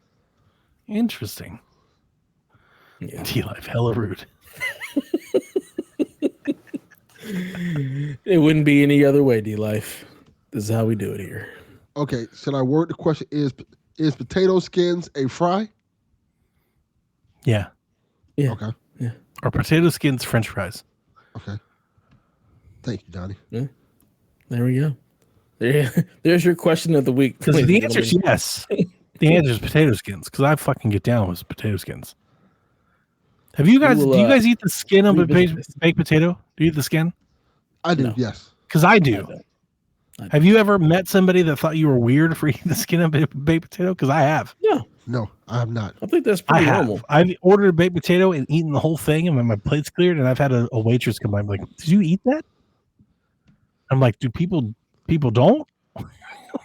[SPEAKER 3] Yeah. D-Life, hella rude.
[SPEAKER 1] It wouldn't be any other way, D-Life. This is how we do it here.
[SPEAKER 2] Okay, should I word the question? Is potato skins a fry?
[SPEAKER 3] Yeah.
[SPEAKER 2] Okay.
[SPEAKER 1] Yeah.
[SPEAKER 3] Or potato skins French fries.
[SPEAKER 2] Okay. Thank you, Donnie.
[SPEAKER 1] Yeah. There we go. There's your question of the week.
[SPEAKER 3] The answer is yes. The answer is potato skins because I fucking get down with potato skins. Have you guys? Do you guys eat the skin of a baked potato? Do you eat the skin?
[SPEAKER 2] I do. No. Yes.
[SPEAKER 3] Because I do. Have you ever met somebody that thought you were weird for eating the skin of a baked potato? Because I have.
[SPEAKER 2] No, I have not.
[SPEAKER 1] I think that's pretty normal.
[SPEAKER 3] I've ordered a baked potato and eaten the whole thing, and my plate's cleared, and I've had a waitress come by and be like, "Did you eat that?" I'm like, "Do people don't?"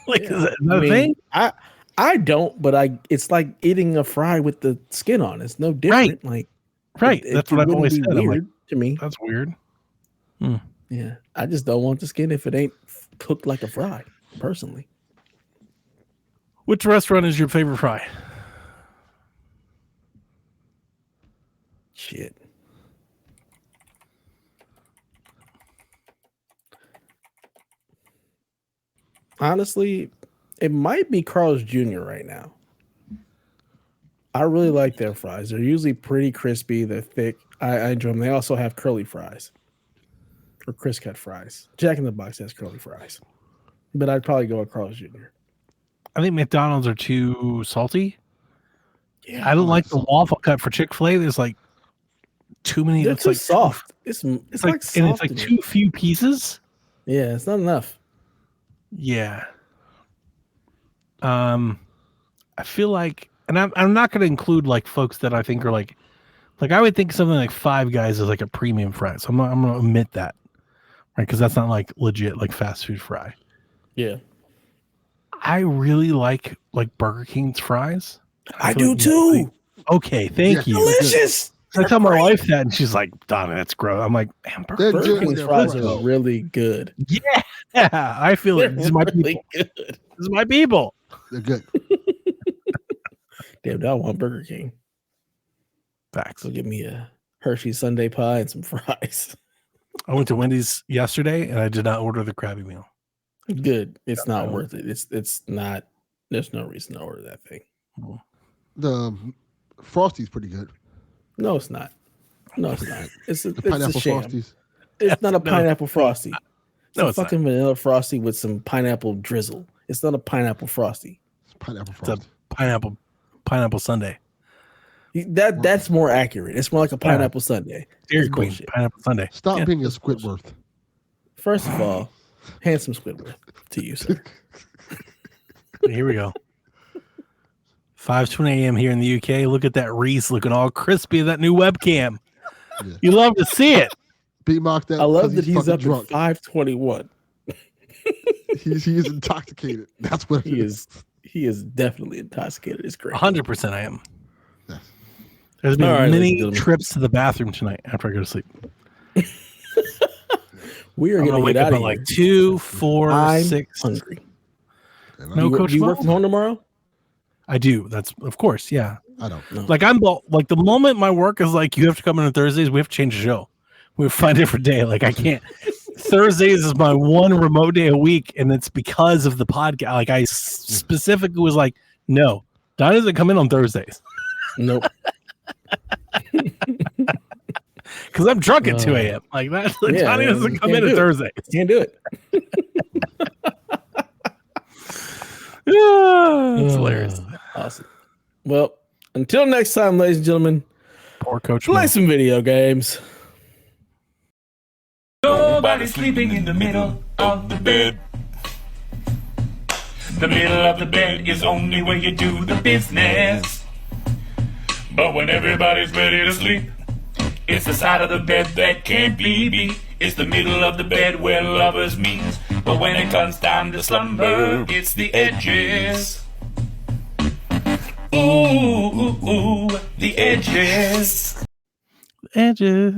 [SPEAKER 3] Like, is that another thing?
[SPEAKER 1] I don't, but it's like eating a fry with the skin on. It's no different.
[SPEAKER 3] Right. That's what I've always said. I'm like,
[SPEAKER 1] to me.
[SPEAKER 3] That's weird.
[SPEAKER 1] Yeah, I just don't want the skin if it ain't cooked like a fry. Personally,
[SPEAKER 3] Which restaurant is your favorite fry?
[SPEAKER 1] shit. Honestly, it might be Carl's Jr. right now. I really like their fries. They're usually pretty crispy. They're thick. I enjoy them. They also have curly fries or crisp cut fries. Jack in the Box has curly fries, but I'd probably go with Carl's Jr.
[SPEAKER 3] I think McDonald's are too salty.
[SPEAKER 1] Yeah,
[SPEAKER 3] I don't like the waffle cut for Chick-fil-A. There's like too many.
[SPEAKER 1] they're
[SPEAKER 3] It's
[SPEAKER 1] too
[SPEAKER 3] like
[SPEAKER 1] soft. It's
[SPEAKER 3] and
[SPEAKER 1] like
[SPEAKER 3] it's
[SPEAKER 1] soft
[SPEAKER 3] like
[SPEAKER 1] to me.
[SPEAKER 3] too few pieces.
[SPEAKER 1] Yeah, it's not enough.
[SPEAKER 3] Yeah. I feel like, and I'm not going to include like folks that I think are like I would think something like Five Guys is like a premium fry. So I'm going to omit that, right? Because that's not like legit like fast food fry.
[SPEAKER 1] Yeah,
[SPEAKER 3] I really like Burger King's fries.
[SPEAKER 1] I
[SPEAKER 3] feel
[SPEAKER 1] do
[SPEAKER 3] like
[SPEAKER 1] too.
[SPEAKER 3] Okay, thank you.
[SPEAKER 1] Delicious.
[SPEAKER 3] I tell my wife that, and she's like, "Donnie, that's gross." I'm like, "Man,
[SPEAKER 2] They're
[SPEAKER 1] Burger
[SPEAKER 2] good
[SPEAKER 1] King's
[SPEAKER 2] with their
[SPEAKER 1] fries
[SPEAKER 2] fries.
[SPEAKER 1] are really good.
[SPEAKER 3] Yeah, I feel
[SPEAKER 1] They're
[SPEAKER 3] it. This is my
[SPEAKER 1] really
[SPEAKER 3] people.
[SPEAKER 1] good.
[SPEAKER 3] This is my people."
[SPEAKER 2] They're good.
[SPEAKER 1] Damn, I want Burger King.
[SPEAKER 3] Facts.
[SPEAKER 1] So give me a Hershey Sundae pie and some fries.
[SPEAKER 3] I went to Wendy's yesterday, and I did not order the Krabby Meal.
[SPEAKER 1] Good. It's not worth it. It's not. There's no reason to order that thing.
[SPEAKER 2] The Frosty's pretty good.
[SPEAKER 1] No, it's not. No, it's not. It's a
[SPEAKER 2] Pineapple
[SPEAKER 1] sham.
[SPEAKER 2] Frosties.
[SPEAKER 1] It's not a
[SPEAKER 3] No.
[SPEAKER 1] pineapple frosty. It's
[SPEAKER 3] No,
[SPEAKER 1] a
[SPEAKER 3] it's not.
[SPEAKER 1] fucking vanilla frosty with some pineapple drizzle. It's not a pineapple frosty.
[SPEAKER 2] It's pineapple
[SPEAKER 3] It's a
[SPEAKER 2] Frosty.
[SPEAKER 3] pineapple sundae.
[SPEAKER 1] That's more accurate. It's more like a pineapple sundae.
[SPEAKER 3] Dairy
[SPEAKER 1] It's
[SPEAKER 3] Queen
[SPEAKER 1] bullshit.
[SPEAKER 3] pineapple sundae.
[SPEAKER 2] Stop
[SPEAKER 3] Yeah,
[SPEAKER 2] being a
[SPEAKER 3] that's bullshit.
[SPEAKER 2] Squidward.
[SPEAKER 1] First of all, handsome Squidward to you, sir.
[SPEAKER 3] Here we go. 5:20 a.m. here in the UK. Look at that Reese looking all crispy. That new webcam.
[SPEAKER 2] Yeah.
[SPEAKER 3] You love to see it.
[SPEAKER 2] B-Mock that.
[SPEAKER 1] I love
[SPEAKER 2] 'cause
[SPEAKER 1] that he's
[SPEAKER 2] fucking
[SPEAKER 1] up
[SPEAKER 2] drunk.
[SPEAKER 1] at 5:21.
[SPEAKER 2] He is intoxicated. That's what
[SPEAKER 1] He is. He is definitely intoxicated. It's great.
[SPEAKER 3] 100% I am.
[SPEAKER 2] Yes.
[SPEAKER 3] There's been
[SPEAKER 1] All right, ladies and
[SPEAKER 3] many
[SPEAKER 1] gentlemen.
[SPEAKER 3] trips to the bathroom tonight after I go to sleep.
[SPEAKER 1] We are
[SPEAKER 3] I'm
[SPEAKER 1] going
[SPEAKER 3] gonna
[SPEAKER 1] to
[SPEAKER 3] wake
[SPEAKER 1] get
[SPEAKER 3] up
[SPEAKER 1] out
[SPEAKER 3] at
[SPEAKER 1] of
[SPEAKER 3] like
[SPEAKER 1] here.
[SPEAKER 3] 2, 4,
[SPEAKER 1] I'm
[SPEAKER 3] 6.
[SPEAKER 1] hungry.
[SPEAKER 3] No, Coach
[SPEAKER 1] Do you work
[SPEAKER 3] Mo?
[SPEAKER 1] from home tomorrow?
[SPEAKER 3] I do. That's of course, yeah.
[SPEAKER 2] I don't.
[SPEAKER 1] No.
[SPEAKER 3] Like like the moment my work is like, you have to come in on Thursdays, we have to change the show. We have to find a different day. Like I can't. Thursdays is my one remote day a week, and it's because of the podcast. Like I specifically was like, no, Don doesn't come in on Thursdays
[SPEAKER 1] Nope.
[SPEAKER 3] because I'm drunk at 2 a.m. Like that.
[SPEAKER 1] Yeah,
[SPEAKER 3] Donnie
[SPEAKER 1] man,
[SPEAKER 3] doesn't
[SPEAKER 1] you
[SPEAKER 3] come
[SPEAKER 1] can't
[SPEAKER 3] in on
[SPEAKER 1] do it.
[SPEAKER 3] Thursdays.
[SPEAKER 1] Can't do it.
[SPEAKER 3] It's hilarious.
[SPEAKER 1] Awesome. Well, until next time, ladies and gentlemen,
[SPEAKER 3] Poor Coach
[SPEAKER 1] play
[SPEAKER 3] Mo.
[SPEAKER 1] some video games.
[SPEAKER 4] Nobody sleeping in the middle of the bed. The middle of the bed is only where you do the business. But when everybody's ready to sleep, it's the side of the bed that can't be beat. It's the middle of the bed where lovers meet. But when it comes time to slumber, it's the edges. Ooh, ooh, ooh, the edges.
[SPEAKER 3] Edges.